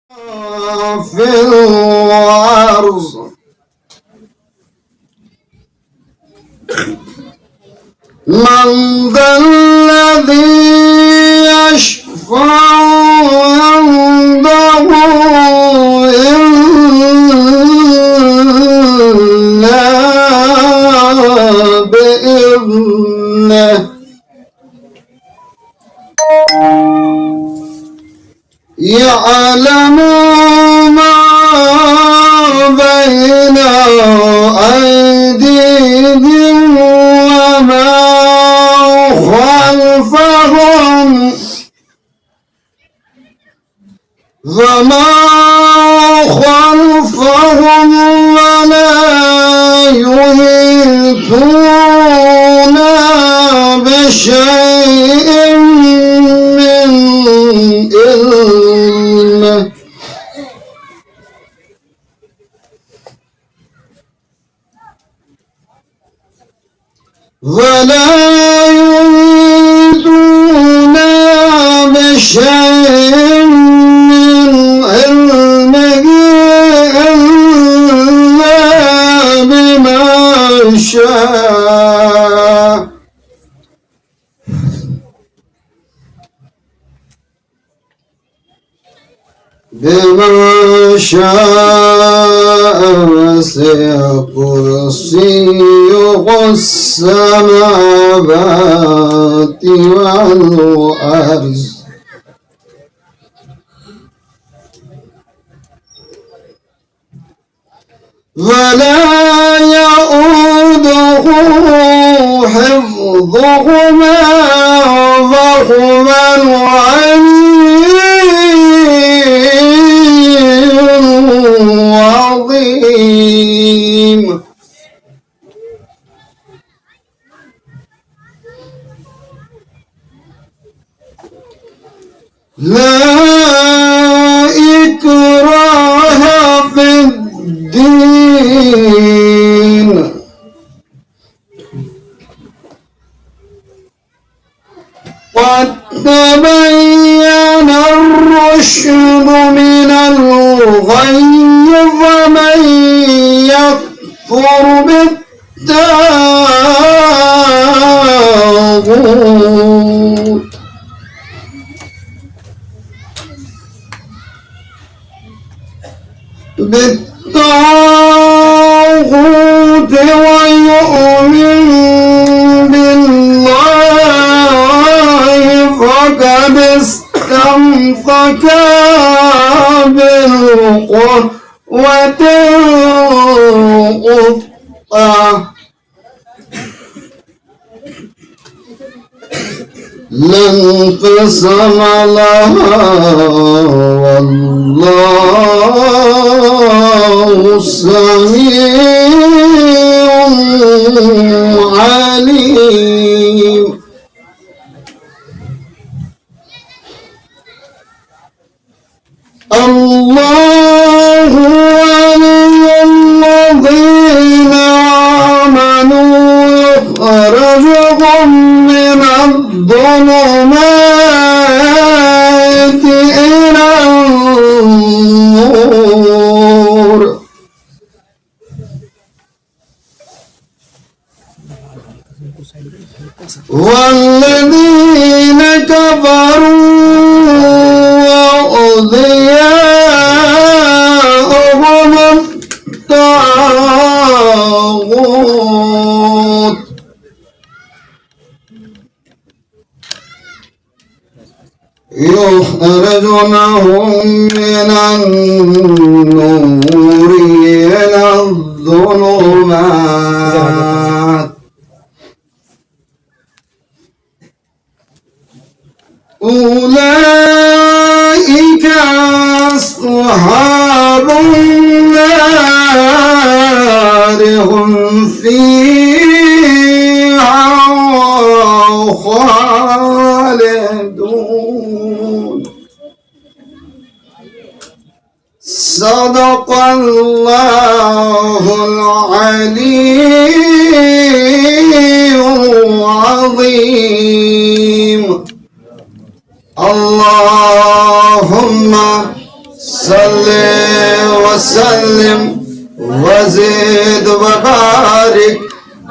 في العرض من ذا الذي يشفع عنده إلا بإذنه يعلم ما بين أيديهم وما خلفهم ولا يحيطون بشيء من علمه ولا يحيطون بشيء من علمه إلا بما شاء وسع كرسيه السماوات والأرض ولا يؤوده حفظهما وهو العظيم لا إكراه في الدين قد تبين الرشد من الغي فمن يكفر بالطاغوت ويؤمن بالله فقد استمسك بالقوة الوثقى لا انقسام لها والله سميع عليم الله ولي الذين آمنوا يخرجهم من الظلمات إلى النور والذين كفروا وأولياؤهم الطاغوت يخرجونهم من النور إلى الظلمات أولئك أصحاب النار هم فيها خالدون صدق الله العلي العظيم اللهم صلی وسلم وزد وبارک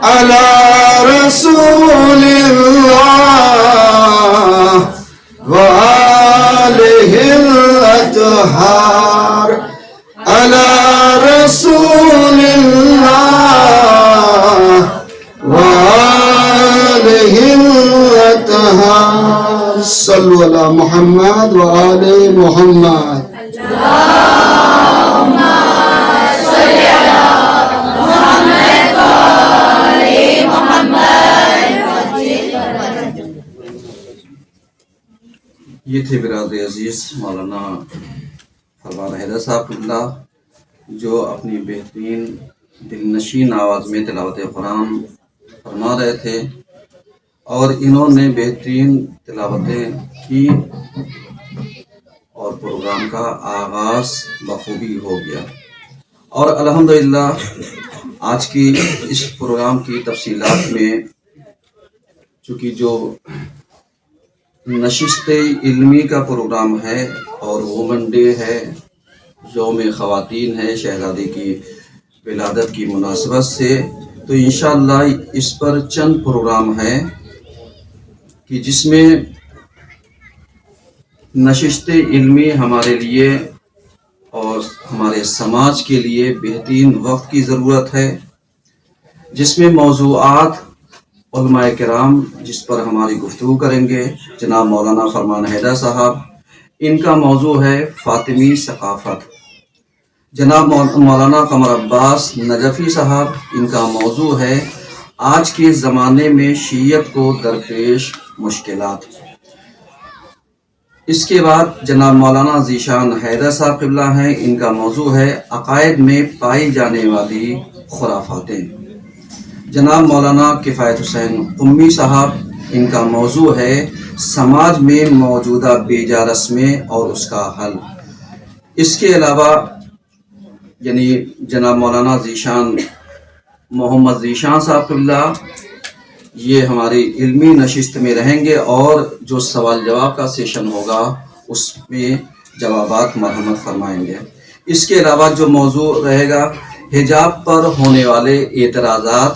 علی رسول اللہ وآلہ الاطہار علی رسول اللہ وآلہ الاطہار صلو علی محمد وآل محمد یہ تھے برادر عزیز مولانا فرمان حیدر صاحب اللہ، جو اپنی بہترین دل نشین آواز میں تلاوت قرآن فرما رہے تھے، اور انہوں نے بہترین تلاوتیں کی اور پروگرام کا آغاز بخوبی ہو گیا۔ اور الحمدللہ آج کی اس پروگرام کی تفصیلات میں چونکہ جو نشست علمی کا پروگرام ہے اور وومن ڈے ہے، یوم خواتین ہے شہزادی کی ولادت کی مناسبت سے، تو انشاءاللہ اس پر چند پروگرام ہے کہ جس میں نشست علمی ہمارے لیے اور ہمارے سماج کے لیے بہترین وقت کی ضرورت ہے، جس میں موضوعات علماء کرام جس پر ہماری گفتگو کریں گے جناب مولانا فرمان حیدر صاحب، ان کا موضوع ہے فاطمی ثقافت۔ جناب مولانا قمر عباس نجفی صاحب، ان کا موضوع ہے آج کے زمانے میں شیعت کو درپیش مشکلات۔ اس کے بعد جناب مولانا ذیشان حیدر صاحب قبلہ ہیں، ان کا موضوع ہے عقائد میں پائی جانے والی خرافاتیں۔ جناب مولانا کفایت حسین قمی صاحب، ان کا موضوع ہے سماج میں موجودہ بیجا رسمیں اور اس کا حل۔ اس کے علاوہ یعنی جناب مولانا ذیشان محمد ذیشان صاحب قبلہ، یہ ہماری علمی نشست میں رہیں گے اور جو سوال جواب کا سیشن ہوگا اس میں جوابات مرحمت فرمائیں گے۔ اس کے علاوہ جو موضوع رہے گا حجاب پر ہونے والے اعتراضات،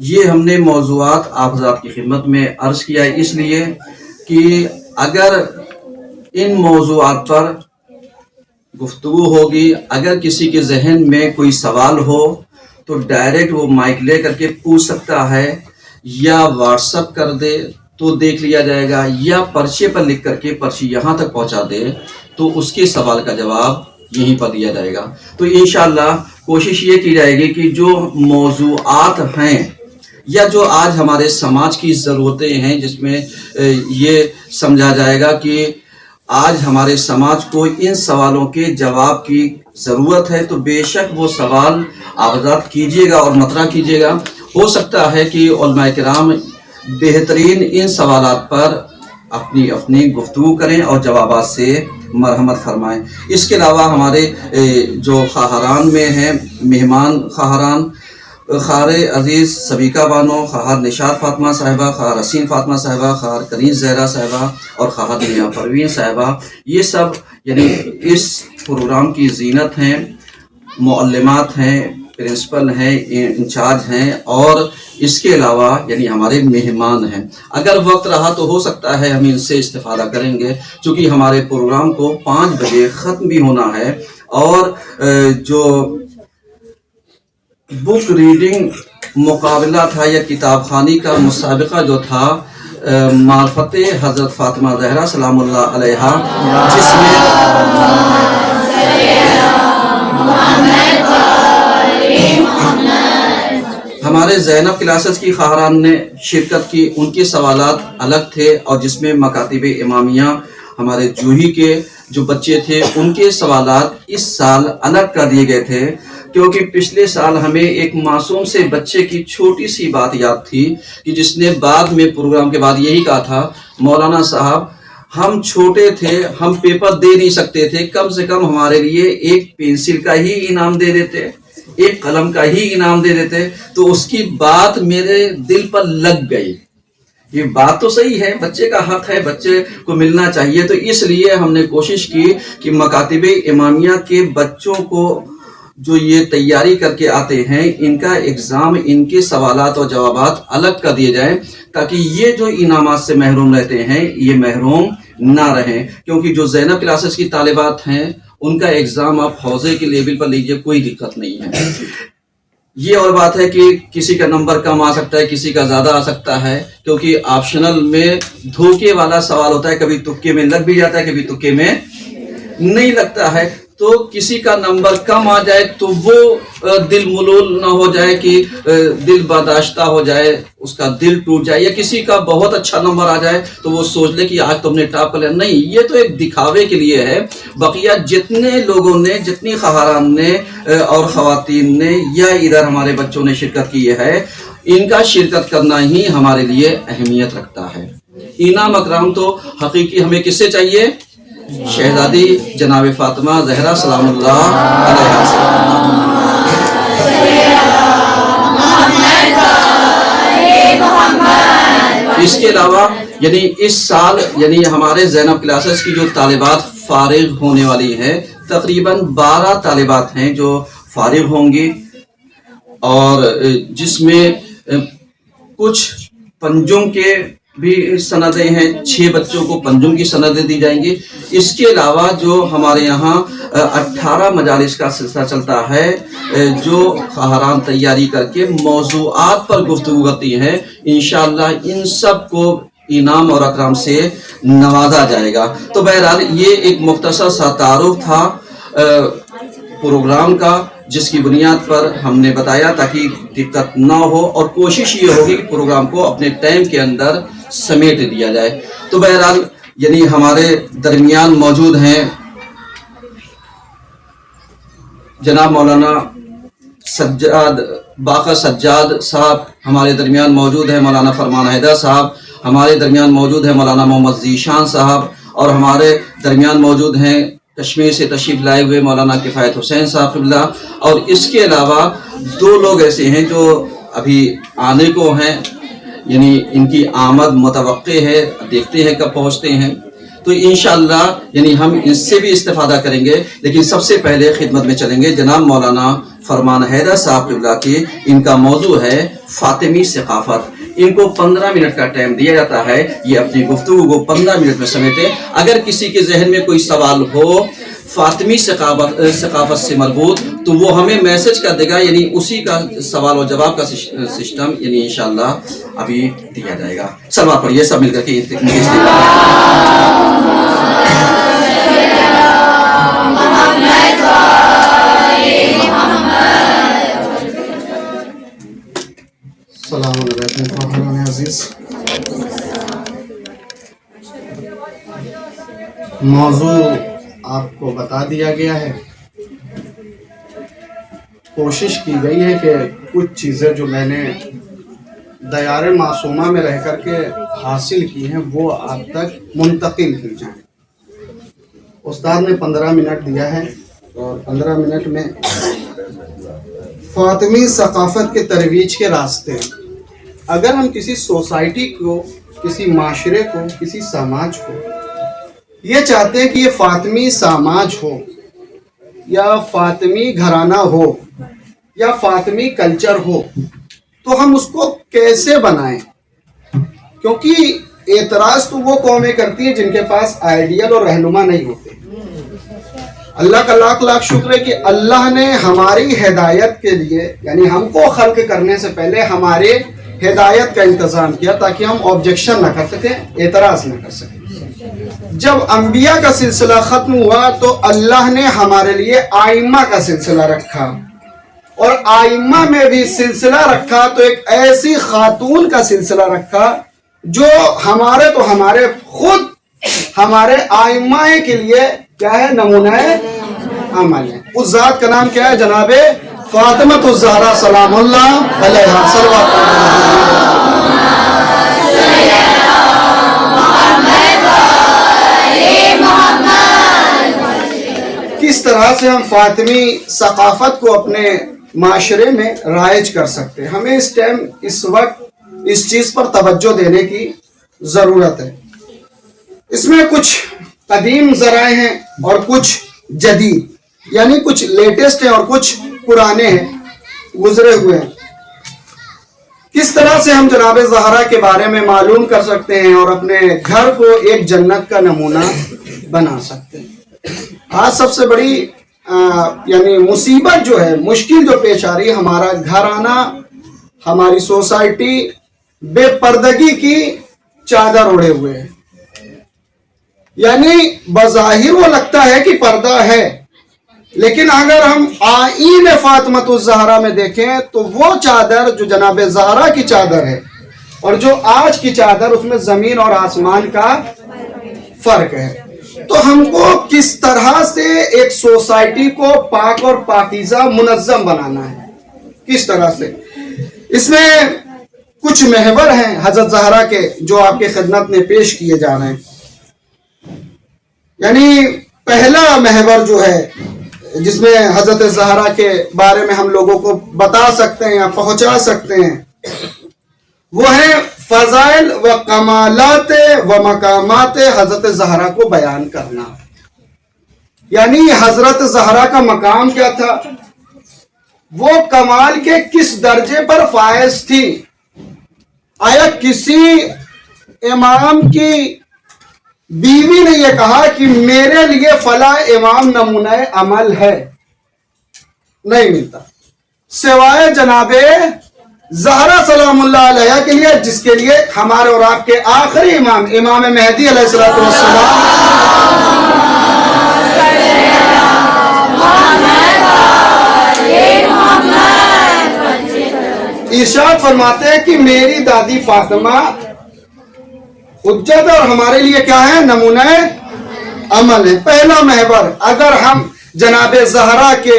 یہ ہم نے موضوعات آپ حضرات کی خدمت میں عرض کیا ہے اس لیے کہ اگر ان موضوعات پر گفتگو ہوگی، اگر کسی کے ذہن میں کوئی سوال ہو تو ڈائریکٹ وہ مائک لے کر کے پوچھ سکتا ہے، یا واٹس اپ کر دے تو دیکھ لیا جائے گا، یا پرچے پر لکھ کر کے پرچی یہاں تک پہنچا دے تو اس کے سوال کا جواب یہیں پر دیا جائے گا۔ تو انشاءاللہ کوشش یہ کی جائے گی کہ جو موضوعات ہیں یا جو آج ہمارے سماج کی ضرورتیں ہیں، جس میں یہ سمجھا جائے گا کہ آج ہمارے سماج کو ان سوالوں کے جواب کی ضرورت ہے، تو بے شک وہ سوال آپ حضرات کیجیے گا اور مطرح کیجیے گا۔ ہو سکتا ہے کہ علماء کرام بہترین ان سوالات پر اپنی گفتگو کریں اور جوابات سے مرحمت فرمائیں۔ اس کے علاوہ ہمارے جو خواہران میں ہیں مہمان خواہران، خواہر عزیز سبیکہ بانو، خواہر نشاد فاطمہ صاحبہ، خواہر حسین فاطمہ صاحبہ، خواہر کنیز زہرا صاحبہ اور خواہر میاں پروین صاحبہ، یہ سب یعنی اس پروگرام کی زینت ہیں، معلمات ہیں، پرنسپل ہیں، انچارج ہیں، اور اس کے علاوہ یعنی ہمارے مہمان ہیں۔ اگر وقت رہا تو ہو سکتا ہے ہم ان سے استفادہ کریں گے، چونکہ ہمارے پروگرام کو 5 بجے ختم بھی ہونا ہے، اور جو بک ریڈنگ مقابلہ تھا یا کتاب خوانی کا مسابقہ جو تھا معرفت حضرت فاطمہ زہرا سلام اللہ علیہا، جس میں ہمارے زینب کلاسز کی خواہران نے شرکت کی، ان کے سوالات الگ تھے، اور جس میں مکاتب امامیہ ہمارے جوہی کے جو بچے تھے ان کے سوالات اس سال الگ کر دیے گئے تھے، کیونکہ پچھلے سال ہمیں ایک معصوم سے بچے کی چھوٹی سی بات یاد تھی کہ جس نے بعد میں پروگرام کے بعد یہی کہا تھا، مولانا صاحب ہم چھوٹے تھے، ہم پیپر دے نہیں سکتے تھے، کم سے کم ہمارے لیے ایک پینسل کا ہی انعام دے دیتے، ایک قلم کا ہی انعام دے دیتے۔ تو اس کی بات میرے دل پر لگ گئی یہ بات تو صحیح ہے، بچے کا حق ہے، بچے کو ملنا چاہیے. تو اس لیے ہم نے کوشش کی کہ مکاتب امامیہ کے بچوں کو جو یہ تیاری کر کے آتے ہیں ان کا ایگزام، ان کے سوالات اور جوابات الگ کر دیے جائیں تاکہ یہ جو انعامات سے محروم رہتے ہیں یہ محروم نہ رہیں. کیونکہ جو زینب کلاسز کی طالبات ہیں ان کا ایگزام آپ حوزے کے لیول پر لیجئے، کوئی دقت نہیں ہے. یہ اور بات ہے کہ کسی کا نمبر کم آ سکتا ہے، کسی کا زیادہ آ سکتا ہے، کیونکہ آپشنل میں دھوکے والا سوال ہوتا ہے، کبھی تکے میں لگ بھی جاتا ہے، کبھی تکے میں نہیں لگتا ہے. تو کسی کا نمبر کم آ جائے تو وہ دل ملول نہ ہو جائے کہ دل برداشتہ ہو جائے، اس کا دل ٹوٹ جائے، یا کسی کا بہت اچھا نمبر آ جائے تو وہ سوچ لے کہ آج تم نے ٹاپ کر لیا. نہیں، یہ تو ایک دکھاوے کے لیے ہے. بقیہ جتنے لوگوں نے، جتنی خواہران نے اور خواتین نے یا ادھر ہمارے بچوں نے شرکت کی ہے، ان کا شرکت کرنا ہی ہمارے لیے اہمیت رکھتا ہے. انعام اکرام تو حقیقی ہمیں کس سے چاہیے؟ شہزادی جناب فاطمہ زہرا سلام اللہ علیہا سے. اس کے علاوہ یعنی اس سال یعنی ہمارے زینب کلاسز کی جو طالبات فارغ ہونے والی ہیں، تقریباً 12 طالبات ہیں جو فارغ ہوں گی، اور جس میں کچھ پنجم کے بھی سندیں ہیں، 6 بچوں کو پنجم کی سندیں دی جائیں گی. اس کے علاوہ جو ہمارے یہاں 18 مجالس کا سلسلہ چلتا ہے جو خواہران تیاری کر کے موضوعات پر گفتگو کرتی ہیں، انشاءاللہ ان سب کو انعام اور اکرام سے نوازا جائے گا. تو بہرحال یہ ایک مختصر سا تعارف تھا پروگرام کا، جس کی بنیاد پر ہم نے بتایا تاکہ دقت نہ ہو، اور کوشش یہ ہوگی کہ پروگرام کو اپنے ٹائم کے اندر سمیٹ دیا جائے. تو بہرحال یعنی ہمارے درمیان موجود ہیں جناب مولانا سجاد باقر سجاد صاحب، ہمارے درمیان موجود ہیں مولانا فرمان حیدر صاحب، ہمارے درمیان موجود ہیں مولانا محمد ذیشان صاحب، اور ہمارے درمیان موجود ہیں کشمیر سے تشریف لائے ہوئے مولانا کفایت حسین صاحب قبلہ. اور اس کے علاوہ 2 لوگ ایسے ہیں جو ابھی آنے کو ہیں، یعنی ان کی آمد متوقع ہے، دیکھتے ہیں کب پہنچتے ہیں. تو انشاءاللہ یعنی ہم اس سے بھی استفادہ کریں گے، لیکن سب سے پہلے خدمت میں چلیں گے جناب مولانا فرمان حیدر صاحب قبلہ کی. ان کا موضوع ہے فاطمی ثقافت. ان کو 15 منٹ کا ٹائم دیا جاتا ہے، یہ اپنی گفتگو کو 15 منٹ میں سمیٹیں. اگر کسی کے ذہن میں کوئی سوال ہو فاطمی ثقافت سے مربوط تو وہ ہمیں میسج کر دے گا، یعنی اسی کا سوال و جواب کا سسٹم یعنی انشاءاللہ ابھی دیا جائے گا. سلوات پڑھیے سب مل کر کے. السلام علیکم خواہران عزیز. موضوع آپ کو بتا دیا گیا ہے. کوشش کی گئی ہے کہ کچھ چیزیں جو میں نے دیار معصومہ میں رہ کر کے حاصل کی ہیں وہ آپ تک منتقل کی جائیں. استاد نے 15 منٹ دیا ہے، اور 15 منٹ میں فاطمی ثقافت کے ترویج کے راستے. اگر ہم کسی سوسائٹی کو، کسی معاشرے کو، کسی سماج کو یہ چاہتے ہیں کہ یہ فاطمی سماج ہو، یا فاطمی گھرانہ ہو، یا فاطمی کلچر ہو، تو ہم اس کو کیسے بنائیں؟ کیونکہ اعتراض تو وہ قومیں کرتی ہیں جن کے پاس آئیڈیل اور رہنما نہیں ہوتے. اللہ کا لاکھ لاکھ شکر ہے کہ اللہ نے ہماری ہدایت کے لیے، یعنی ہم کو خلق کرنے سے پہلے ہمارے ہدایت کا انتظام کیا تاکہ ہم آبجیکشن نہ کر سکیں، اعتراض نہ کر سکیں. جب انبیاء کا سلسلہ ختم ہوا تو اللہ نے ہمارے لیے آئمہ کا سلسلہ رکھا، اور آئمہ میں بھی سلسلہ رکھا تو ایک ایسی خاتون کا سلسلہ رکھا جو ہمارے خود ہمارے آئمہ کے لیے کیا ہے؟ نمونہ عمل ہے. اس ذات کا نام کیا ہے؟ جناب فاطمہ الزہرا سلام اللہ علیہا. کس طرح سے ہم فاطمی ثقافت کو اپنے معاشرے میں رائج کر سکتے ہیں؟ ہمیں اس وقت इस चीज पर तवज्जो देने की जरूरत है। इसमें कुछ कदीम ज़राए हैं और कुछ जदीद, यानी कुछ लेटेस्ट हैं और कुछ पुराने हैं, गुजरे हुए हैं। किस तरह से हम जनाब ज़हरा के बारे में मालूम कर सकते हैं और अपने घर को एक जन्नत का नमूना बना सकते हैं। आज सबसे बड़ी यानी मुसीबत जो है, मुश्किल जो पेश आ रही है, हमारा घराना, हमारी सोसाइटी बेपर्दगी की चादर ओढ़े हुए है। यानी बज़ाहिर वो लगता है कि पर्दा है, लेकिन अगर हम आईन फातिमतुज़ ज़हरा में देखें तो वो चादर जो जनाब ज़हरा की चादर है और जो आज की चादर, उसमें जमीन और आसमान का फर्क है। तो हमको किस तरह से एक सोसाइटी को पाक और पाकीज़ा मुनज़्ज़म बनाना है, किस तरह से। इसमें कुछ महवर हैं हज़रत ज़हरा के जो आपके खिदमत में पेश किए जा रहे हैं। यानी पहला महवर जो है जिसमें हज़रत ज़हरा के बारे में हम लोगों को बता सकते हैं या पहुंचा सकते हैं, वो है फ़ज़ाइल व कमालात व मकामात हज़रत ज़हरा को बयान करना। यानी हज़रत ज़हरा का मकाम क्या था, वो कमाल के किस दर्जे पर फायज थी। आया किसी इमाम की बीवी ने यह कहा कि मेरे लिए फला इमाम नमूना अमल है, नहीं मिलता सिवाय जनाबे ज़हरा सलामुल्लाह अलैहा के लिए, जिसके लिए हमारे और आपके आखिरी इमाम इमाम मेहदी अलैहिस्सलातु वस्सलाम इरशाद फरमाते हैं कि मेरी दादी फातिमा हुज्जत और हमारे लिए क्या है, नमूना अमल है। पहला महवर, अगर हम जनाबे ज़हरा के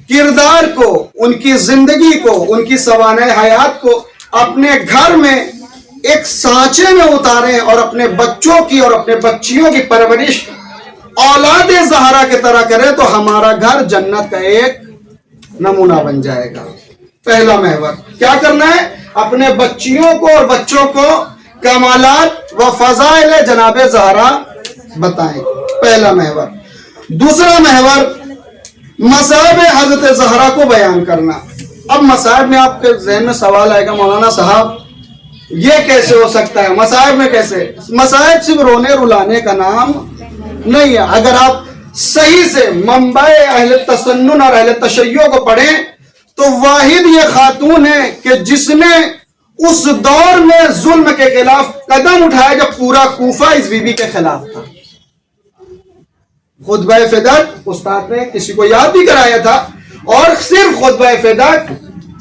किरदार को, उनकी जिंदगी को, उनकी सवाने हयात को अपने घर में एक सांचे में उतारें और अपने बच्चों की और अपने बच्चियों की परवरिश औलाद ज़हरा की तरह करें, तो हमारा घर जन्नत का एक नमूना बन जाएगा। पहला महवर क्या करना है, अपने बच्चियों को और बच्चों को कमालात व फ़ज़ाइल जनाबे ज़हरा बताएं, पहला महवर। दूसरा महवर, मसाइब हज़रत ज़हरा को बयान करना। अब मसाइब में आपके ज़हन में सवाल आएगा, मौलाना साहब ये कैसे हो सकता है, मसाइब में कैसे। मसाइब सिर्फ रोने रुलाने का नाम नहीं है। अगर आप सही से मंबए अहले तसन्नुन और अहले तशय्यो को पढ़ें तो वाहिद ये खातून है कि जिसने उस दौर में जुल्म के खिलाफ कदम उठाया जब पूरा कूफा इस बीबी के खिलाफ था। खुतबा फ़िदक उस्ताद ने किसी को याद भी कराया था, और सिर्फ खुतबा फ़िदक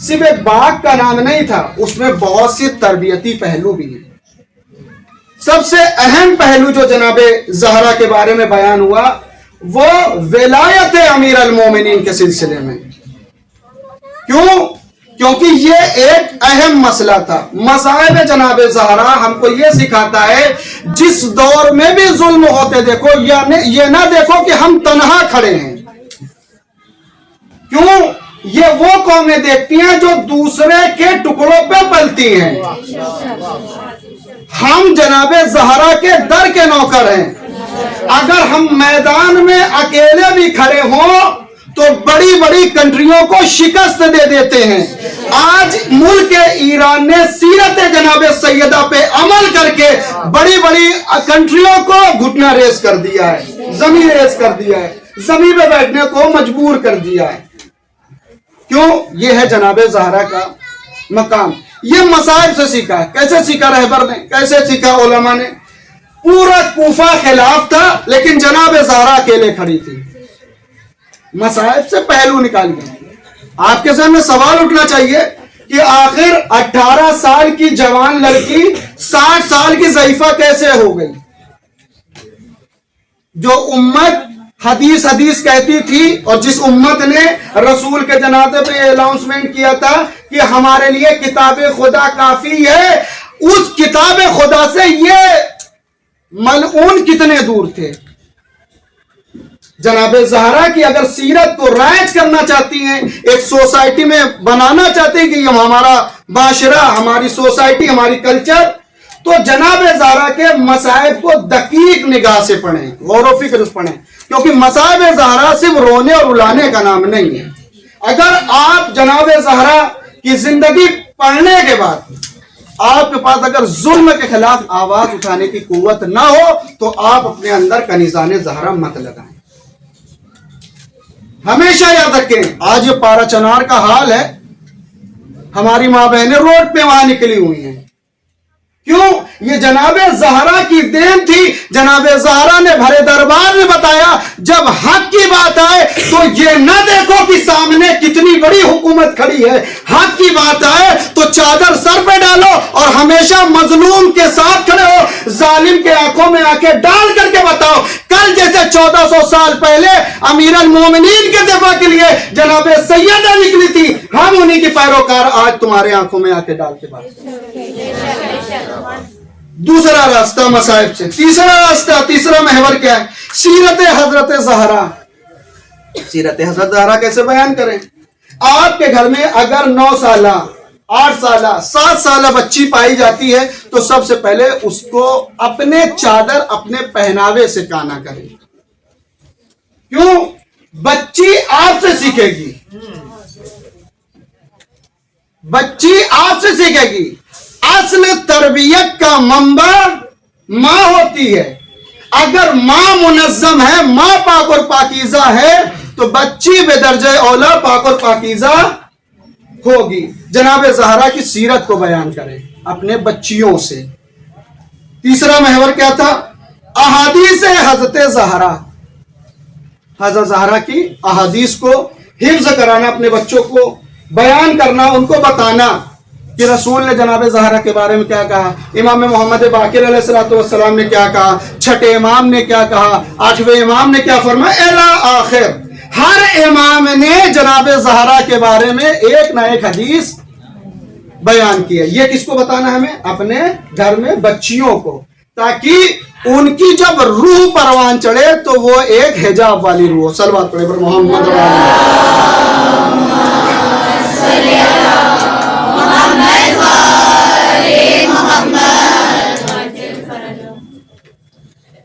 सिर्फ एक बात का नाम नहीं था, उसमें बहुत सी तरबियती पहलू भी हैं। सबसे अहम पहलू जो जनाबे ज़हरा के बारे में बयान हुआ वो विलायत अमीर अल मोमिनीन के सिलसिले में। क्यों? क्योंकि ये एक अहम मसला था। मसाइब जनाबे ज़हरा हमको ये सिखाता है, जिस दौर में भी जुल्म होते देखो, ये ना देखो कि हम तन्हा खड़े हैं। क्यों? ये वो कौमें देखती हैं जो दूसरे के टुकड़ों पे पलती हैं। हम जनाबे ज़हरा के दर के नौकर हैं। अगर हम मैदान में अकेले भी खड़े हों तो बड़ी बड़ी कंट्रियों को शिकस्त दे देते हैं। आज मुल्क ईरान ने सीरत जनाबे सैयदा पे अमल करके बड़ी बड़ी कंट्रियों को घुटना रेस कर दिया है, जमीन रेस कर दिया है, जमीन पे बैठने को मजबूर कर दिया है। क्यों? ये है जनाबे ज़हरा का मकाम। ये मसाइब से सीखा है। कैसे सीखा रहबर ने, कैसे सीखा उलमा ने। पूरा कूफा खिलाफ था लेकिन जनाबे ज़हरा अकेले खड़ी थी। मसाइब से पहलू निकालिए। आपके सामने सवाल उठना चाहिए कि आखिर 18 साल की जवान लड़की 60 साल की ज़ईफा कैसे हो गई। जो उम्मत हदीस कहती थी और जिस उम्मत ने रसूल के जनाजे पे अनाउंसमेंट किया था कि हमारे लिए किताब खुदा काफी है, उस किताब खुदा से ये मलऊन कितने दूर थे। जनाब ज़हरा की अगर सीरत को राइज करना चाहती हैं, एक सोसाइटी में बनाना चाहते हैं कि ये हमारा माशरा, हमारी सोसाइटी, हमारी कल्चर, तो जनाब ज़हरा के मसाइब को दकीक निगाह से पढ़ें, गौर व फिक्र से पढ़ें, क्योंकि मसाइब ज़हरा सिर्फ रोने और रुलाने का नाम नहीं है। अगर आप जनाब ज़हरा की जिंदगी पढ़ने के बाद आपके पास अगर जुल्म के खिलाफ आवाज उठाने की कुव्वत ना हो, तो आप अपने अंदर कनीज़ाने ज़हरा मत लगाएं। हमेशा याद रखें, आज ये पारा चनार का हाल है, हमारी माँ बहनें रोड पे वहां निकली हुई हैं। क्यों? ये जनाबे ज़हरा की देन थी। जनाबे ज़हरा ने भरे दरबार में बताया, जब हक की बात आए तो ये न देखो कि सामने कितनी बड़ी हुकूमत खड़ी है, हक की बात आए तो चादर सर पे डालो और हमेशा मजलूम के साथ खड़े हो, जालिम के आंखों में आंखें डाल करके बताओ। कल जैसे 1400 साल पहले अमीर अल मोमिनीन के दफा के लिए जनाबे सैयदा निकली थी, हम उन्हीं के पैरोकार आज तुम्हारे आंखों में आंखें डाल के बात। दूसरा रास्ता मसाइब से, तीसरा रास्ता, तीसरा महवर क्या है? सीरत हजरत ज़हरा। सीरत हजरत ज़हरा कैसे बयान करें? आपके घर में अगर 9 साल, 8 साल, 7 साल बच्ची पाई जाती है तो सबसे पहले उसको अपने चादर, अपने पहनावे से काना करें। क्यों? बच्ची आपसे सीखेगी, बच्ची आपसे सीखेगी। असल तरबियत का मंबा माँ होती है। अगर माँ मुनज़्ज़म है, माँ पाक और पाकीज़ा है, तो बच्ची बेदर्जे औला पाक और पाकीज़ा होगी। जनाब ज़हरा की सीरत को बयान करें अपने बच्चियों से। तीसरा महवर क्या था? अहादीस हज़रत ज़हरा। हज़रत ज़हरा की अहादीस को हिफ्ज़ कराना, अपने बच्चों को बयान करना, उनको बताना कि रसूल ने जनाब ज़हरा के बारे में क्या कहा, इमाम मोहम्मद बाकिर अलैहिस्सलाम ने क्या कहा, छठे इमाम ने क्या कहा, आठवें इमाम ने क्या फरमाया, एला आखिर। हर इमाम ने जनाब ज़हरा के बारे में एक ना एक हदीस बयान किया। ये किसको बताना है हमें? अपने घर में बच्चियों को, ताकि उनकी जब रूह परवान चढ़े तो वो एक हिजाब वाली रूह हो। सलवात पढ़े पर मोहम्मद।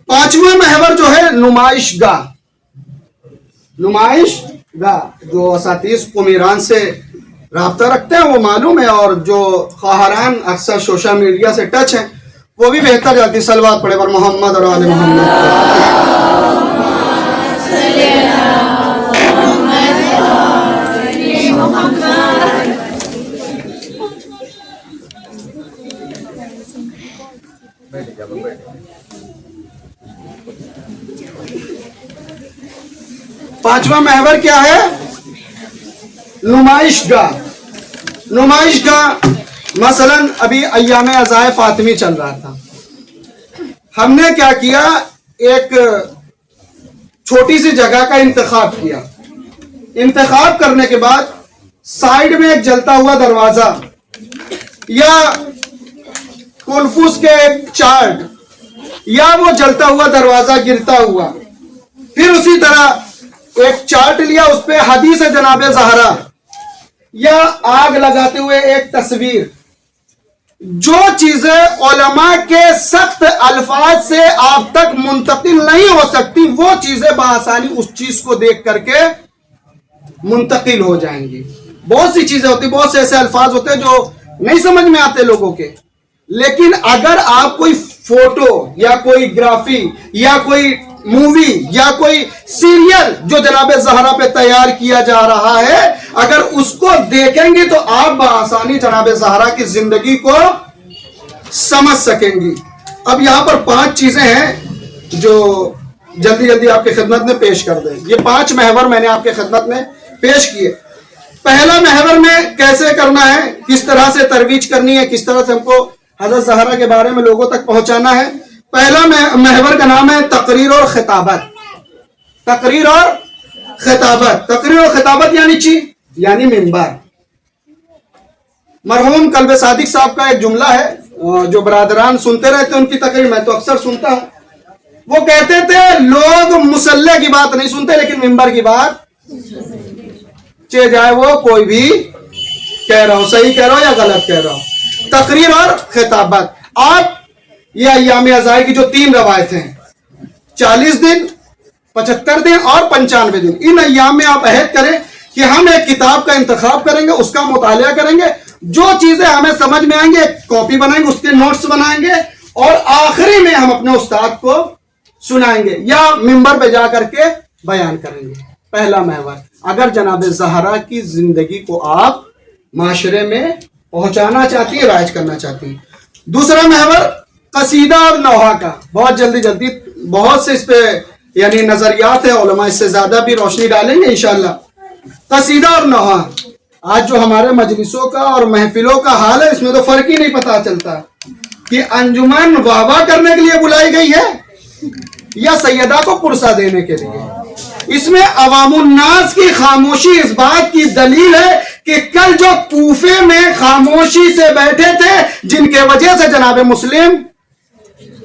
पांचवा महवर जो है नुमाइशगाह। नुमाइशगाह जो असातीज़ कुमीरान से राब्ता रखते हैं वो मालूम है, और जो ख़वाहारान अक्सर सोशल मीडिया से टच है वो भी बेहतर जाती। सलवात पढ़े पर मोहम्मद और आले मोहम्मद। पांचवा महवर क्या है? नुमाइशगाह। नुमाइशगाह मसलन अभी अय्याम अज़ाए फातिमी चल रहा था, हमने क्या किया, एक छोटी सी जगह का इंतखाब किया। इंतखाब करने के बाद साइड में एक जलता हुआ दरवाजा या कुल्फुस के एक चार्ट या वो जलता हुआ दरवाजा गिरता हुआ, फिर उसी तरह एक चार्ट लिया, उस पे हदीस जनाब ज़हरा या आग लगाते हुए एक तस्वीर। जो चीजें उलमा के सख्त अल्फाज से आप तक मुंतकिल नहीं हो सकती, वो चीजें बआसानी उस चीज को देख करके मुंतकिल हो जाएंगी। बहुत सी चीजें होती, बहुत से ऐसे अल्फाज होते हैं जो नहीं समझ में आते लोगों के, लेकिन अगर आप कोई फोटो या कोई ग्राफी या कोई मूवी या कोई सीरियल जो जनाब ज़हरा पे तैयार किया जा रहा है, अगर उसको देखेंगे तो आप बआसानी जनाब ज़हरा की जिंदगी को समझ सकेंगी। अब यहां पर 5 चीजें हैं जो जल्दी जल्दी आपके खिदमत में पेश कर दें। ये 5 महवर मैंने आपके खिदमत में पेश किए। पहला महवर में कैसे करना है, किस तरह से तरवीज करनी है, किस तरह से हमको हज़रत ज़हरा के बारे में लोगों तक पहुंचाना है। पहला महवर का नाम है तकरीर और खिताबत। तकरीर और खिताबत। तकरीर और खिताबत यानी मिंबर। मरहूम कल्ब सादिक साहब का एक जुमला है जो बरादरान सुनते रहते हैं, उनकी तकरीर मैं तो अक्सर सुनता हूं, वो कहते थे लोग मुसल्ले की बात नहीं सुनते लेकिन मिंबर की बात, चाहे जाए वो कोई भी कह रहा हो, सही कह रहा हो या गलत कह रहा हो। तकरीर और खिताबत, आप ये अय्याम अज़ाई की जो 3 रवायतें हैं, 40 दिन, 75 दिन और 95 दिन, इन अय्याम में आप अहद करें कि हम एक किताब का इंतखाब करेंगे, उसका मुतालिया करेंगे, जो चीजें हमें समझ में आएंगे कॉपी बनाएंगे, उसके नोट्स बनाएंगे और आखिरी में हम अपने उस्ताद को सुनाएंगे या मिंबर पे जा करके बयान करेंगे। पहला महवर, अगर जनाब ज़हरा की जिंदगी को आप माशरे में पहुंचाना चाहती हैं, राइज करना चाहती हैं। दूसरा महवर कसीदा और नौहा का, बहुत जल्दी जल्दी, बहुत से इस पे यानी नजरियात है, उलमा इससे ज्यादा भी रोशनी डालेंगे इंशाअल्लाह। कसीदा और नौहा, आज जो हमारे मजलिसों का और महफिलों का हाल है, इसमें तो फर्क ही नहीं पता चलता कि अंजुमन वाहवा करने के लिए बुलाई गई है या सैयदा को पुरसा देने के लिए। इसमें अवामुन्नास की खामोशी इस बात की दलील है कि कल जो कूफे में खामोशी से बैठे थे, जिनके वजह से जनाब मुस्लिम,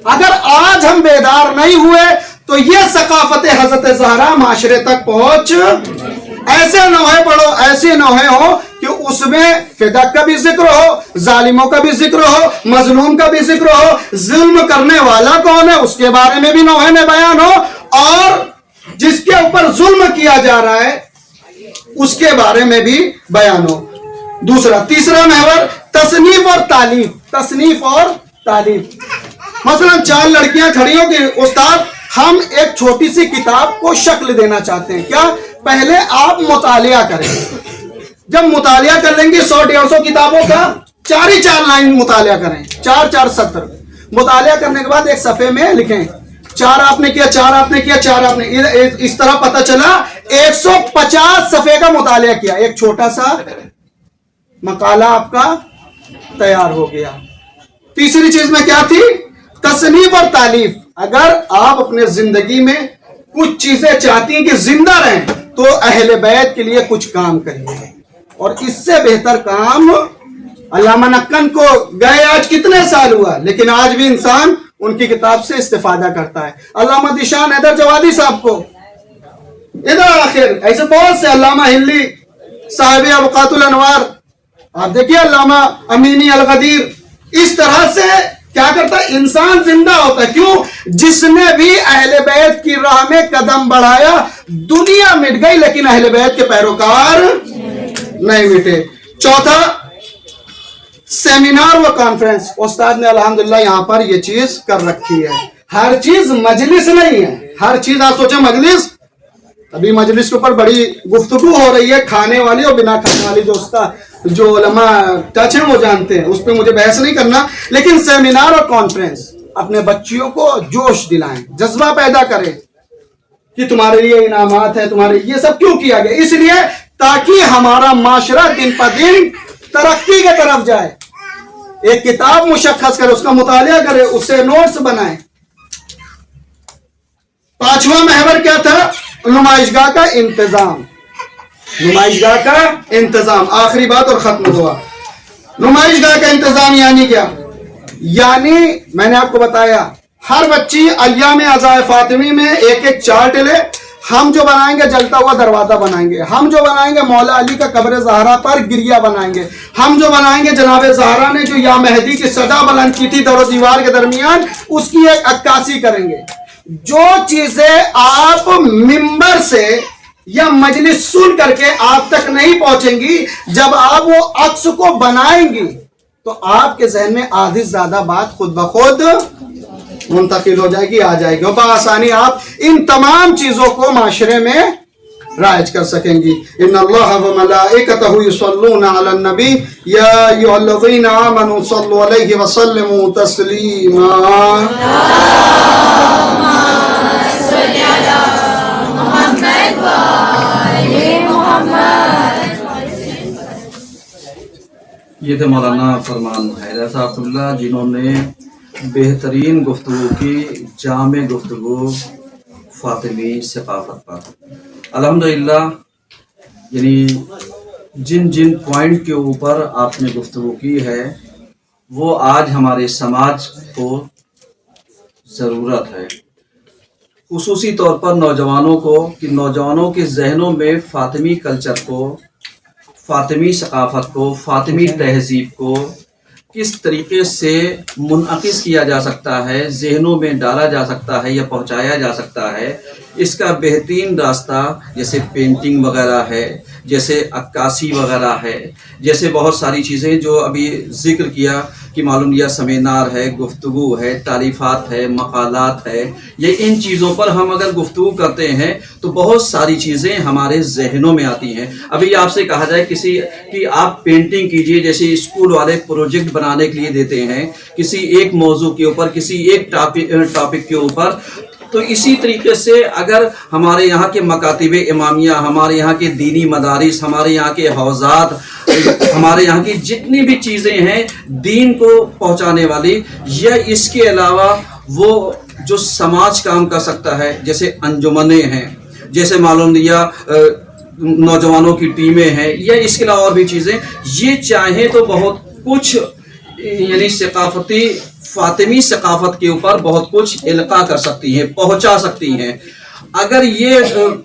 अगर आज हम बेदार नहीं हुए तो ये सकाफत हजरत ज़हरा माशरे तक पहुंच, ऐसे नौहे पढ़ो, ऐसे नौहे हो कि उसमें फिदक का भी जिक्र हो, जालिमों का भी जिक्र हो, मजलूम का भी जिक्र हो, जुल्म करने वाला कौन है उसके बारे में भी नौहे में बयान हो, और जिसके ऊपर जुल्म किया जा रहा है उसके बारे में भी बयान हो। दूसरा, तीसरा महवर तसनीफ और तालीफ, तसनीफ और तालीफ। मसलन 4 लड़कियां खड़ी हो कि उस्ताद हम एक छोटी सी किताब को शक्ल देना चाहते हैं, क्या पहले आप मुतालिया करें, जब मुतालिया कर लेंगे 100-150 किताबों का 4 ही 4 लाइन मुतालिया करें, 4-4 सत्र मुतालिया करने के बाद एक सफे में लिखें 4 आपने किया, 4 आपने किया, 4 आपने, इस तरह पता चला 150 सफे का मुतालिया किया, एक छोटा सा मकाला आपका तैयार हो गया। तीसरी चीज में क्या थी? तसनीफ और तालीफ। अगर आप अपने जिंदगी में कुछ चीजें चाहती हैं कि जिंदा रहें तो अहले बैत के लिए कुछ काम करिए, और इससे बेहतर काम अल्लामा नक्कन को गए आज कितने साल हुआ, लेकिन आज भी इंसान उनकी किताब से इस्तेफादा करता है। अल्लामा दिशान हैदर जवादी साहब को इधर आखिर, ऐसे बहुत से, अल्लामा हिल्ली साहिब अबकातुल अनवार, आप देखिए अल्लामा अमीनी अल गदीर, इस तरह से क्या करता है, इंसान जिंदा होता है। क्यों? जिसने भी अहले बैत की राह में कदम बढ़ाया, दुनिया मिट गई लेकिन अहले बैत के पैरोकार नहीं मिटे। चौथा, सेमिनार व कॉन्फ्रेंस। उस्ताद ने अल्हम्दुलिल्लाह यहाँ पर ये चीज कर रखी है। हर चीज मजलिस नहीं है, हर चीज आप सोचे मजलिस, अभी मजलिस के ऊपर बड़ी गुफ्तगू हो रही है, खाने वाली और बिना खाने वाली, जो उसका जो उलमा टच है वो जानते हैं, उस पर मुझे बहस नहीं करना। लेकिन सेमिनार और कॉन्फ्रेंस अपने बच्चियों को जोश दिलाएं, जज्बा पैदा करें कि तुम्हारे लिए इनामात है, तुम्हारे ये सब क्यों किया गया, इसलिए ताकि हमारा माशरा दिन पर दिन तरक्की की तरफ जाए। एक किताब मुशख्खस करे, उसका मुतालिया करे, उससे नोट्स बनाए। पांचवा महवर क्या था? नुमाइशगाह का इंतजाम। नुमाइशगाह का इंतजाम, आखिरी बात और खत्म हुआ। नुमाइशगाह का इंतजाम यानी क्या? यानी मैंने आपको बताया, हर बच्ची अय्याम अज़ाए फातिमी में एक एक चार्ट ले। हम जो बनाएंगे जलता हुआ दरवाजा बनाएंगे, हम जो बनाएंगे मौला अली का कब्र ज़हरा पर गिरिया बनाएंगे, हम जो बनाएंगे जनाब ज़हरा ने जो या मेहदी की सदा बुलंद की थी दरो दीवार के दरमियान, उसकी एक अक्कासी करेंगे। जो चीजें आप मिंबर से या मजलिस सुन करके आप तक नहीं पहुंचेंगी, जब आप वो अक्स को बनाएंगी तो आपके जहन में आधी से ज्यादा बात खुद ब खुद मुंतकिल हो जाएगी, आ जाएगी, और बआसानी आप इन तमाम चीजों को माशरे में राइज कर सकेंगी। इन्नल्लाह व मलाइकतहु युसल्लूना अलन नबी या अय्युहल्लज़ीना आमनू सल्लु अलैहि व सल्लिमू तस्लीमा। ये थे मौलाना फरमान हैदर साहब, जिन्होंने बेहतरीन गुफ्तगू की, जामे गुफ्तगू फातिमी सकाफत पर। अल्हम्दुलिल्लाह, यानी जिन जिन पॉइंट के ऊपर आपने गुफ्तगू की है वो आज हमारे समाज को ज़रूरत है। خصوصی طور پر نوجوانوں کو کہ نوجوانوں کے ذہنوں میں فاطمی کلچر کو، فاطمی ثقافت کو، فاطمی تہذیب کو کس طریقے سے منعکس کیا جا سکتا ہے، ذہنوں میں ڈالا جا سکتا ہے یا پہنچایا جا سکتا ہے، اس کا بہترین راستہ جیسے پینٹنگ وغیرہ ہے، جیسے عکاسی وغیرہ ہے، جیسے بہت ساری چیزیں جو ابھی ذکر کیا کہ معلوم لیا سیمینار ہے، گفتگو ہے، تالیفات ہے، مقالات ہے، یہ ان چیزوں پر ہم اگر گفتگو کرتے ہیں تو بہت ساری چیزیں ہمارے ذہنوں میں آتی ہیں۔ ابھی آپ سے کہا جائے کسی کہ آپ پینٹنگ کیجئے، جیسے اسکول والے پروجیکٹ بنانے کے لیے دیتے ہیں کسی ایک موضوع کے اوپر، کسی ایک ٹاپک کے اوپر، تو اسی طریقے سے اگر ہمارے یہاں کے مکاتب امامیہ، ہمارے یہاں کے دینی مدارس، ہمارے یہاں کے حوزات، ہمارے یہاں کی جتنی بھی چیزیں ہیں دین کو پہنچانے والی، یا اس کے علاوہ وہ جو سماج کام کر سکتا ہے جیسے انجمنیں ہیں، جیسے معلوم لیا نوجوانوں کی ٹیمیں ہیں، یا اس کے علاوہ اور بھی چیزیں، یہ چاہیں تو بہت کچھ یعنی ثقافتی فاطمی ثقافت کے اوپر بہت کچھ القاء کر سکتی ہیں، پہنچا سکتی ہیں۔ اگر یہ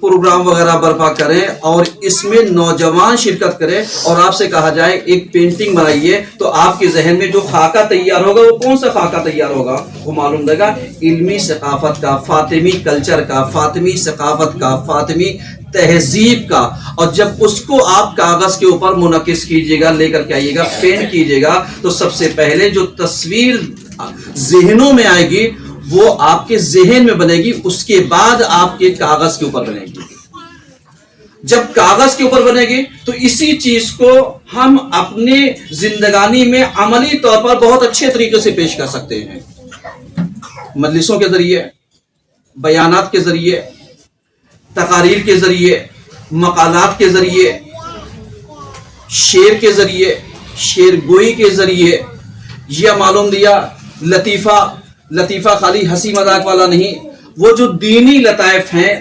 پروگرام وغیرہ برپا کریں اور اس میں نوجوان شرکت کریں اور آپ سے کہا جائے ایک پینٹنگ بنائیے، تو آپ کے ذہن میں جو خاکہ تیار ہوگا وہ کون سا خاکہ تیار ہوگا؟ وہ معلوم لگا علمی ثقافت کا، فاطمی کلچر کا، فاطمی ثقافت کا، فاطمی تہذیب کا۔ اور جب اس کو آپ کاغذ کے اوپر منعکس کیجیے گا، لے کر کے آئیے گا، پینٹ کیجیے گا، تو سب سے پہلے جو تصویر ذہنوں میں آئے گی وہ آپ کے ذہن میں بنے گی، اس کے بعد آپ کے کاغذ کے اوپر بنے گی۔ جب کاغذ کے اوپر بنے گی تو اسی چیز کو ہم اپنے زندگانی میں عملی طور پر بہت اچھے طریقے سے پیش کر سکتے ہیں، مجلسوں کے ذریعے، بیانات کے ذریعے، تقاریر کے ذریعے، مقالات کے ذریعے، شعر کے ذریعے، شعر گوئی کے ذریعے، یا معلوم دیا لطیفہ خالی ہنسی مذاق والا نہیں، وہ جو دینی لطائف ہیں،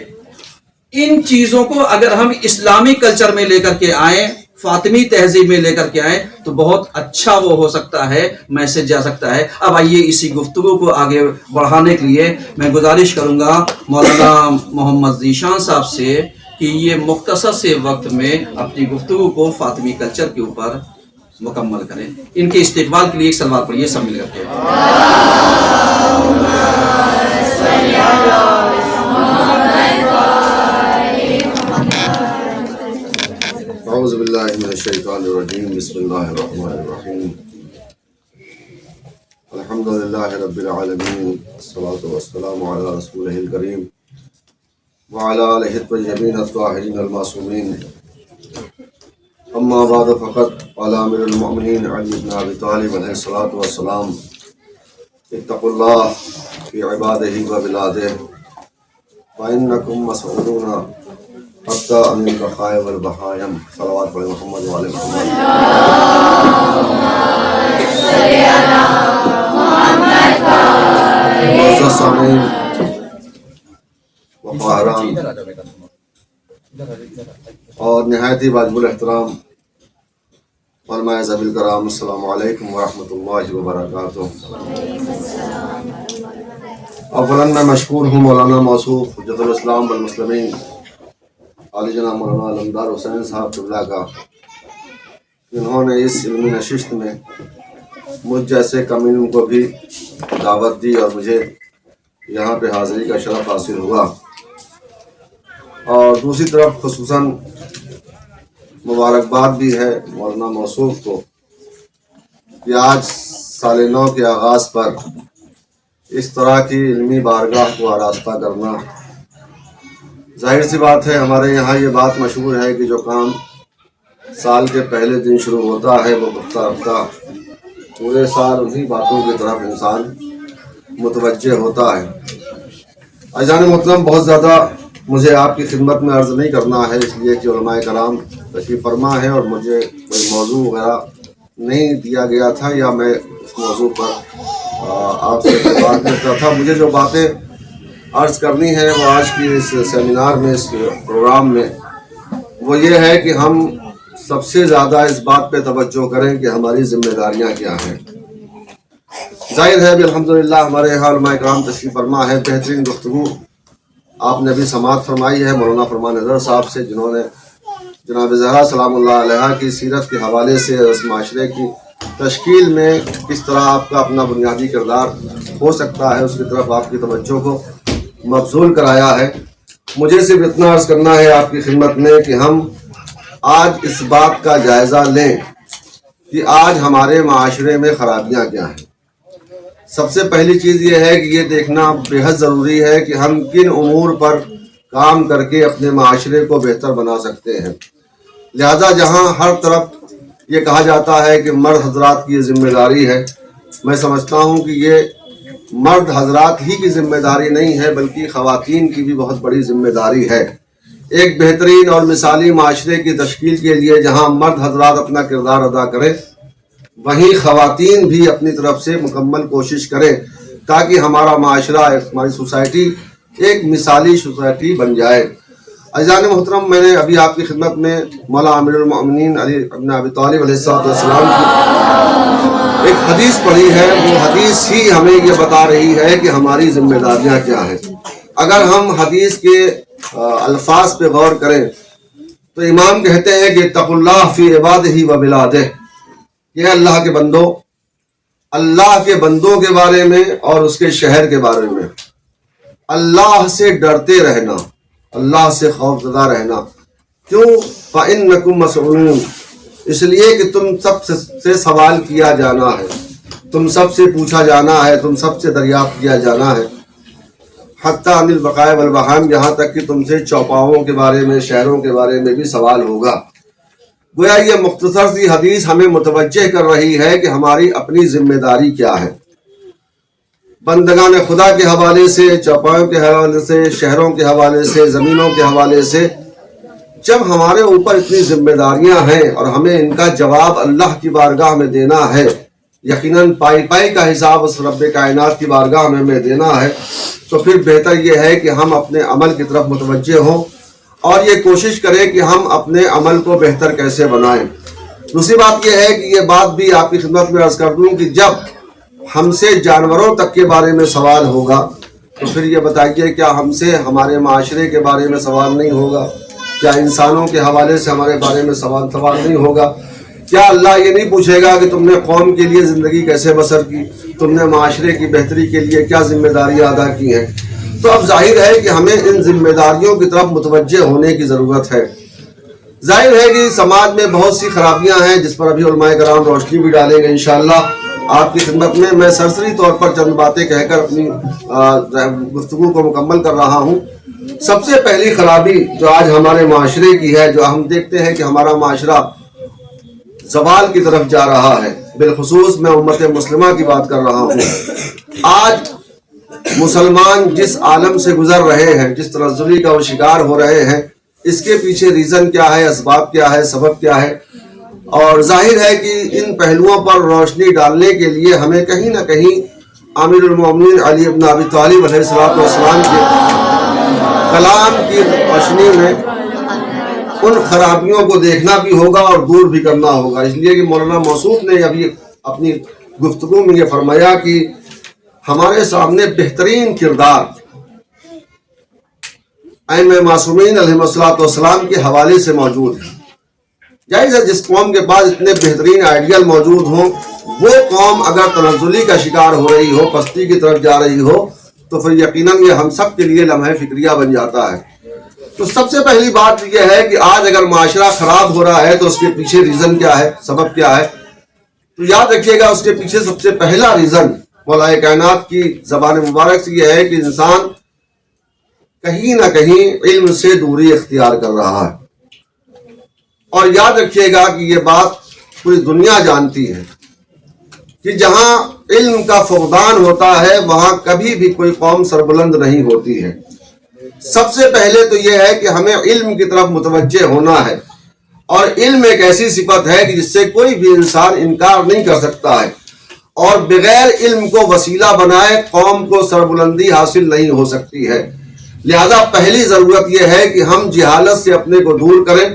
ان چیزوں کو اگر ہم اسلامی کلچر میں لے کر کے آئیں، فاطمی تہذیب میں لے کر کے آئیں، تو بہت اچھا وہ ہو سکتا ہے، میسج جا سکتا ہے۔ اب آئیے اسی گفتگو کو آگے بڑھانے کے لیے میں گزارش کروں گا مولانا محمد ذیشان صاحب سے کہ یہ مختصر سے وقت میں اپنی گفتگو کو فاطمی کلچر کے اوپر مکمل کریں۔ ان کے استقبال کے لیے ایک سلوات پڑھیے سب مل کر کے۔ اعوذ باللہ من الشیطان الرجیم، بسم اللہ الرحمن الرحیم، الحمدللہ رب العالمین، والصلاة والسلام علی رسولہ الکریم وعلی آلہ الطیبین الطاہرین المعصومین، اما بعد فقط قال امیر المؤمنین علی بن ابی طالب علیہ الصلاۃ والسلام اتقوا اللہ فی عبادہ و بلادہ فإنکم مسئولون حتی عن البقاء والبہائم۔ صلوات علی محمد وعلی محمد۔ معزز سامعین و خواہران اور نہایت ہی واجب الاحترام علماء ذوی الکرام، السلام علیکم ورحمۃ اللہ وبرکاتہ۔ اولا میں مشکور ہوں مولانا موصوف حجت الاسلام والمسلمین عالی جناب مولانا علمدار حسین صاحب قبلہ کا، جنہوں نے اس علمی نشست میں مجھ جیسے کم علم کو بھی دعوت دی اور مجھے یہاں پہ حاضری کا شرف حاصل ہوا۔ اور دوسری طرف خصوصاً مبارکباد بھی ہے مولانا موصوف کو کہ آج سال نو کے آغاز پر اس طرح کی علمی بارگاہ کو آراستہ کرنا، ظاہر سی بات ہے ہمارے یہاں یہ بات مشہور ہے کہ جو کام سال کے پہلے دن شروع ہوتا ہے وہ رفتہ رفتہ پورے سال انہی باتوں کی طرف انسان متوجہ ہوتا ہے۔ عزیزان محترم، بہت زیادہ مجھے آپ کی خدمت میں عرض نہیں کرنا ہے، اس لیے کہ علماء کرام تشریف فرما ہے اور مجھے کوئی موضوع وغیرہ نہیں دیا گیا تھا یا میں اس موضوع پر آپ سے بات کرتا تھا۔ مجھے جو باتیں عرض کرنی ہے وہ آج کی اس سیمینار میں، اس پروگرام میں، وہ یہ ہے کہ ہم سب سے زیادہ اس بات پہ توجہ کریں کہ ہماری ذمہ داریاں کیا ہیں۔ ظاہر ہے بھی الحمدللہ ہمارے یہاں علماء کرام تشریف فرما ہے، بہترین گفتگو آپ نے بھی سماعت فرمائی ہے مولانا فرمان نظر صاحب سے، جنہوں نے جناب زہرا سلام اللہ علیہ کی سیرت کے حوالے سے اس معاشرے کی تشکیل میں کس طرح آپ کا اپنا بنیادی کردار ہو سکتا ہے اس کی طرف آپ کی توجہ کو مبذول کرایا ہے۔ مجھے صرف اتنا عرض کرنا ہے آپ کی خدمت میں کہ ہم آج اس بات کا جائزہ لیں کہ آج ہمارے معاشرے میں خرابیاں کیا ہیں۔ سب سے پہلی چیز یہ ہے کہ یہ دیکھنا بے حد ضروری ہے کہ ہم کن امور پر کام کر کے اپنے معاشرے کو بہتر بنا سکتے ہیں۔ لہذا جہاں ہر طرف یہ کہا جاتا ہے کہ مرد حضرات کی یہ ذمہ داری ہے، میں سمجھتا ہوں کہ یہ مرد حضرات ہی کی ذمہ داری نہیں ہے بلکہ خواتین کی بھی بہت بڑی ذمہ داری ہے۔ ایک بہترین اور مثالی معاشرے کی تشکیل کے لیے جہاں مرد حضرات اپنا کردار ادا کریں، وہیں خواتین بھی اپنی طرف سے مکمل کوشش کریں تاکہ ہمارا معاشرہ، ہماری سوسائٹی ایک مثالی سوسائٹی بن جائے۔ عزیزان محترم، میں نے ابھی آپ کی خدمت میں مولا امیر المؤمنین علی ابن ابی طالب علیہ السلام کی ایک حدیث پڑھی ہے۔ وہ حدیث ہی ہمیں یہ بتا رہی ہے کہ ہماری ذمہ داریاں کیا ہیں۔ اگر ہم حدیث کے الفاظ پہ غور کریں تو امام کہتے ہیں کہ اتقوا اللہ فی عبادہ و بلادہ، یہ اللہ کے بندوں، اللہ کے بندوں کے بارے میں اور اس کے شہر کے بارے میں اللہ سے ڈرتے رہنا، اللہ سے خوف زدہ رہنا۔ کیوں؟ فَإِنَّكُمْ مَسْئُولُونَ، اس لیے کہ تم سب سے سوال کیا جانا ہے، تم سب سے پوچھا جانا ہے، تم سب سے دریافت کیا جانا ہے۔ حتیٰ عن البقاء والبہائم، یہاں تک کہ تم سے چوپاؤں کے بارے میں، شہروں کے بارے میں بھی سوال ہوگا۔ گویا یہ مختصر سی حدیث ہمیں متوجہ کر رہی ہے کہ ہماری اپنی ذمہ داری کیا ہے۔ بندگان خدا کے حوالے سے، چوپاؤں کے حوالے سے، شہروں کے حوالے سے، زمینوں کے حوالے سے جب ہمارے اوپر اتنی ذمہ داریاں ہیں اور ہمیں ان کا جواب اللہ کی بارگاہ میں دینا ہے، یقیناً پائی پائی کا حساب اس رب کائنات کی بارگاہ میں ہمیں دینا ہے، تو پھر بہتر یہ ہے کہ ہم اپنے عمل کی طرف متوجہ ہوں اور یہ کوشش کریں کہ ہم اپنے عمل کو بہتر کیسے بنائیں۔ دوسری بات یہ ہے کہ یہ بات بھی آپ کی خدمت میں عرض کر دوں کہ جب ہم سے جانوروں تک کے بارے میں سوال ہوگا تو پھر یہ بتائیے کیا ہم سے ہمارے معاشرے کے بارے میں سوال نہیں ہوگا؟ کیا انسانوں کے حوالے سے ہمارے بارے میں سوال نہیں ہوگا؟ کیا اللہ یہ نہیں پوچھے گا کہ تم نے قوم کے لیے زندگی کیسے بسر کی، تم نے معاشرے کی بہتری کے لیے کیا ذمہ داریاں ادا کی ہیں؟ تو اب ظاہر ہے کہ ہمیں ان ذمہ داریوں کی طرف متوجہ ہونے کی ضرورت ہے۔ ظاہر ہے کہ سماج میں بہت سی خرابیاں ہیں جس پر ابھی علماء کرام روشنی بھی ڈالیں گے انشاءاللہ آپ کی خدمت میں سرسری طور پر چند باتیں کہہ کر اپنی گفتگو کو مکمل کر رہا ہوں۔ سب سے پہلی خرابی جو آج ہمارے معاشرے کی ہے، جو ہم دیکھتے ہیں کہ ہمارا معاشرہ زوال کی طرف جا رہا ہے، بالخصوص میں امت مسلمہ کی بات کر رہا ہوں۔ آج مسلمان جس عالم سے گزر رہے ہیں، جس تنزلی کا وہ شکار ہو رہے ہیں، اس کے پیچھے ریزن کیا ہے، اسباب کیا ہے، سبب کیا ہے؟ اور ظاہر ہے کہ ان پہلوؤں پر روشنی ڈالنے کے لیے ہمیں کہیں نہ کہیں امیر المومنین علی ابن ابی طالب علیہ السلام کے کلام کی روشنی میں ان خرابیوں کو دیکھنا بھی ہوگا اور دور بھی کرنا ہوگا۔ اس لیے کہ مولانا موصوف نے ابھی اپنی گفتگو میں یہ فرمایا کہ ہمارے سامنے بہترین کردار ائمہ معصومین علیہ السلام کے حوالے سے موجود ہے۔ جائز ہے جس قوم کے پاس اتنے بہترین آئیڈیل موجود ہوں، وہ قوم اگر تنزلی کا شکار ہو رہی ہو، پستی کی طرف جا رہی ہو، تو پھر یقیناً یہ ہم سب کے لیے لمحہ فکریہ بن جاتا ہے۔ تو سب سے پہلی بات یہ ہے کہ آج اگر معاشرہ خراب ہو رہا ہے تو اس کے پیچھے ریزن کیا ہے، سبب کیا ہے؟ تو یاد رکھیے گا اس کے پیچھے سب سے پہلا ریزن مولا کائنات کی زبان مبارک سے یہ ہے کہ انسان کہیں نہ کہیں علم سے دوری اختیار کر رہا ہے۔ اور یاد رکھیے گا کہ یہ بات پوری دنیا جانتی ہے کہ جہاں علم کا فقدان ہوتا ہے وہاں کبھی بھی کوئی قوم سربلند نہیں ہوتی ہے۔ سب سے پہلے تو یہ ہے کہ ہمیں علم کی طرف متوجہ ہونا ہے، اور علم ایک ایسی صفت ہے کہ جس سے کوئی بھی انسان انکار نہیں کر سکتا ہے، اور بغیر علم کو وسیلہ بنائے قوم کو سربلندی حاصل نہیں ہو سکتی ہے۔ لہذا پہلی ضرورت یہ ہے کہ ہم جہالت سے اپنے کو دور کریں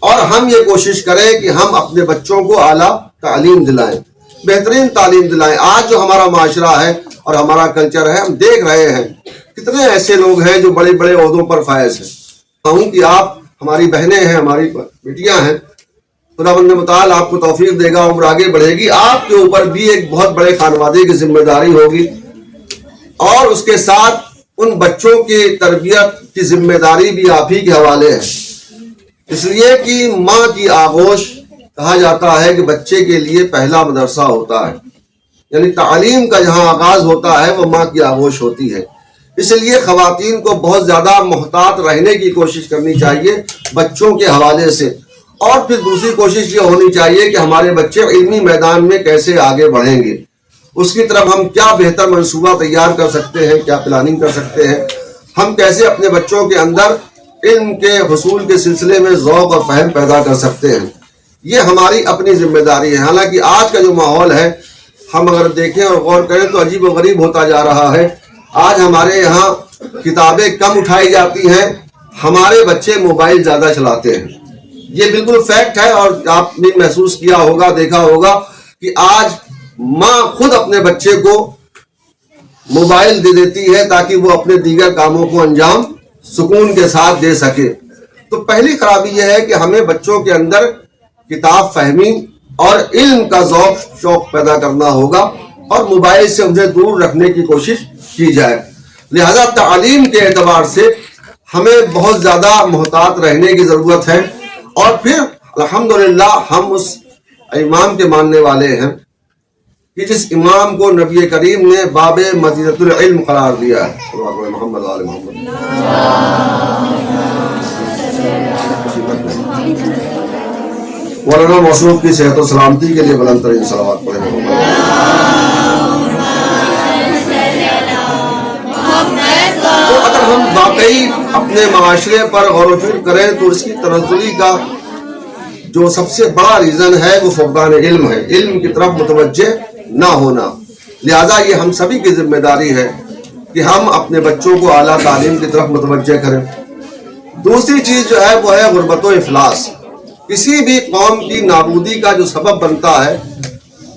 اور ہم یہ کوشش کریں کہ ہم اپنے بچوں کو اعلیٰ تعلیم دلائیں، بہترین تعلیم دلائیں۔ آج جو ہمارا معاشرہ ہے اور ہمارا کلچر ہے، ہم دیکھ رہے ہیں कितने ऐसे लोग हैं जो बड़े बड़े ओहदों पर फायज हैं। कहूँ कि आप हमारी बहनें हैं, हमारी बेटियां हैं, खुदावंद मुताल आपको तौफीक देगा, उम्र आगे बढ़ेगी, आपके ऊपर भी एक बहुत बड़े खानवादे की जिम्मेदारी होगी और उसके साथ उन बच्चों की तरबियत की जिम्मेदारी भी आप ही के हवाले है। इसलिए कि माँ की आगोश कहा जाता है कि बच्चे के लिए पहला मदरसा होता है, यानी तालीम का जहाँ आगाज होता है वो माँ की आगोश होती है। इसलिए खवातीन को बहुत ज़्यादा मोहतात रहने की कोशिश करनी चाहिए बच्चों के हवाले से। और फिर दूसरी कोशिश ये होनी चाहिए कि हमारे बच्चे इल्मी मैदान में कैसे आगे बढ़ेंगे, उसकी तरफ हम क्या बेहतर मंसूबा तैयार कर सकते हैं, क्या प्लानिंग कर सकते हैं, हम कैसे अपने बच्चों के अंदर इल्म के हुसूल के सिलसिले में ज़ौक़ और फहम पैदा कर सकते हैं। ये हमारी अपनी जिम्मेदारी है। हालांकि आज का जो माहौल है, हम अगर देखें और गौर करें तो अजीब व गरीब होता जा रहा है। आज हमारे यहाँ किताबें कम उठाई जाती हैं, हमारे बच्चे मोबाइल ज़्यादा चलाते हैं। ये बिल्कुल फैक्ट है। और आपने महसूस किया होगा, देखा होगा कि आज माँ खुद अपने बच्चे को मोबाइल दे देती है ताकि वो अपने दीगर कामों को अंजाम सुकून के साथ दे सके। तो पहली खराबी यह है कि हमें बच्चों के अंदर किताब फहमी और इल्म का ज़ौक़ शौक़ पैदा करना होगा और मोबाइल से उन्हें दूर रखने की कोशिश की जाए। लिहाजा तालीम के एतबार से हमें बहुत ज़्यादा मोहतात रहने की ज़रूरत है। और फिर अल्हम्दुलिल्लाह हम उस इमाम के मानने वाले हैं कि जिस इमाम को नबी करीम ने बाबे मदीनतुल इल्म करार दिया है। मोहम्मद आले मोहम्मद। मौलाना मौसूफ की सेहत और सलामती के लिए बुलंद तरीन सलावत पढ़ें। तो अगर हम वाकई अपने माशरे पर गौर व फिक्र करें तो इसकी तनज़्ज़ुली का जो सबसे बड़ा रीज़न है वो फुक़दान इल्म है, इल्म की तरफ मुतवज्जे ना होना। लिहाजा ये हम सभी की जिम्मेदारी है कि हम अपने बच्चों को आला तालीम की तरफ मुतवज्जे करें। दूसरी चीज़ जो है वो है गुर्बत व इफलास। किसी भी कौम की नाबूदी का जो सबब बनता है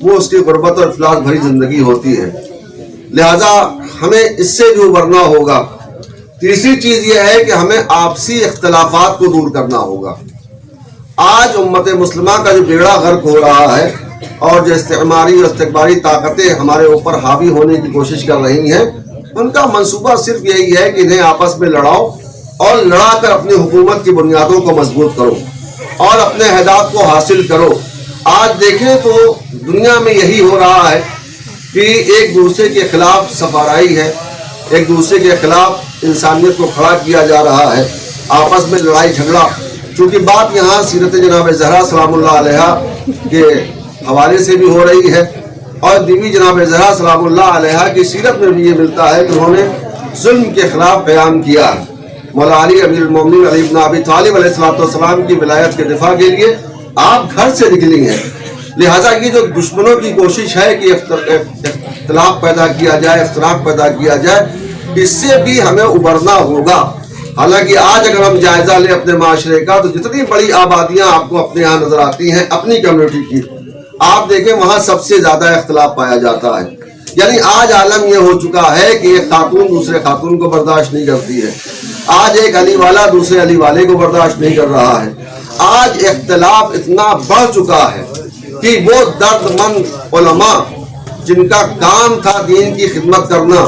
वो उसकी गुर्बत और इफलास भरी ज़िंदगी होती है। लिहाजा हमें इससे जो उबरना होगा। तीसरी चीज़ ये है कि हमें आपसी इख्तलाफात को दूर करना होगा। आज उम्मत मुस्लिमा का जो बेड़ा गर्क हो रहा है और जो इस्तेमारी और इस्तिकबारी ताकतें हमारे ऊपर हावी होने की कोशिश कर रही हैं, उनका मंसूबा सिर्फ यही है कि इन्हें आपस में लड़ाओ और लड़ा कर अपनी हुकूमत की बुनियादों को मजबूत करो और अपने अहदाफ को हासिल करो। आज देखें तो दुनिया में यही हो रहा है कि एक दूसरे के खिलाफ सफाराई है, एक दूसरे के खिलाफ इंसानियत को खड़ा किया जा रहा है, आपस में लड़ाई झगड़ा। चूँकि बात यहाँ सीरत जनाब ज़हरा सलामुल्लाह अलैहा के हवाले से भी हो रही है और बीवी जनाब ज़हरा सलामुल्लाह अलैहा की सीरत में भी ये मिलता है कि उन्होंने जुल्म के खिलाफ क़याम किया। मौला अली अमीरुल मोमिनीन अली इब्न अबी तालिब अलैहिस्सलाम की विलायत के दिफा के लिए आप घर से निकली हैं। लिहाजा ये जो दुश्मनों की कोशिश है कि इख्तिलाफ पैदा किया जाए, इख्तिलाफ पैदा किया जाए, इससे भी हमें उबरना होगा। हालांकि आज अगर हम जायजा लें अपने माशरे का तो जितनी बड़ी आबादियां आपको अपने यहाँ नजर आती हैं अपनी कम्युनिटी की, आप देखें वहाँ सबसे ज्यादा इख्तिलाफ पाया जाता है। यानी आज आलम यह हो चुका है कि एक खातून दूसरे खातून को बर्दाश्त नहीं करती है, आज एक अली वाला दूसरे अली वाले को बर्दाश्त नहीं कर रहा है। आज इख्तिलाफ इतना बढ़ चुका है कि वो दर्दमंद उलमा जिनका काम था दीन की खिदमत करना,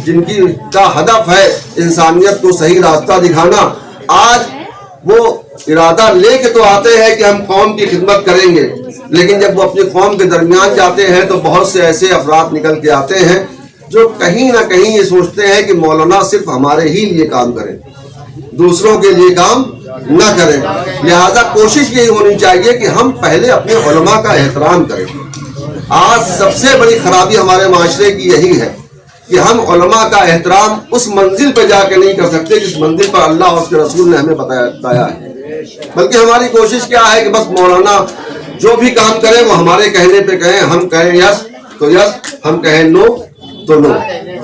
जिनकी का हदफ है इंसानियत को सही रास्ता दिखाना, आज वो इरादा लेके तो आते हैं कि हम कौम की खिदमत करेंगे, लेकिन जब वो अपनी कौम के दरमियान जाते हैं तो बहुत से ऐसे अफराद निकल के आते हैं जो कहीं ना कहीं ये सोचते हैं कि मौलाना सिर्फ हमारे ही लिए काम करें, दूसरों के लिए काम न करें। लिहाजा कोशिश यही होनी चाहिए कि हम पहले अपने उलमा का एहतराम करें। आज सबसे बड़ी खराबी हमारे माशरे की यही है कि हम उलमा का एहतराम उस मंजिल पर जाकर नहीं कर सकते जिस मंजिल पर अल्लाह और उसके रसूल ने हमें बताया है, बल्कि हमारी कोशिश क्या है कि बस मौलाना जो भी काम करे वो हमारे कहने पे कहें, हम कहें यस तो यस, हम कहें नो तो नो।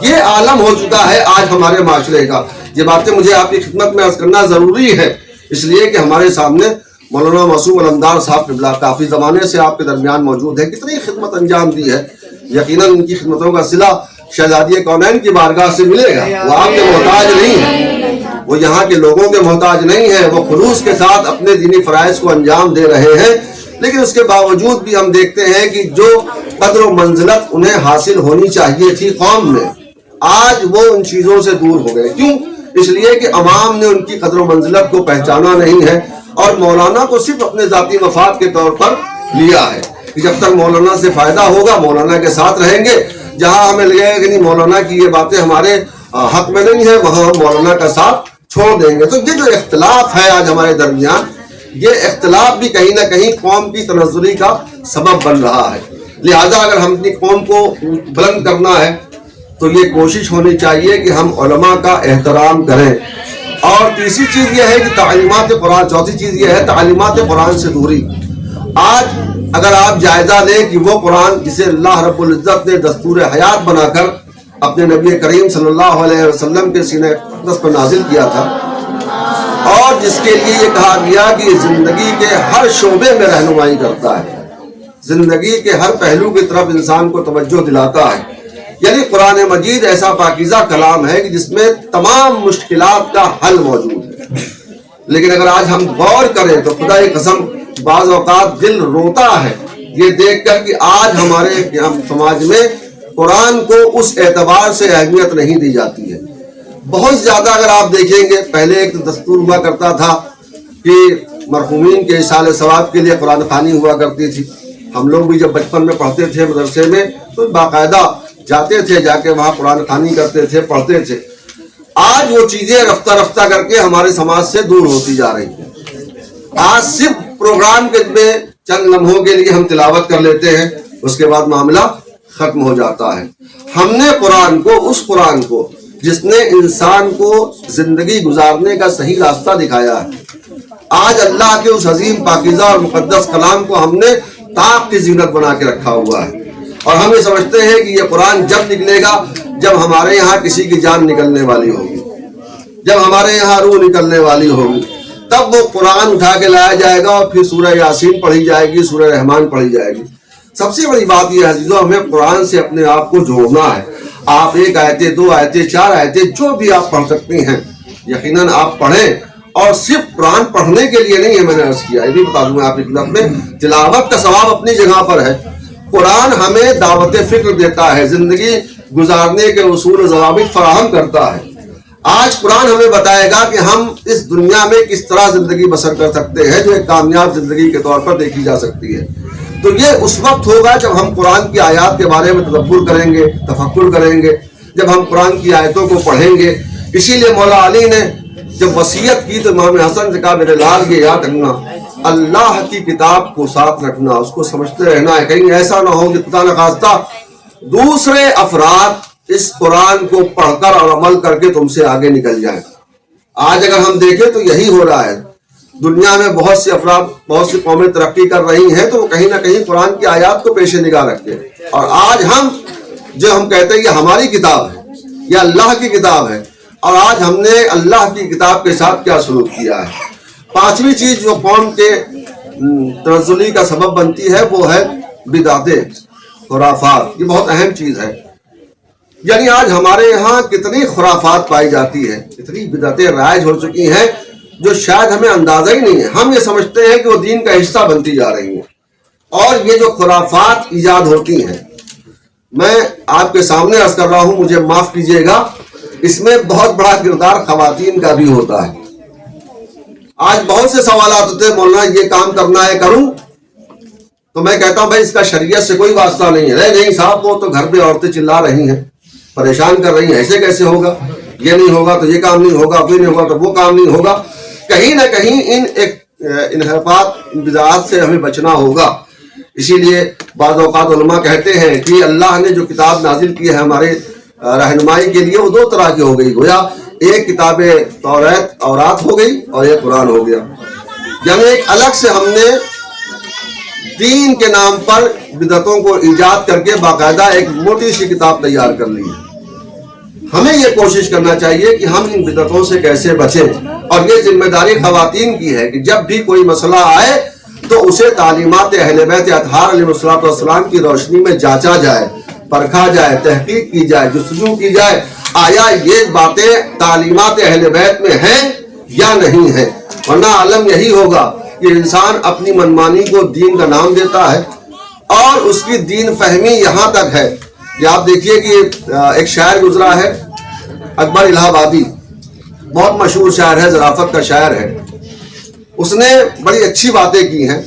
ये आलम हो चुका है आज हमारे माशरे का। ये बातें मुझे आपकी खिदमत में अर्ज करना ज़रूरी है, इसलिए कि हमारे सामने मौलाना मासूम अलमदार साहब क़िबला काफ़ी ज़माने से आपके दरमियान मौजूद है, कितनी खिदमत अंजाम दी है। यकीनन इनकी खिदमतों का सिला शहजादी कौनैन की बारगाह से मिलेगा। वो आपके मोहताज नहीं है, वो यहाँ के लोगों के मोहताज नहीं है, वो खुलूस के साथ अपने दीनी फराइज को अंजाम दे रहे हैं। लेकिन उसके बावजूद भी हम देखते हैं कि जो कद्र व मंजिलत उन्हें हासिल होनी चाहिए थी कौम में, आज वो उन चीज़ों से दूर हो गए। क्यों? इसलिए कि अवाम ने उनकी कद्र व मंजिलत को पहचाना नहीं है और मौलाना को सिर्फ अपने ज़ाती मफाद के तौर पर लिया है कि जब तक मौलाना से फ़ायदा होगा मौलाना के साथ रहेंगे, जहाँ हमें लगेगा कि नहीं मौलाना की ये बातें हमारे हक में नहीं है, वहाँ हम मौलाना का साथ छोड़ देंगे। तो ये जो इख्तलाफ है आज हमारे दरमियान, ये इख्तलाफ भी कहीं ना कहीं कौम की तनज़्ज़ुली का सबब बन रहा है। लिहाजा अगर हम अपनी कौम को बुलंद करना है तो ये कोशिश होनी चाहिए कि हम उलमा का एहतराम करें। और तीसरी चीज़ ये है कि तालीमात कुरान, चौथी चीज़ ये है तालीमात कुरान से दूरी। आज अगर आप जायज़ा लें कि वो कुरान जिसे अल्लाह रब्बुल इज़्ज़त ने दस्तूर हयात बनाकर अपने नबी करीम सल्लल्लाहु अलैहि वसल्लम के सीने अक़दस पर नाजिल किया था और जिसके लिए ये कहा गया कि ज़िंदगी के हर शोबे में रहनुमाई करता है, ज़िंदगी के हर पहलू की तरफ इंसान को तवज्जो दिलाता है। यानी कुरान मजीद ऐसा पाकीज़ा कलाम है कि जिसमें तमाम मुश्किलात का हल मौजूद है। लेकिन अगर आज हम गौर करें तो खुदा की कसम बाज़ औक़ात दिल रोता है ये देख कर कि आज हमारे समाज में कुरान को उस एतबार से अहमियत नहीं दी जाती है। बहुत ज़्यादा अगर आप देखेंगे, पहले एक दस्तूर हुआ करता था कि मरहूमीन के इसाले सवाब के लिए कुरान ख़ानी हुआ करती थी। हम लोग भी जब बचपन में पढ़ते थे मदरसे में तो बाकायदा जाते थे, जाके वहाँ कुरान ख़ानी करते थे, पढ़ते थे। आज वो चीज़ें रफ्ता रफ्ता करके हमारे समाज से दूर होती जा रही हैं। आज सिर्फ प्रोग्राम के में चंद लम्हों के लिए हम तिलावत कर लेते हैं, उसके बाद मामला खत्म हो जाता है। हमने कुरान को, उस कुरान को जिसने इंसान को जिंदगी गुजारने का सही रास्ता दिखाया है, आज अल्लाह के उस अजीम पाकीज़ा और मुक़द्दस कलाम को हमने ताक की जीनत बना के रखा हुआ है। और हम ये समझते हैं कि ये कुरान जब निकलेगा जब हमारे यहाँ किसी की जान निकलने वाली होगी, जब हमारे यहाँ रूह निकलने वाली होगी, तब वो कुरान उठा के लाया जाएगा और फिर सूरह यासीन पढ़ी जाएगी, सूरह रहमान पढ़ी जाएगी। सबसे बड़ी बात यह है अज़ीज़ों, हमें कुरान से अपने आप को जोड़ना है। आप एक आयतें, दो आयतें, चार आयतें जो भी आप पढ़ सकती हैं यकीनन आप पढ़ें। और सिर्फ कुरान पढ़ने के लिए नहीं है, मैंने अर्ज़ किया, ये भी बता दूंगा आपकी खिदमत में, तिलावत का सवाब अपनी जगह पर है। कुरान हमें दावत फ़िक्र देता है, ज़िंदगी गुजारने के उसूल ज़वाबित फराहम करता है। आज कुरान हमें बताएगा कि हम इस दुनिया में किस तरह ज़िंदगी बसर कर सकते हैं जो एक कामयाब ज़िंदगी के तौर पर देखी जा सकती है। तो ये उस वक्त होगा जब हम कुरान की आयत के बारे में तदब्बुर करेंगे, तफक्कुर करेंगे, जब हम कुरान की आयतों को पढ़ेंगे। इसीलिए मौला अली ने जब वसीयत की तो इमाम हसन से कहा, मेरे लाल ये याद रखना, अल्लाह की किताब को साथ रखना, उसको समझते रहना है, कहीं ऐसा ना हो कि खुदा न खास्ता दूसरे अफराद इस कुरान को पढ़कर और अमल करके तुमसे आगे निकल जाए। आज अगर हम देखें तो यही हो रहा है। दुनिया में बहुत से अफराद, बहुत सी कौमें तरक्की कर रही हैं तो वो कहीं ना कहीं कुरान की आयत को पेश निगाह रखते हैं। और आज हम कहते हैं ये हमारी किताब है, यह अल्लाह की किताब है, और आज हमने अल्लाह की किताब के साथ क्या सलूक किया है। पांचवी चीज जो कौम के तनज़्ज़ुली का सबब बनती है वो है बिदातें, खुराफात। ये बहुत अहम चीज है। यानी आज हमारे यहाँ कितनी खुराफात पाई जाती है, इतनी बिदातें राइज हो चुकी हैं जो शायद हमें अंदाजा ही नहीं है। हम ये समझते हैं कि वो दीन का हिस्सा बनती जा रही हैं। और ये जो खुराफात ईजाद होती हैं, मैं आपके सामने अर्ज कर रहा हूँ, मुझे माफ कीजिएगा, इसमें बहुत बड़ा किरदार खवातीन का भी होता है। आज बहुत से सवाल होते हैं, मौलाना ये काम करना है, करूं? तो मैं कहता हूं भाई इसका शरीयत से कोई वास्ता नहीं है। नहीं साहब, वो तो घर पे औरतें चिल्ला रही हैं, परेशान कर रही हैं, ऐसे कैसे होगा, ये नहीं होगा तो ये काम नहीं होगा, फिर नहीं होगा तो वो काम नहीं होगा। कहीं ना कहीं इन इनहराफात, बिदाअत से हमें बचना होगा। इसीलिए बाज़ औक़ात उलमा कहते हैं कि अल्लाह ने जो किताब नाजिल की है हमारे रहनुमाई के लिए, वो दो तरह की हो गई। गोया एक किताब तौरात हो गई और एक कुरान हो गया। यानी एक अलग से हमने दीन के नाम पर बिदअतों को ईजाद करके बाकायदा एक मोटी सी किताब तैयार कर ली है। हमें ये कोशिश करना चाहिए कि हम इन बिदअतों से कैसे बचें। और ये जिम्मेदारी खवातीन की है कि जब भी कोई मसला आए तो उसे तालीमात अहले बैत अतहार अलैहिस्सलाम की रोशनी में जांचा जाए, परखा जाए, तहकीक की जाए, जुस्तजू की जाए, आया ये बातें तालीमात अहले बैत में हैं या नहीं है। वरना आलम यही होगा कि इंसान अपनी मनमानी को दीन का नाम देता है और उसकी दीन फहमी यहाँ तक है कि आप देखिए कि एक शायर गुजरा है, अकबर इलाहाबादी, बहुत मशहूर शायर है, ज़राफ़त का शायर है। उसने बड़ी अच्छी बातें की हैं,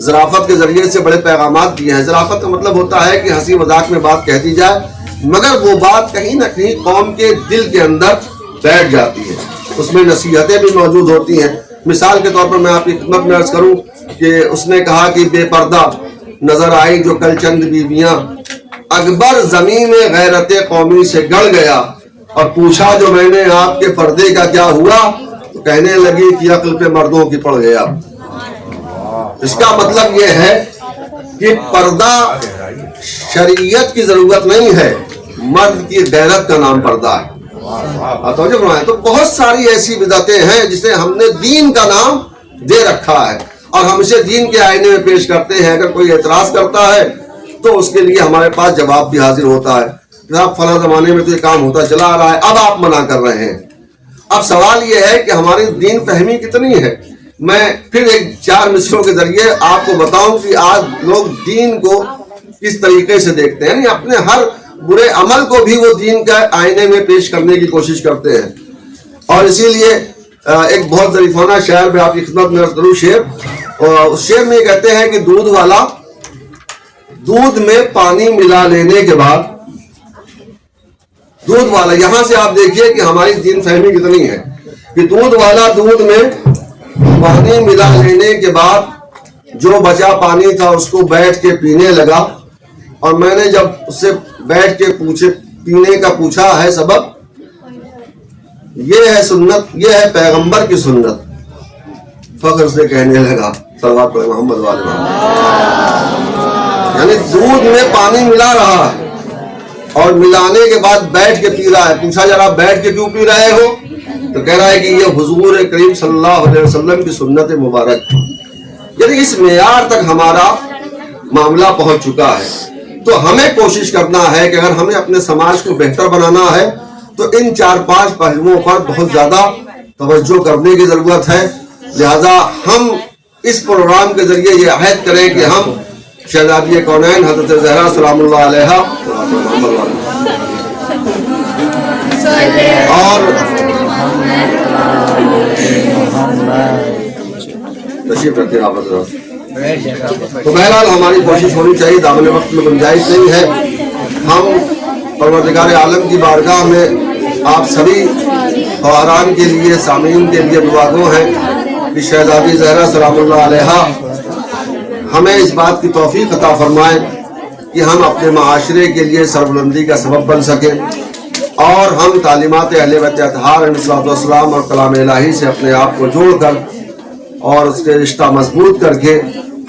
ज़राफ़त के ज़रिए से बड़े पैगामात दिए हैं। ज़राफ़त का मतलब होता है कि हंसी मजाक में बात कह दी जाए, मगर वो बात कहीं ना कहीं कौम के दिल के अंदर बैठ जाती है, उसमें नसीहतें भी मौजूद होती हैं। मिसाल के तौर पर मैं आपकी खिदमत में अर्ज़ करूँ कि उसने कहा कि बेपर्दा नज़र आई जो कल चंद बीवियाँ, अकबर ज़मीन में गैरत कौमी से गड़ गया और पूछा जो मैंने आपके पर्दे का क्या हुआ, तो कहने लगी कि अक्ल पे मर्दों की पड़ गया। इसका मतलब ये है कि पर्दा शरीयत की जरूरत नहीं है, मर्द की गैरत का नाम पर्दा है। तो बहुत सारी ऐसी बिदअतें हैं जिसे हमने दीन का नाम दे रखा है और हम इसे दीन के आईने में पेश करते हैं। अगर कोई एतराज करता है तो उसके लिए हमारे पास जवाब भी हाजिर होता है, जनाब फला जमाने में तो ये काम होता चला आ रहा है, अब आप मना कर रहे हैं। अब सवाल ये है कि हमारी दीन फहमी कितनी है। मैं फिर एक 4 मिसरों के जरिए आपको बताऊं कि आज लोग दीन को किस तरीके से देखते हैं, यानी अपने हर बुरे अमल को भी वो दीन का आईने में पेश करने की कोशिश करते हैं। और इसीलिए एक बहुत ज़रीफाना शायर में आपकी खिदमत में अर्ज़ करूं, शेर, और उस शेर में कहते हैं कि दूध वाला दूध में पानी मिला लेने के बाद, दूध वाला, यहां से आप देखिए कि हमारी दीन फहमी कितनी है कि दूध वाला दूध में पानी मिला लेने के बाद जो बचा पानी था उसको बैठ के पीने लगा। और मैंने जब उससे बैठ के पीने का पूछा है सबब, ये है सुन्नत, ये है पैगंबर की सुन्नत, फख्र से कहने लगा सल्लल्लाहु अलैहि मोहम्मद वाले मोहम्मद। यानी दूध में पानी मिला रहा है और मिलाने के बाद बैठ के पी रहा है। पूछा जरा बैठ के क्यों पी रहे हो, तो कह रहा है कि ये हुजूर करीम सल्लल्लाहु अलैहि वसल्लम की सुन्नत मुबारक। यदि इस मेयार तक हमारा मामला पहुंच चुका है तो हमें कोशिश करना है कि अगर हमें अपने समाज को बेहतर बनाना है तो इन 4-5 पहलुओं पर बहुत ज्यादा तवज्जो करने की जरूरत है। लिहाजा हम इस प्रोग्राम के जरिए ये अहद करें कि हम शहजादी कौनैन हज़रत ज़हरा सलामुल्लाह अलैहा और तशरीफ रखते हैं आप। तो बहरहाल हमारी कोशिश होनी चाहिए, दामन वक्त में गुंजाइश नहीं है। हम परवरदिगार आलम की बारगाह में आप सभी ख़वारान के लिए, सामीन के लिए दुआगो हैं कि शहजादी ज़हरा सलामुल्लाह अलैहा हमें इस बात की तौफीक अता फरमाए कि हम अपने माशरे के लिए सरबुलंदी का सबब बन सकें और हम तालीमात अहले बैत अतहार अलैहिस्सलाम और कलाम इलाही से अपने आप को जोड़कर और उसके रिश्ता मजबूत करके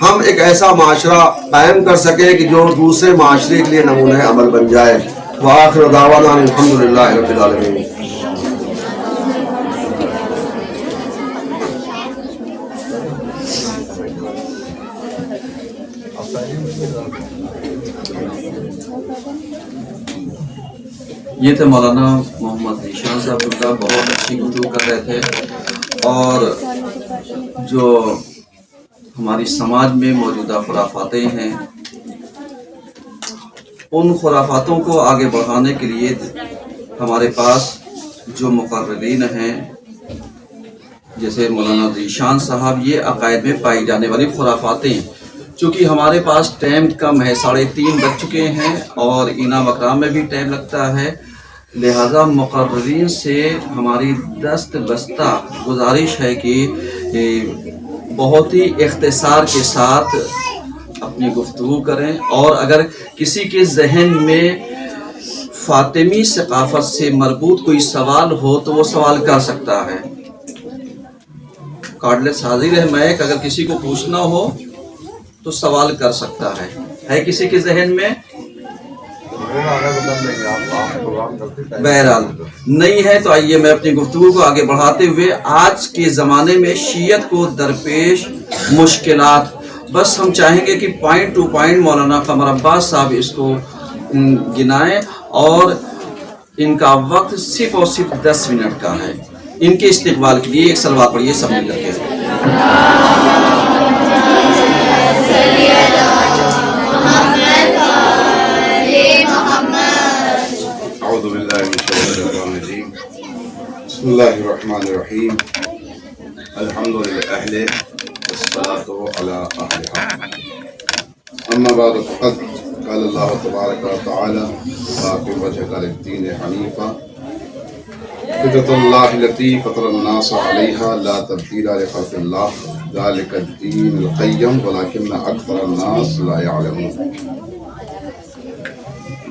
हम एक ऐसा माशरा कायम कर सकें कि जो दूसरे माशरे के लिए नमूने अमल बन जाए। व आखिर दावाना अल्हम्दुलिल्लाहि रब्बिल आलमीन। ये थे मौलाना मोहम्मद ज़ीशान साहब, बहुत अच्छी गुफ्तगू कर रहे थे और जो हमारी समाज में मौजूदा खुराफातें हैं उन खुराफातों को आगे बढ़ाने के लिए हमारे पास जो मुकर्रिरीन हैं जैसे मौलाना ज़ीशान साहब, ये अकायद में पाई जाने वाली खुराफातें, चूँकि हमारे पास टाइम कम है, 3:30 बज चुके हैं और इनाम अकराम में भी टाइम लगता है, लिहाजा मुकर्रिरीन से हमारी दस्त बस्ता गुजारिश है कि बहुत ही इख्तिसार के साथ अपनी गुफ्तगू करें और अगर किसी के जहन में फातिमी सकाफत से मरबूत कोई सवाल हो तो वो सवाल कर सकता है। कार्डलेस हाजिर है मैक, अगर किसी को पूछना हो तो सवाल कर सकता है किसी के जहन में? बहरहाल नहीं है तो आइए मैं अपनी गुफ्तगू को आगे बढ़ाते हुए आज के ज़माने में शीयत को दरपेश मुश्किलात, बस हम चाहेंगे कि पॉइंट टू पॉइंट मौलाना कमर अब्बास साहब इसको गिनाएं और इनका वक्त सिर्फ और सिर्फ 10 मिनट का है। इनके इस्तिकबाल के लिए एक सलवात पढ़िए सब मिल करके। बिस्मिल्लाहिर्रहमानिर्रहीम अल्हम्दुलिल्लाह वस्सलातु अला अहलिहा अम्मा बाद फ़क़द क़ाल अल्लाह तबारक व तआला फ़ाक़िम वजहक लिद्दीन हनीफ़ा फ़ितरतल्लाहि लती फ़तरन्नास अलैहा ला तब्दीला लिख़ल्क़िल्लाह ज़ालिकद दीनुल क़य्यिम वलाकिन्न अक्सरन्नास ला यअलमून।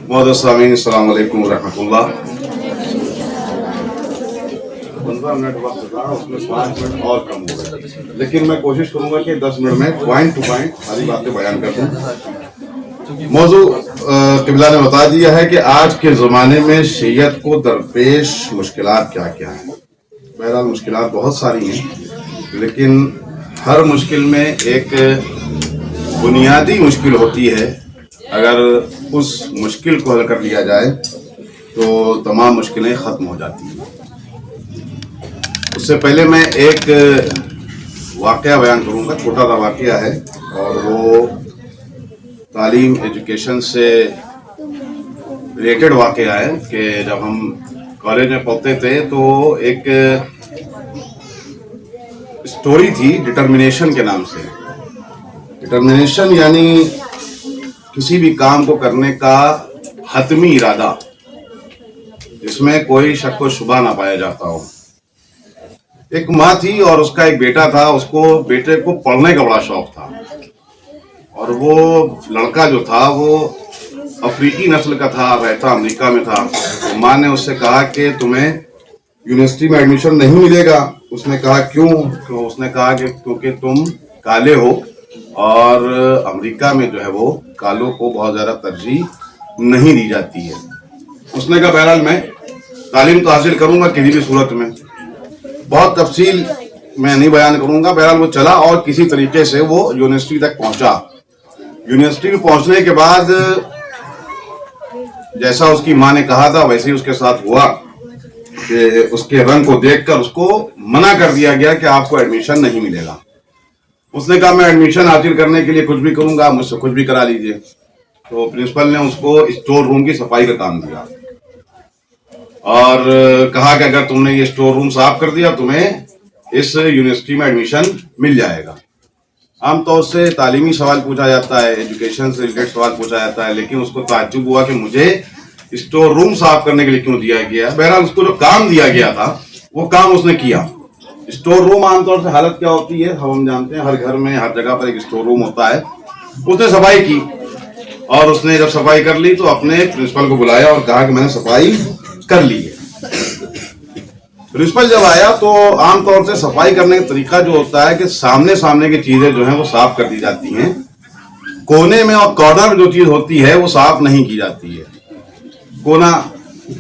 मुअज़्ज़ज़ सामीन, अस्सलामु अलैकुम व रहमतुल्लाह। 15 मिनट वक्त था, उसमें 5 मिनट और कम हो गए, लेकिन मैं कोशिश करूंगा कि 10 मिनट में पॉइंट टू पॉइंट सारी बातें बयान कर दूं। मौजू किबला ने बता दिया है कि आज के ज़माने में शरीयत को दरपेश मुश्किलात क्या क्या हैं। बहरहाल मुश्किलात बहुत सारी हैं, लेकिन हर मुश्किल में एक बुनियादी मुश्किल होती है। अगर उस मुश्किल को हल कर लिया जाए तो तमाम मुश्किलें ख़त्म हो जाती हैं। उससे पहले मैं एक वाक़या बयान करूँगा, छोटा सा वाक़या है, और वो तालीम एजुकेशन से रिलेटेड वाक़या है कि जब हम कॉलेज में पढ़ते थे तो एक स्टोरी थी डिटर्मिनेशन के नाम से। डिटर्मिनेशन यानी किसी भी काम को करने का हतमी इरादा, जिसमें कोई शक व शुबा ना पाया जाता हो। एक माँ थी और उसका एक बेटा था। उसको बेटे को पढ़ने का बड़ा शौक था, और वो लड़का जो था वो अफ्रीकी नस्ल का था, रहता अमेरिका में था। तो माँ ने उससे कहा कि तुम्हें यूनिवर्सिटी में एडमिशन नहीं मिलेगा। उसने कहा क्यों? तो उसने कहा कि क्योंकि तुम काले हो और अमेरिका में जो है वो कालों को बहुत ज़्यादा तरजीह नहीं दी जाती है। उसने कहा बहरहाल मैं तालीम तो हासिल करूँगा किसी भी सूरत में, बहुत तफसील मैं नहीं बयान करूंगा। बहरहाल वो चला और किसी तरीके से वो यूनिवर्सिटी तक पहुंचा। यूनिवर्सिटी में पहुंचने के बाद जैसा उसकी माँ ने कहा था वैसे ही उसके साथ हुआ कि उसके रंग को देखकर उसको मना कर दिया गया कि आपको एडमिशन नहीं मिलेगा। उसने कहा मैं एडमिशन हासिल करने के लिए कुछ भी करूंगा, मुझसे कुछ भी करा लीजिए। तो प्रिंसिपल ने उसको स्टोर रूम की सफाई का काम दिया और कहा कि अगर तुमने ये स्टोर रूम साफ कर दिया तुम्हें इस यूनिवर्सिटी में एडमिशन मिल जाएगा। आमतौर से तालीमी सवाल पूछा जाता है, एजुकेशन से रिलेटेड सवाल पूछा जाता है, लेकिन उसको ताज्जुब हुआ कि मुझे स्टोर रूम साफ करने के लिए क्यों दिया गया। बहरहाल उसको जो काम दिया गया था वो काम उसने किया। स्टोर रूम आमतौर से हालत क्या होती है हम जानते हैं, हर घर में हर जगह पर एक स्टोर रूम होता है। उसने सफाई की और उसने जब सफाई कर ली तो अपने प्रिंसिपल को बुलाया और कहा कि मैंने सफाई कर ली है। प्रिंसिपल जब आया तो आमतौर से सफाई करने का तरीका जो होता है कि सामने सामने की चीजें जो हैं वो साफ कर दी जाती हैं, कोने में और कॉर्नर में जो चीज होती है वो साफ नहीं की जाती है। कोना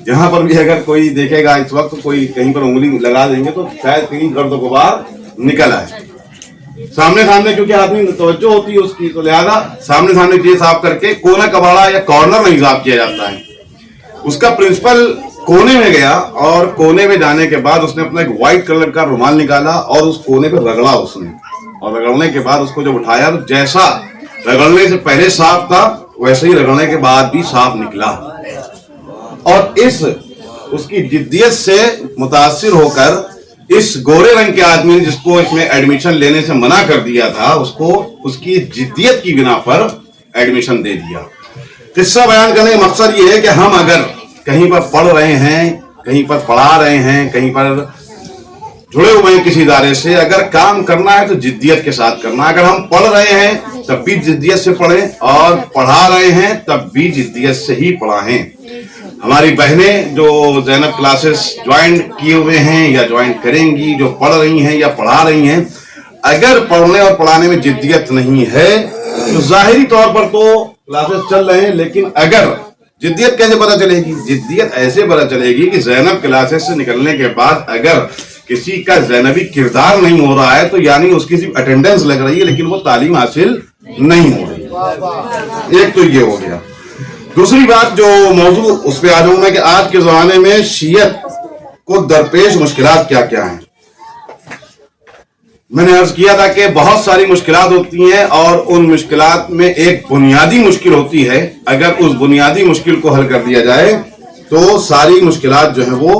जहां पर भी अगर कोई देखेगा इस वक्त कोई कहीं पर उंगली लगा देंगे तो शायद कहीं गर्द गुबार निकल आए। सामने सामने क्योंकि आदमी तवज्जो होती है उसकी, तो लिहाजा सामने सामने चीजें साफ करके कोना कबाड़ा या कॉर्नर नहीं साफ किया जाता है। उसका प्रिंसिपल कोने में गया और कोने में जाने के बाद उसने अपना एक व्हाइट कलर का रुमाल निकाला और उस कोने पे रगड़ा उसने, और रगड़ने के बाद उसको जब उठाया तो जैसा रगड़ने से पहले साफ था वैसे ही रगड़ने के बाद भी साफ निकला। और इस उसकी जिद्दियत से मुतासिर होकर इस गोरे रंग के आदमी ने जिसको इसमें एडमिशन लेने से मना कर दिया था उसको उसकी जिद्दियत की बिना पर एडमिशन दे दिया। किस्सा बयान करने का मकसद ये है कि हम अगर कहीं पर पढ़ रहे हैं, कहीं पर पढ़ा रहे हैं, कहीं पर जुड़े हुए हैं किसी इदारे से, अगर काम करना है तो जिद्दियत के साथ करना। अगर हम पढ़ रहे हैं तब भी जिद्दियत से पढ़ें और पढ़ा रहे हैं तब भी जिद्दियत से ही पढ़ाएं। हमारी बहनें जो ज़ैनब क्लासेस ज्वाइन किए हुए हैं या ज्वाइन करेंगी, जो पढ़ रही हैं या पढ़ा रही हैं, अगर पढ़ने और पढ़ाने में जिद्दियत नहीं है तो जाहिरी तौर पर तो क्लासेस चल रहे हैं, लेकिन अगर जिद्दियत कैसे पता चलेगी? जिद्दियत ऐसे पता चलेगी कि ज़ैनब क्लासेस से निकलने के बाद अगर किसी का ज़ैनबी किरदार नहीं हो रहा है तो यानी उसकी सिर्फ अटेंडेंस लग रही है लेकिन वो तालीम हासिल नहीं हो रही। एक तो ये हो गया। दूसरी बात जो मौजू उस पर आ जाऊं मैं कि आज के ज़माने में शियत को दरपेश मुश्किलात क्या क्या हैं। मैंने अर्ज किया था कि बहुत सारी मुश्किलात होती हैं और उन मुश्किलात में एक बुनियादी मुश्किल होती है। अगर उस बुनियादी मुश्किल को हल कर दिया जाए तो सारी मुश्किलात जो है वो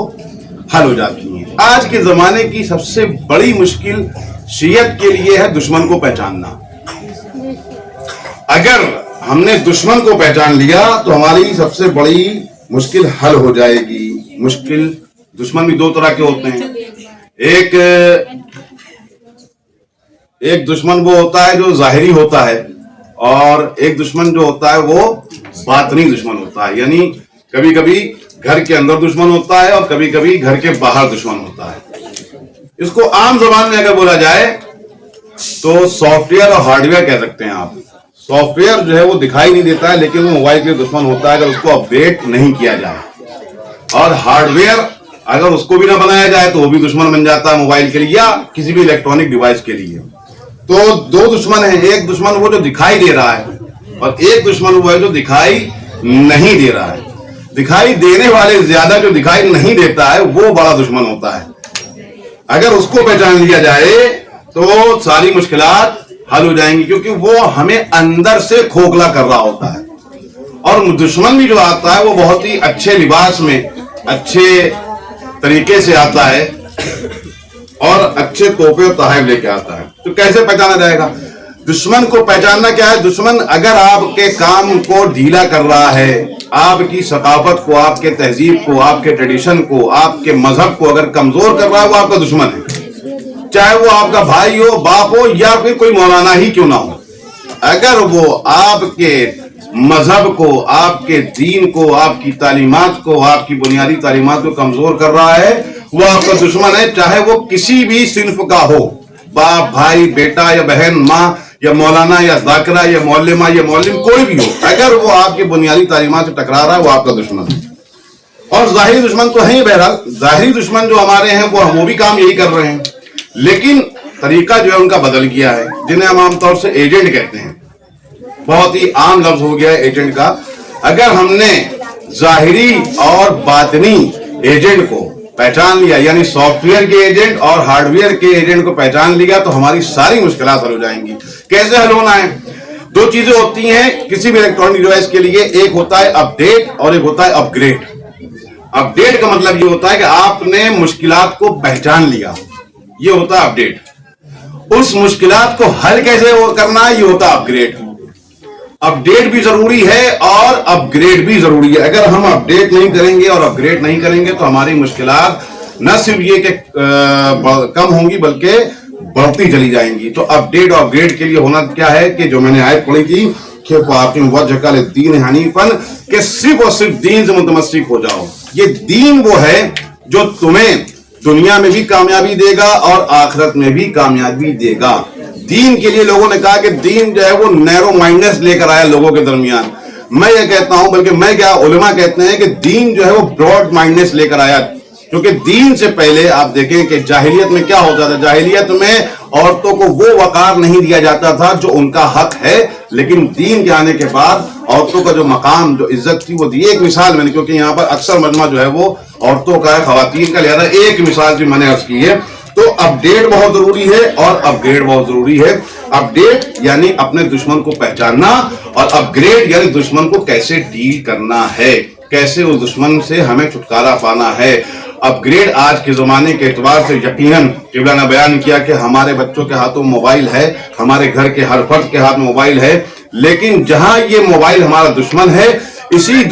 हल हो जाती हैं। आज के ज़माने की सबसे बड़ी मुश्किल शियत के लिए है दुश्मन को पहचानना। अगर हमने दुश्मन को पहचान लिया तो हमारी सबसे बड़ी मुश्किल हल हो जाएगी। मुश्किल दुश्मन भी दो तरह के होते हैं। एक दुश्मन वो होता है जो जाहिरी होता है और एक दुश्मन जो होता है वो बातनी दुश्मन होता है। यानी कभी कभी घर के अंदर दुश्मन होता है और कभी कभी घर के बाहर दुश्मन होता है। इसको आम ज़बान में अगर बोला जाए तो सॉफ्टवेयर और हार्डवेयर कह सकते हैं आप। सॉफ्टवेयर जो है वो दिखाई नहीं देता है लेकिन वो मोबाइल के लिए दुश्मन होता है अगर उसको अपडेट नहीं किया जाए, और हार्डवेयर अगर उसको भी ना बनाया जाए तो वो भी दुश्मन बन जाता है मोबाइल के लिए या किसी भी इलेक्ट्रॉनिक डिवाइस के लिए। तो दो दुश्मन है, एक दुश्मन वो जो दिखाई दे रहा है और एक दुश्मन वो है जो दिखाई नहीं दे रहा है। दिखाई देने वाले ज्यादा जो दिखाई नहीं देता है वो बड़ा दुश्मन होता है। अगर उसको पहचान लिया जाए तो सारी मुश्किलात हल हो जाएंगी, क्योंकि वो हमें अंदर से खोखला कर रहा होता है। और दुश्मन भी जो आता है वो बहुत ही अच्छे लिबास में अच्छे तरीके से आता है और अच्छे तोहफे और तोहफे लेके आता है। तो कैसे पहचाना जाएगा? दुश्मन को पहचानना क्या है? दुश्मन अगर आपके काम को ढीला कर रहा है, आपकी सकाफत को, आपके तहजीब को, आपके ट्रेडिशन को, आपके मजहब को अगर कमजोर कर रहा है वो आपका दुश्मन है। चाहे वो आपका भाई हो, बाप हो या फिर कोई मौलाना ही क्यों ना हो। अगर वो आपके मजहब को, आपके दीन को, आपकी तालीमात को, आपकी बुनियादी तालीमात को कमजोर कर रहा है वो आपका दुश्मन है। चाहे वो किसी भी सिन्फ का हो, बाप, भाई, बेटा या बहन, माँ या मौलाना या जाकिरा या मौलिमा या मौलिम, कोई भी हो, अगर वो आपकी बुनियादी तालीमात से टकरा रहा है वो आपका दुश्मन है। और जाहिरी दुश्मन तो है ही। बहरहाल जाहिरी दुश्मन जो हमारे हैं वो भी काम यही कर रहे हैं, लेकिन तरीका जो है उनका बदल गया है, जिन्हें हम आमतौर से एजेंट कहते हैं। बहुत ही आम लफ्ज हो गया है एजेंट का। अगर हमने जाहिरी और बातनी एजेंट को पहचान लिया, यानी सॉफ्टवेयर के एजेंट और हार्डवेयर के एजेंट को पहचान लिया, तो हमारी सारी मुश्किलात हल हो जाएंगी। कैसे हल होना है? दो चीजें होती हैं किसी भी इलेक्ट्रॉनिक डिवाइस के लिए, एक होता है अपडेट और एक होता है अपग्रेड। अपडेट का मतलब ये होता है कि आपने मुश्किलात को पहचान लिया, ये होता है अपडेट। उस मुश्किलात को हल कैसे करना है, ये होता है अपग्रेड। अपडेट भी जरूरी है और अपग्रेड भी जरूरी है। अगर हम अपडेट नहीं करेंगे और अपग्रेड नहीं करेंगे तो हमारी मुश्किलात न सिर्फ ये कि कम होंगी बल्कि बढ़ती चली जाएंगी। तो अपडेट और अपग्रेड के लिए होना क्या है कि जो मैंने आयत पढ़ी थी कि वजह दीन हनीफन, कि सिर्फ और सिर्फ दीन से मुतमस्सिक हो जाओ। ये दीन वो है जो तुम्हें दुनिया में भी कामयाबी देगा और आखिरत में भी कामयाबी देगा। दीन के लिए लोगों ने कहा कि दीन जो है वो नैरो माइंडनेस लेकर आया लोगों के दरमियान। मैं ये कहता हूं, बल्कि मैं क्या, उलमा कहते हैं कि दीन जो है वो ब्रॉड माइंडनेस लेकर आया। क्योंकि दीन से पहले आप देखें कि जाहिलियत में क्या होता था। जाहिलियत में औरतों को वो वकार नहीं दिया जाता था जो उनका हक है, लेकिन दीन के आने के बाद औरतों का जो मकाम, जो इज्जत थी वो दी। एक मिसाल मैंने, क्योंकि यहाँ पर अक्सर मजमा जो है वो औरतों का है, खवातीन का, लिहाजा एक मिसाल भी मैंने अर्ज की है। तो अपडेट बहुत जरूरी है और अपग्रेड बहुत जरूरी है। अपडेट यानी अपने दुश्मन को पहचानना और अपग्रेड यानी दुश्मन को कैसे डील करना है, कैसे उस दुश्मन से हमें छुटकारा पाना है। अपग्रेड आज के जमाने के एतबार से यकीनन किबला ने बयान किया कि हमारे बच्चों के हाथों मोबाइल है, हमारे घर के हर फर्द के हाथ में मोबाइल है, लेकिन जहां ये मोबाइल हमारा दुश्मन है, इसी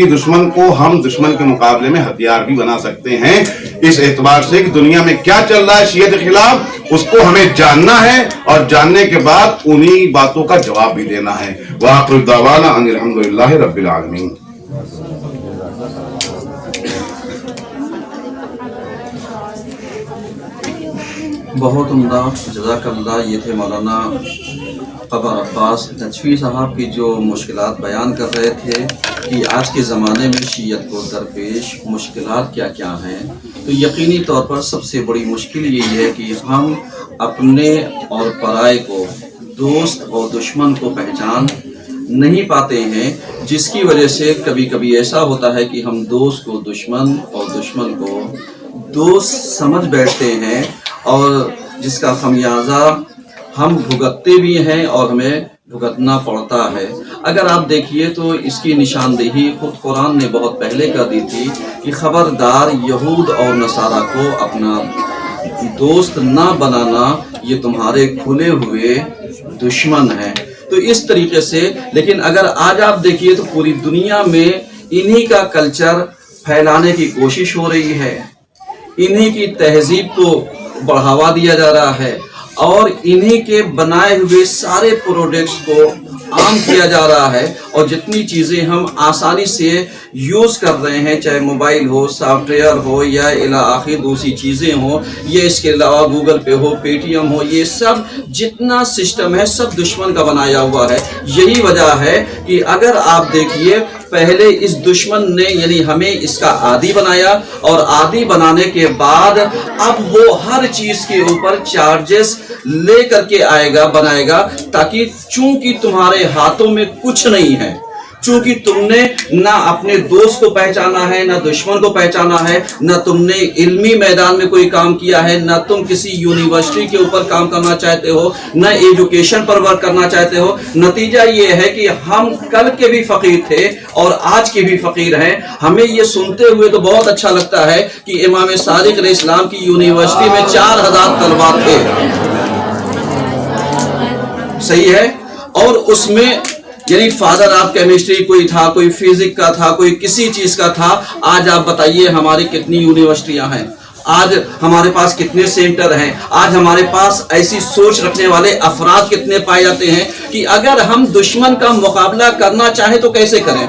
दुश्मन को हम दुश्मन के मुकाबले में हथियार भी बना सकते हैं। इस एतबार से कि दुनिया में क्या चल रहा है शियत के खिलाफ, उसको हमें जानना है और जानने के बाद उन्हीं बातों का जवाब भी देना है। वाखिरु दावाना अनिल हम्दुलिल्लाहि रब्बिल आलमीन। बहुत उम्दा, जज़ाकल्लाह। ये थे मौलाना क़बर अब्बास नजफी साहब की जो मुश्किलात बयान कर रहे थे कि आज के ज़माने में शियत को दरपेश मुश्किलात क्या क्या हैं। तो यकीनी तौर पर सबसे बड़ी मुश्किल यही है कि हम अपने और पराए को, दोस्त और दुश्मन को पहचान नहीं पाते हैं। جس کی وجہ سے کبھی کبھی ایسا ہوتا ہے کہ ہم دوست کو دشمن اور دشمن کو دوست سمجھ بیٹھتے ہیں، اور جس کا خمیازہ ہم بھگتتے بھی ہیں اور ہمیں بھگتنا پڑتا ہے۔ اگر آپ دیکھیے تو اس کی نشاندہی خود قرآن نے بہت پہلے کر دی تھی کہ خبردار یہود اور نصارہ کو اپنا دوست نہ بنانا، یہ تمہارے کھلے ہوئے دشمن ہیں۔ تو اس طریقے سے، لیکن اگر آج آپ دیکھیے تو پوری دنیا میں انہی کا کلچر پھیلانے کی کوشش ہو رہی ہے، انہی کی تہذیب کو بڑھاوا دیا جا رہا ہے، اور انہی کے بنائے ہوئے سارے پروڈکٹس کو عام کیا جا رہا ہے، اور جتنی چیزیں ہم آسانی سے یوز کر رہے ہیں، چاہے mobile who, soft where who, یا الی آخر دوسری چیزیں ہوں، یہ اس کے علاوہ گوگل پے ہو، پے ٹی ایم ہو، یہ سب جتنا سسٹم ہے سب دشمن کا بنایا ہوا ہے۔ یہی وجہ ہے کہ اگر آپ دیکھیے پہلے اس دشمن نے یعنی ہمیں اس کا عادی بنایا، اور عادی بنانے کے بعد اب وہ ہر چیز کے اوپر چارجز لے کر کے آئے گا، بنائے گا، تاکہ چونکہ تمہارے ہاتھوں میں کچھ نہیں ہے، چونکہ تم نے نہ اپنے دوست کو پہچانا ہے، نہ دشمن کو پہچانا ہے، نہ تم نے علمی میدان میں کوئی کام کیا ہے، نہ تم کسی یونیورسٹی کے اوپر کام کرنا چاہتے ہو، نہ ایجوکیشن پر ورک کرنا چاہتے ہو۔ نتیجہ یہ ہے کہ ہم کل کے بھی فقیر تھے اور آج کے بھی فقیر ہیں۔ ہمیں یہ سنتے ہوئے تو بہت اچھا لگتا ہے کہ امام صادق علیہ السلام کی یونیورسٹی میں 4000 طلباء تھے، صحیح ہے، اور اس میں یعنی فادر آف کیمسٹری کوئی تھا، کوئی فزکس کا تھا، کوئی کسی چیز کا تھا۔ آج آپ بتائیے ہماری کتنی یونیورسٹیاں ہیں، آج ہمارے پاس کتنے سینٹر ہیں، آج ہمارے پاس ایسی سوچ رکھنے والے افراد کتنے پائے جاتے ہیں کہ اگر ہم دشمن کا مقابلہ کرنا چاہیں تو کیسے کریں؟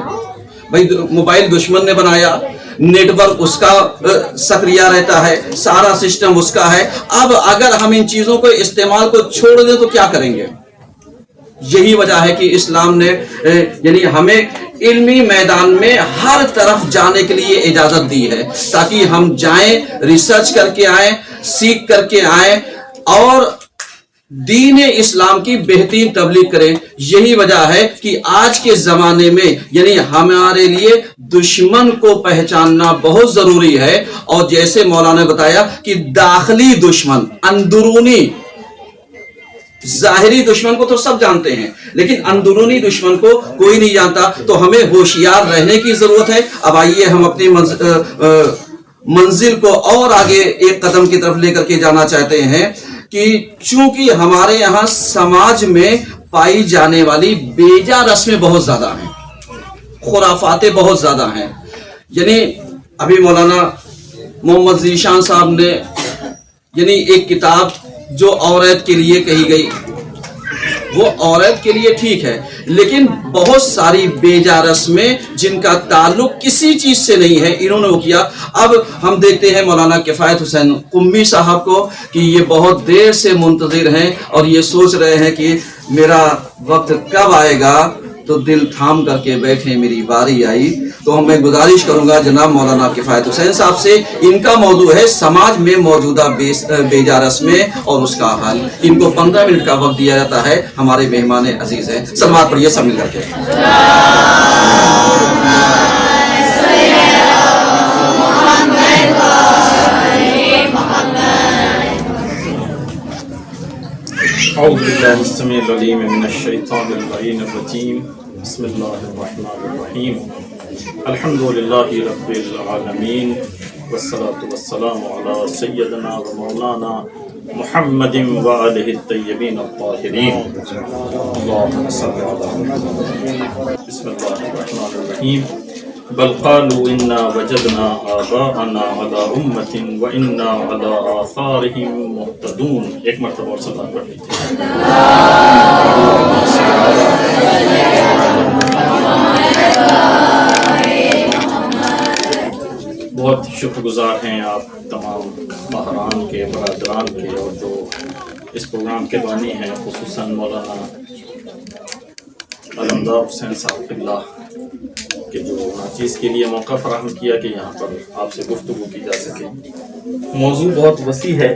بھائی موبائل دشمن نے بنایا، نیٹ ورک اس کا سکریہ رہتا ہے، سارا سسٹم اس کا ہے۔ اب اگر ہم ان چیزوں کو استعمال کو چھوڑ دیں تو کیا کریں گے؟ یہی وجہ ہے کہ اسلام نے یعنی ہمیں علمی میدان میں ہر طرف جانے کے لیے اجازت دی ہے، تاکہ ہم جائیں، ریسرچ کر کے آئیں، سیکھ کر کے آئیں، اور دین اسلام کی بہترین تبلیغ کریں۔ یہی وجہ ہے کہ آج کے زمانے میں یعنی ہمارے لیے دشمن کو پہچاننا بہت ضروری ہے، اور جیسے مولانا نے بتایا کہ داخلی دشمن، اندرونی، ظاہری دشمن کو تو سب جانتے ہیں لیکن اندرونی دشمن کو کوئی نہیں جانتا، تو ہمیں ہوشیار رہنے کی ضرورت ہے۔ اب آئیے ہم اپنی منزل کو اور آگے ایک قدم کی طرف لے کر کے جانا چاہتے ہیں کہ چونکہ ہمارے یہاں سماج میں پائی جانے والی بیجا رسمیں بہت زیادہ ہیں، خرافاتیں بہت زیادہ ہیں۔ یعنی ابھی مولانا محمد ذیشان صاحب نے یعنی ایک کتاب جو عورت کے لیے کہی گئی، وہ عورت کے لیے ٹھیک ہے، لیکن بہت ساری بیجا رسمیں جن کا تعلق کسی چیز سے نہیں ہے انہوں نے وہ کیا۔ اب ہم دیکھتے ہیں مولانا کفایت حسین قمی صاحب کو کہ یہ بہت دیر سے منتظر ہیں اور یہ سوچ رہے ہیں کہ میرا وقت کب آئے گا، تو دل تھام کر کے بیٹھے میری باری آئی۔ تو میں گزارش کروں گا جناب مولانا کفایت حسین صاحب سے، ان کا موضوع ہے سماج میں موجودہ بیجا رسمیں اور اس کا حل۔ ان کو 15 منٹ کا وقت دیا جاتا ہے، ہمارے مہمان عزیز ہیں، سلوات پڑھیے سب مل کر کے۔ اعوذ باللہ السمیع العلیم من الشیطان اللعین الرجیم، بسم اللہ الرحمن الرحیم، الحمد للہ رب العالمین، والصلاة والسلام علی سیدنا و مولانا محمد وآلہ الطیبین الطاہرین، اللہم صل علی محمد۔ بسم اللہ الرحمن الرحیم، بل قالوا انا وجدنا آباءنا على امة وانا على آثارهم مهتدون۔ ایک مرتبہ اور صلوات پڑھ لیجیے۔ بہت شکر گزار ہیں آپ تمام ماہران کے، برادران کے، اور جو اس پروگرام کے بانی ہیں، خصوصاً مولانا علمدار حسین صاحب اللہ کہ جو چیز کے لیے موقع فراہم کیا کہ یہاں پر آپ سے گفتگو کی جا سکے۔ موضوع بہت وسیع ہے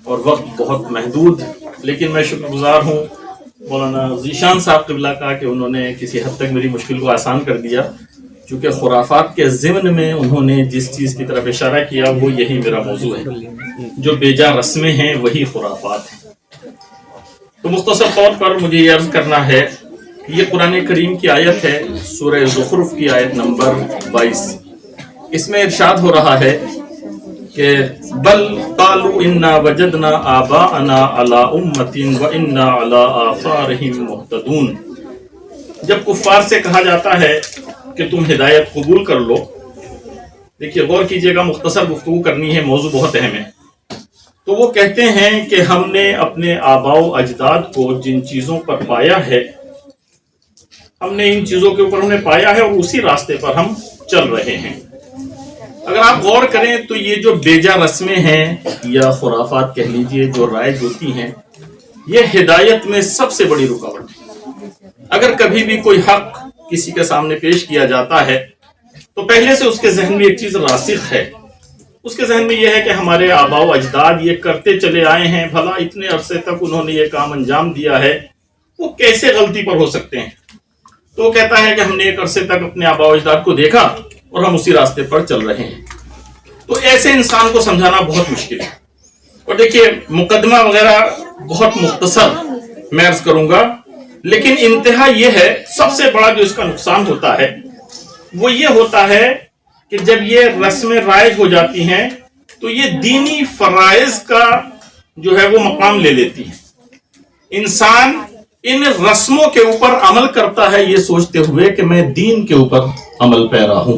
اور وقت بہت محدود، لیکن میں شکر گزار ہوں مولانا ذیشان صاحب قبلہ کا کہ انہوں نے کسی حد تک میری مشکل کو آسان کر دیا، چونکہ خرافات کے ضمن میں انہوں نے جس چیز کی طرف اشارہ کیا وہ یہی میرا موضوع ہے، جو بیجا رسمیں ہیں وہی خرافات ہیں۔ تو مختصر طور پر مجھے یہ عرض کرنا ہے، یہ قرآن کریم کی آیت ہے، سورہ زخرف کی آیت نمبر 22۔ اس میں ارشاد ہو رہا ہے کہ بل قالوا انا وجدنا آباءنا علی امۃ وانا علی آثارہم مہتدون۔ جب کفار سے کہا جاتا ہے کہ تم ہدایت قبول کر لو، دیکھیے غور کیجئے گا، مختصر گفتگو کرنی ہے، موضوع بہت اہم ہے۔ تو وہ کہتے ہیں کہ ہم نے اپنے آباء و اجداد کو جن چیزوں پر پایا ہے، ہم نے ان چیزوں کے اوپر انہیں پایا ہے اور اسی راستے پر ہم چل رہے ہیں۔ اگر آپ غور کریں تو یہ جو بیجا رسمیں ہیں یا خرافات کہہ لیجئے جو رائج ہوتی ہیں، یہ ہدایت میں سب سے بڑی رکاوٹ ہے۔ اگر کبھی بھی کوئی حق کسی کے سامنے پیش کیا جاتا ہے تو پہلے سے اس کے ذہن میں ایک چیز راسخ ہے، اس کے ذہن میں یہ ہے کہ ہمارے آباء و اجداد یہ کرتے چلے آئے ہیں، بھلا اتنے عرصے تک انہوں نے یہ کام انجام دیا ہے، وہ کیسے غلطی پر ہو سکتے ہیں؟ تو وہ کہتا ہے کہ ہم نے ایک عرصے تک اپنے آباء و اجداد کو دیکھا اور ہم اسی راستے پر چل رہے ہیں۔ تو ایسے انسان کو سمجھانا بہت مشکل ہے۔ اور دیکھیے مقدمہ وغیرہ بہت مختصر میں عرض کروں گا، لیکن انتہا یہ ہے، سب سے بڑا جو اس کا نقصان ہوتا ہے وہ یہ ہوتا ہے کہ جب یہ رسمیں رائج ہو جاتی ہیں تو یہ دینی فرائض کا جو ہے وہ مقام لے لیتی ہیں۔ انسان ان رسموں کے اوپر عمل کرتا ہے یہ سوچتے ہوئے کہ میں دین کے اوپر عمل پیرا ہوں،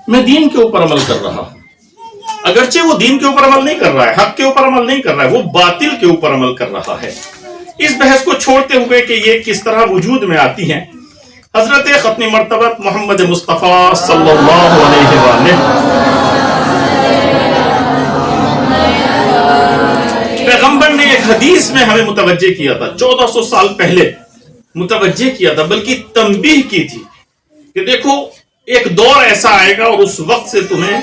میں دین کے اوپر عمل کر رہا ہوں، اگرچہ وہ دین کے اوپر عمل نہیں کر رہا ہے، حق کے اوپر عمل نہیں کر رہا ہے، وہ باطل کے اوپر عمل کر رہا ہے۔ اس بحث کو چھوڑتے ہوئے کہ یہ کس طرح وجود میں آتی ہیں، حضرت ختم مرتبت محمد مصطفیٰ صلی اللہ علیہ وآلہ پیغمبر نے ایک حدیث میں ہمیں متوجہ کیا تھا، 1400 سال پہلے متوجہ کیا تھا، بلکہ تنبیہ کی تھی کہ دیکھو ایک دور ایسا آئے گا اور اس وقت سے تمہیں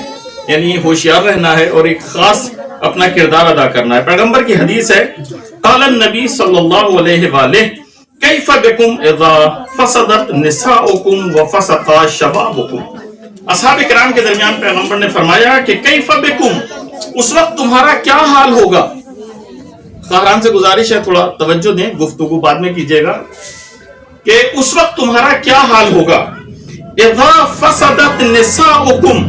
یعنی ہوشیار رہنا ہے اور ایک خاص اپنا کردار ادا کرنا ہے۔ پیغمبر کی حدیث ہے، قال النبی صلی اللہ علیہ وآلہ کیف بکم اذا فسدت نساؤکم وفسق شبابکم۔ اصحاب کرام کے درمیان پیغمبر نے فرمایا کہ کیف بکم، اس وقت تمہارا کیا حال ہوگا۔ قاہران سے گزارش ہے تھوڑا توجہ دیں، گفتگو بعد میں کیجئے گا، کہ اس وقت تمہارا کیا حال ہوگا، اذا فسدت نساؤکم،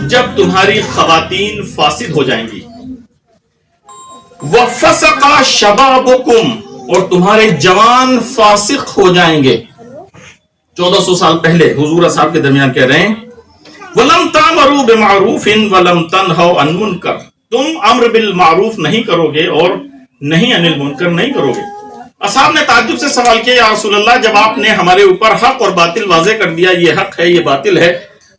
جب تمہاری خواتین فاسد ہو جائیں گی، وفسق شبابکم، اور تمہارے جوان فاسق ہو جائیں گے۔ 1400 سال پہلے حضور اصحاب کے درمیان کہہ رہے ہیں، وَلَمْ تَعْمَرُوا بِمَعْرُوفٍ وَلَمْ تَنْهَوْا عَنْ مُنْكَرٍ، تم امر بالمعروف نہیں کرو گے اور نہیں عن المنکر نہیں کرو گے۔ اصحاب نے تعجب سے سوال کیا، یا رسول اللہ جب آپ نے ہمارے اوپر حق اور باطل واضح کر دیا، یہ حق ہے یہ باطل ہے،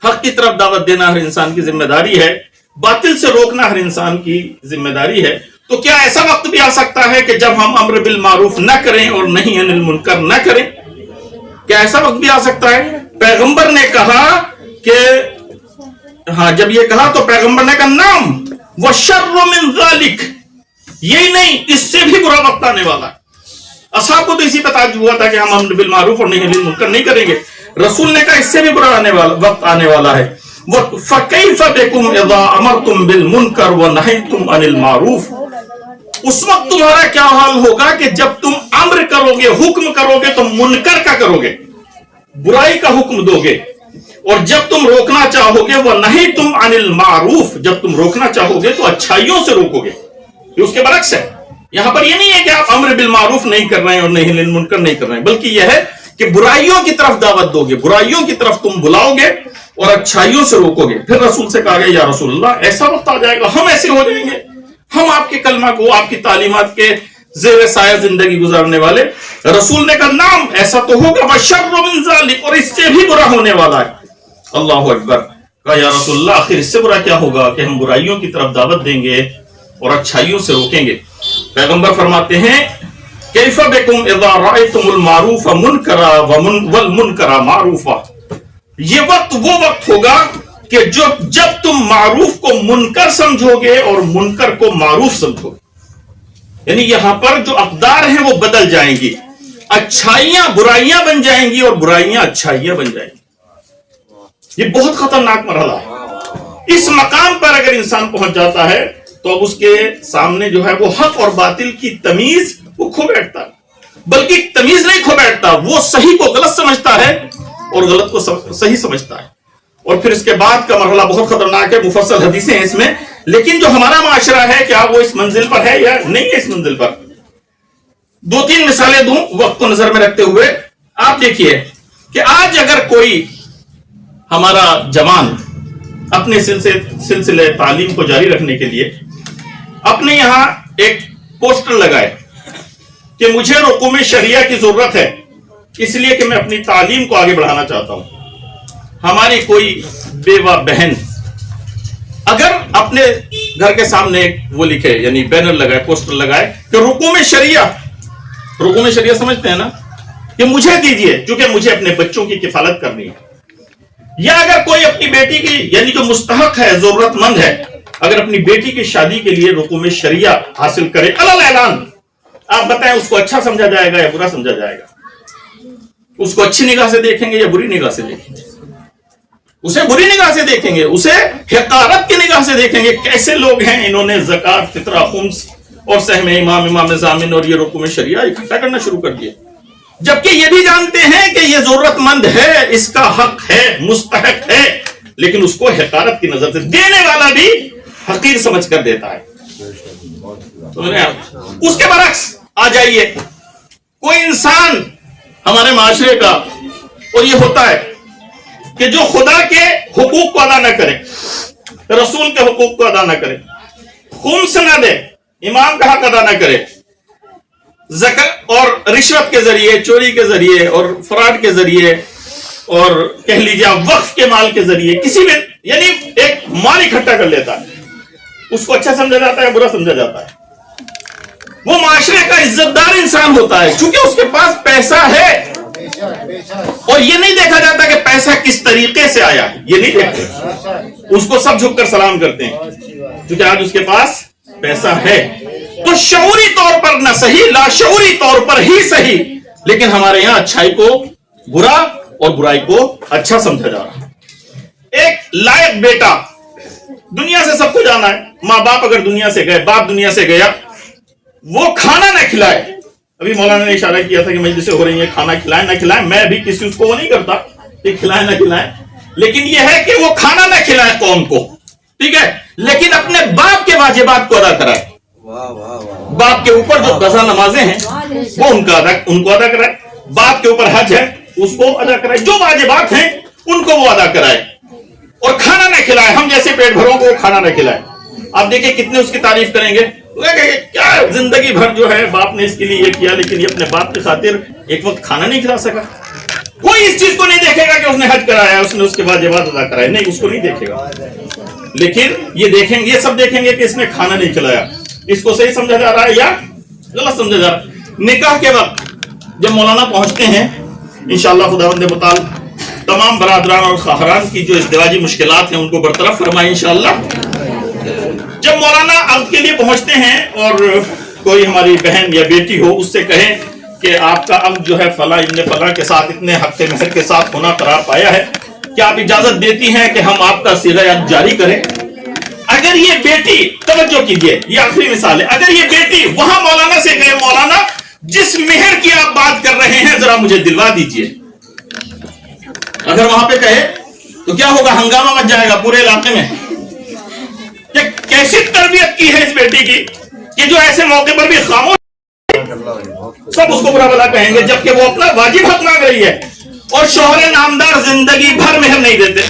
حق کی طرف دعوت دینا ہر انسان کی ذمہ داری ہے، باطل سے روکنا ہر انسان کی ذمہ داری ہے، تو کیا ایسا وقت بھی آ سکتا ہے کہ جب ہم امر بالمعروف نہ کریں اور نہیں عن المنکر نہ کریں؟ کیا ایسا وقت بھی آ سکتا ہے؟ پیغمبر نے کہا کہ ہاں، جب یہ کہا تو پیغمبر نے کہا نعم وَشَرُّ مِن ذَلِكَ، یہی نہیں اس سے بھی برا وقت آنے والا ہے۔ اصحاب کو تو اسی پہ تعجب ہوا تھا کہ ہم امر بالمعروف اور نہیں عن المنکر نہیں کریں گے، رسول نے کہا اس سے بھی برا وقت آنے والا ہے۔ فَكَيْفَ بِكُمْ إِذَا أَمَرْتُمْ بِالْمُنْكَرِ وَنَهَيْتُمْ عَنِ الْمَعْرُوفِ، اس وقت تمہارا کیا حال ہوگا کہ جب تم امر کرو گے، حکم کرو گے تو منکر کا کرو گے، برائی کا حکم دو گے، اور جب تم روکنا چاہو گے وَنَهَيْتُمْ عَنِ الْمَعْرُوفِ، جب تم روکنا چاہو گے تو اچھائیوں سے روکو گے۔ یہ اس کے برعکس ہے، یہاں پر یہ نہیں ہے کہ آپ امر بالمعروف نہیں کر رہے ہیں اور نہیں عن المنکر نہیں کر رہے ہیں، بلکہ یہ ہے کہ برائیوں کی طرف دعوت دو گے، برائیوں کی طرف تم بلاؤ گے اور اچھائیوں سے روکو گے۔ پھر رسول سے کہا گیا، یا رسول اللہ ایسا وقت آ جائے گا ہم ایسے ہو جائیں گے، ہم آپ کے کلمہ کو، آپ کی تعلیمات کے زیر سایہ زندگی گزارنے والے۔ رسول نے کہا نعم ایسا تو ہوگا، وَشَرُّ مِن ذَلِكَ، اور اس سے بھی برا ہونے والا ہے۔ اللہ اکبر، کہا یا رسول اللہ آخر اس سے برا کیا ہوگا کہ ہم برائیوں کی طرف دعوت دیں گے اور اچھائیوں سے روکیں گے۔ پیغمبر فرماتے ہیں کیف بکم اذا رأیتم المعروف منکرا والمنکر معروفا، یہ وقت وہ وقت ہوگا کہ جب تم معروف کو منکر سمجھو گے اور منکر کو معروف سمجھو گے، یعنی یہاں پر جو اقدار ہیں وہ بدل جائیں گی۔ अच्छाइयां बुराइयां बन जाएंगी और बुराइयां अच्छाइयां बन जाएंगी। ये बहुत खतरनाक मरहला है। इस मकाम पर अगर इंसान पहुंच जाता है तो अब उसके सामने जो है वो हक और बातिल की तमीज वो खो बैठता है, बल्कि तमीज नहीं खो बैठता, वो सही को गलत समझता है और गलत को सही समझता है। और फिर इसके बाद का मरहला बहुत खतरनाक है, मुफस्सल हदीसें हैं इसमें, लेकिन जो हमारा माशरा है क्या वो इस मंजिल पर है या नहीं है? इस मंजिल पर 2-3 मिसालें दूं वक्त को नजर में रखते हुए। आप देखिए कि आज अगर कोई हमारा जवान अपने सिलसिले तालीम को जारी रखने के लिए अपने यहां एक पोस्टर लगाए कि मुझे रुकूम शरिया की जरूरत है इसलिए कि मैं अपनी तालीम को आगे बढ़ाना चाहता हूं, हमारी कोई बेवा बहन अगर अपने घर के सामने वो लिखे, यानी बैनर लगाए, पोस्टर लगाए कि रुकूम शरिया समझते हैं ना, कि मुझे दीजिए क्योंकि मुझे अपने बच्चों की किफालत करनी है। या अगर कोई अपनी बेटी की, यानी जो मुस्तहक है, जरूरतमंद है, अगर अपनी बेटी की शादी के लिए रुकूम शरिया हासिल करे अलल ऐलान, आप बताएं उसको अच्छा समझा जाएगा या बुरा समझा जाएगा? उसको अच्छी निगाह से देखेंगे या बुरी निगाह से देखेंगे? उसे बुरी निगाह से देखेंगे, उसे हिकारत की निगाह से देखेंगे। कैसे लोग हैं, इन्होंने ज़कात, फितरा, खुम्स और सहमे इमाम ज़ामिन और ये रुकूम शरिया इकट्ठा करना शुरू कर दिए, जबकि ये भी जानते हैं कि ये जरूरतमंद है, इसका हक है, मुस्तहक है, लेकिन उसको हिकारत की नजर से देने वाला भी हकीर समझ कर देता है। तो उसके बरक्स आ जाइए, कोई इंसान हमारे माशरे का, और ये होता है कि जो खुदा के हुकूक को अदा न करे, रसूल के हुकूक को अदा न करे, खुम्स न दे, इमाम का हक अदा न करे, ज़कात और रिश्वत के जरिए, चोरी के जरिए और फ्रॉड के जरिए और कह लीजिए वक्फ के माल के जरिए किसी में, यानी एक माल इकट्ठा कर लेता है, उसको अच्छा समझा जाता है, बुरा समझा जाता है। वो माशरे का इज्जतदार इंसान होता है क्योंकि उसके पास पैसा है, और ये नहीं देखा जाता कि पैसा किस तरीके से आया है, ये नहीं देखते, उसको सब झुककर सलाम करते हैं क्योंकि आज उसके पास पैसा है। तो शऊरी तौर पर न सही, लाशऊरी तौर पर ही सही, लेकिन हमारे यहां अच्छाई को बुरा और बुराई को अच्छा समझा जा रहा है। एक लायक बेटा, दुनिया से सबको जाना है, माँ बाप अगर दुनिया से गए, बाप दुनिया से गया, वो खाना न खिलाए, अभी मौलाना ने इशारा किया था कि मजलिसें हो रही है, खाना खिलाए ना खिलाए, मैं भी किसी उसको वो नहीं करता कि खिलाए ना खिलाए, लेकिन यह है कि वो खाना ना खिलाए कौम को, ठीक है, लेकिन अपने बाप के वाजिबात को अदा कराए। बाप के ऊपर जो कज़ा नमाजें हैं वो उनको अदा कराए, बाप के ऊपर हज है उसको अदा कराए, जो वाजिबात हैं उनको वो अदा कराए, और खाना ना खिलाए, हम जैसे पेट भरों को खाना ना खिलाए। आप देखिए कितने उसकी तारीफ करेंगे, क्या जिंदगी भर जो है बाप ने इसके लिए ये किया, लेकिन ये अपने बाप की खातिर एक वक्त खाना नहीं खिला सका। कोई इस चीज को नहीं देखेगा कि उसने हज कराया, उसने उसके वाजिबात अदा कराए, नहीं, उसको नहीं देखेगा, लेकिन ये देखेंगे, ये सब देखेंगे कि इसने खाना नहीं खिलाया, इसको सही समझा जा रहा है या गलत समझा जा रहा है। निकाह के वक्त जब मौलाना पहुंचते हैं, इंशाअल्लाह खुदावंद मुताल तमाम बरादरान और खाहरान की जो इज़्दिवाजी मुश्किलात हैं उनको बरतरफ फरमाए इंशाअल्लाह। जब मौलाना अक़्द के लिए पहुंचते हैं और कोई हमारी बहन या बेटी हो, उससे कहें कि आपका अक़्द जो है फला इब्ने फला के साथ इतने हफ्ते महर के साथ होना करार पाया है, क्या आप इजाजत देती हैं कि हम आपका सीगा जारी करें? अगर ये बेटी, तवज्जो कीजिए, ये आखिरी मिसाल है, अगर ये बेटी वहां मौलाना से कहे, मौलाना जिस मेहर की आप बात कर रहे हैं जरा मुझे दिलवा दीजिए, अगर वहां पे कहे तो क्या होगा? हंगामा मच जाएगा पूरे इलाके में। कैसी तरबियत की है इस बेटी की कि जो ऐसे मौके पर भी खामोश, सब उसको बुरा भला कहेंगे, जबकि वो अपना वाजिब हक मांग रही है, और शौहर नामदार जिंदगी भर मेहर नहीं देते,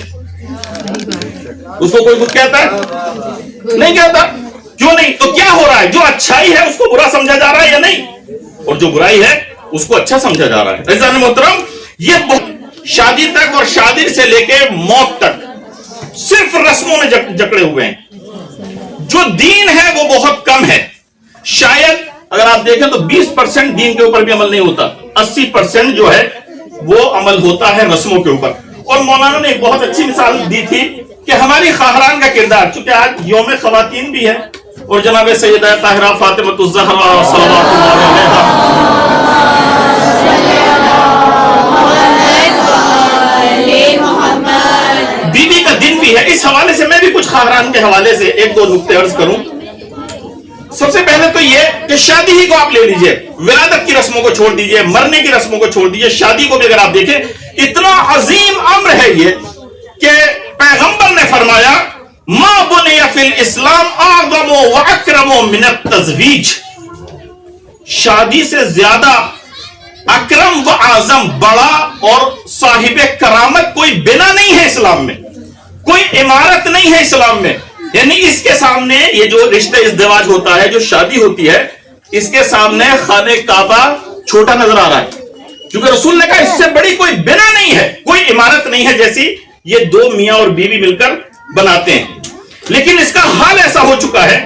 उसको कोई कुछ कहता है? नहीं कहता। क्यों नहीं? तो क्या हो रहा है? जो अच्छाई है उसको बुरा समझा जा रहा है या नहीं, और जो बुराई है उसको अच्छा समझा जा रहा है। इज़्ज़ान मोहतरम, ये शादी तक और शादी से लेके मौत तक सिर्फ रस्मों में जकड़े हुए हैं। जो दीन है वो बहुत कम है, शायद अगर आप देखें तो 20% दीन के ऊपर भी अमल नहीं होता, 80% जो है वो अमल होता है रस्मों के ऊपर। और मौलाना ने एक बहुत अच्छी मिसाल दी थी कि हमारी खाहरान का किरदार, चूंकि आज यौम ख़वातीन भी है और जनाब सैयदा ताहिरा फातिमा ज़हरा सल्लल्लाहु अलैहा بھی ہے. اس حوالے سے میں بھی کچھ خواہران کے حوالے سے ایک دو نقطے عرض کروں. سب سے پہلے تو یہ کہ شادی ہی کو آپ لے لیجئے, ولادت کی رسموں کو چھوڑ دیجئے, مرنے کی رسموں کو چھوڑ دیجئے, شادی کو بھی اگر آپ دیکھیں اتنا عظیم امر ہے یہ کہ پیغمبر نے فرمایا ما بنی فی الاسلام اعظم و اکرم من التزویج. شادی سے زیادہ اکرم و اعظم, بڑا اور صاحب کرامت کوئی بنا نہیں ہے اسلام میں, کوئی عمارت نہیں ہے اسلام میں. یعنی اس کے سامنے یہ جو رشتہ ازدواج ہوتا ہے, جو شادی ہوتی ہے, اس کے سامنے خانہ کعبہ چھوٹا نظر آ رہا ہے, کیونکہ رسول نے کہا اس سے بڑی کوئی بنا نہیں ہے, کوئی عمارت نہیں ہے جیسی یہ دو میاں اور بیوی مل کر بناتے ہیں. لیکن اس کا حال ایسا ہو چکا ہے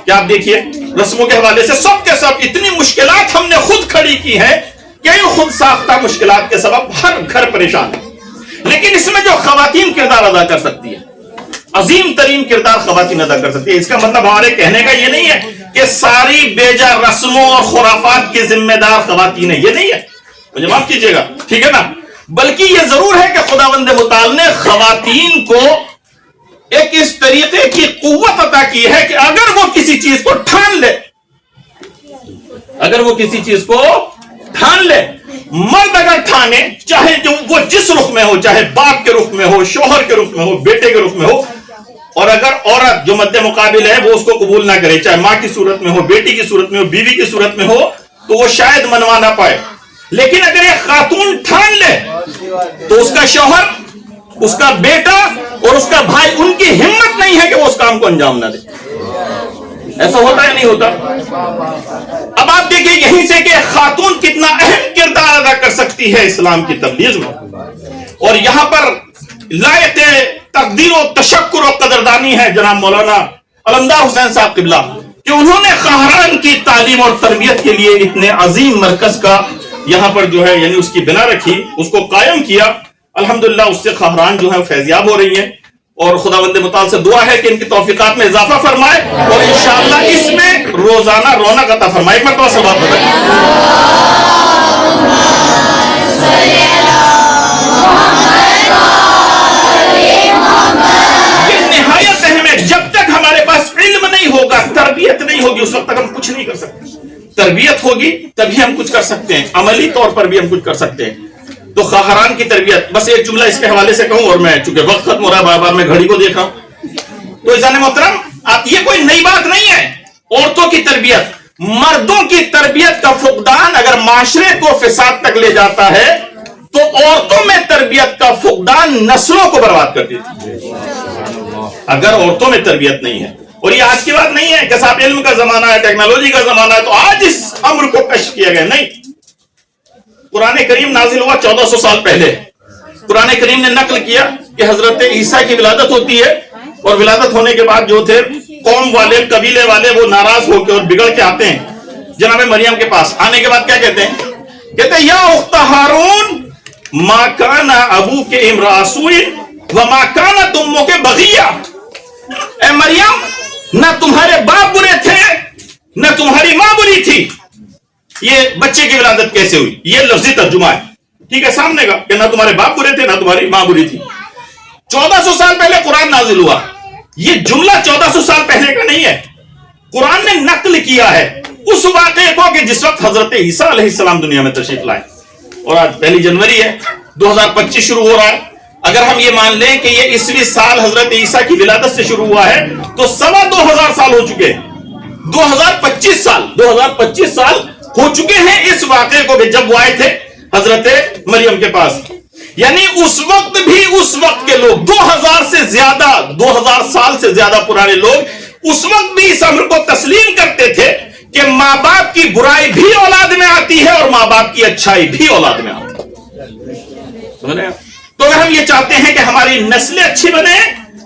کہ آپ دیکھیے رسموں کے حوالے سے سب کے سب اتنی مشکلات ہم نے خود کھڑی کی ہیں کہ خود ساختہ مشکلات کے سبب ہر گھر پریشان ہے. لیکن اس میں جو خواتین کردار ادا کر سکتی ہے, عظیم ترین کردار خواتین ادا کر سکتی ہے. اس کا مطلب ہمارے کہنے کا یہ نہیں ہے کہ ساری بیجا رسموں اور خرافات کی ذمہ دار خواتین ہیں, یہ نہیں ہے, مجھے معاف کیجئے گا, ٹھیک ہے نا. بلکہ یہ ضرور ہے کہ خداوند متعال نے خواتین کو ایک اس طریقے کی قوت عطا کی ہے کہ اگر وہ کسی چیز کو ٹھان لے, اگر وہ کسی چیز کو ٹھان لے, مرد اگر ٹھانے, چاہے جو وہ جس رخ میں ہو, چاہے باپ کے رخ میں ہو, شوہر کے رخ میں ہو, بیٹے کے رخ میں ہو, اور اگر عورت جو مد مقابل ہے وہ اس کو قبول نہ کرے, چاہے ماں کی صورت میں ہو, بیٹی کی صورت میں ہو, بیوی کی صورت میں ہو, تو وہ شاید منوا نہ پائے. لیکن اگر ایک خاتون ٹھان لے تو اس کا شوہر, اس کا بیٹا اور اس کا بھائی, ان کی ہمت نہیں ہے کہ وہ اس کام کو انجام نہ دے. ایسا ہوتا ہے نہیں ہوتا؟ اب آپ دیکھیں یہیں سے کہ خاتون کتنا اہم کردار ادا کر سکتی ہے اسلام کی تبلیغ میں. اور یہاں پر لائق تقدیر و تشکر و قدردانی ہے جناب مولانا علمدار حسین صاحب قبلہ کہ انہوں نے خواہران کی تعلیم اور تربیت کے لیے اتنے عظیم مرکز کا یہاں پر جو ہے یعنی اس کی بنا رکھی, اس کو قائم کیا. الحمدللہ اس سے خواہران جو ہیں فیضیاب ہو رہی ہیں, اور خداوند متعال سے دعا ہے کہ ان کی توفیقات میں اضافہ فرمائے اور انشاءاللہ اس میں روزانہ رونق عطا فرمائے. ایک مرتبہ سے بات بتائیے. یہ نہایت اہم ہے. جب تک ہمارے پاس علم نہیں ہوگا, تربیت نہیں ہوگی, اس وقت تک ہم کچھ نہیں کر سکتے. تربیت ہوگی تبھی ہم کچھ کر سکتے ہیں, عملی طور پر بھی ہم کچھ کر سکتے ہیں. تو خواہران کی تربیت, بس ایک جملہ اس کے حوالے سے کہوں, اور میں چونکہ وقت ختم ہو رہا ہے, بار بار میں گھڑی کو دیکھ رہا ہوں, تو عزیزان محترم یہ کوئی نئی بات نہیں ہے. عورتوں کی تربیت, مردوں کی تربیت کا فقدان اگر معاشرے کو فساد تک لے جاتا ہے تو عورتوں میں تربیت کا فقدان نسلوں کو برباد کر دیتی ہے. اگر عورتوں میں تربیت نہیں ہے, اور یہ آج کی بات نہیں ہے کہ صاحب علم کا زمانہ ہے, ٹیکنالوجی کا زمانہ ہے تو آج اس امر کو کشف کیا گیا, نہیں. قرآن کریم نازل ہوا 1400 سال پہلے. قرآن کریم نے نقل کیا کہ حضرت عیسیٰ کی ولادت ہوتی ہے, اور ولادت ہونے کے بعد جو تھے قوم والے, قبیلے والے, وہ ناراض ہو کے اور بگڑ کے آتے ہیں جناب مریم کے پاس. آنے کے بعد کیا کہتے ہیں؟ کہتے ہیں یا اخت ہارون ما کان ابوک امرأ سوء وما کانت امک بغیہ. اے مریم, نہ تمہارے باپ برے تھے نہ تمہاری ماں بری تھی. یہ بچے کی ولادت کیسے ہوئی؟ یہ لفظی ترجمہ ہے, ٹھیک ہے, سامنے کا کہ نہ تمہارے باپ برے تھے نہ تمہاری ماں بری تھی. 1400 سال پہلے قرآن نازل ہوا. یہ جملہ 1400 سال پہلے کا نہیں ہے, قرآن نے نقل کیا ہے اس واقعے کو کہ جس وقت حضرت عیسیٰ علیہ السلام دنیا میں تشریف لائے. اور آج 1 جنوری ہے, 2025 شروع ہو رہا ہے. اگر ہم یہ مان لیں کہ یہ عیسوی سال حضرت عیسیٰ کی ولادت سے شروع ہوا ہے تو 2500 سال ہو چکے ہیں. 2025 سال ہو چکے ہیں اس واقعے کو بھی جب وہ آئے تھے حضرت مریم کے پاس. یعنی اس وقت بھی اس وقت کے لوگ 2000 سال سے زیادہ پرانے لوگ اس وقت بھی اس امر کو تسلیم کرتے تھے کہ ماں باپ کی برائی بھی اولاد میں آتی ہے اور ماں باپ کی اچھائی بھی اولاد میں آتی ہے. تو اگر ہم یہ چاہتے ہیں کہ ہماری نسلیں اچھی بنے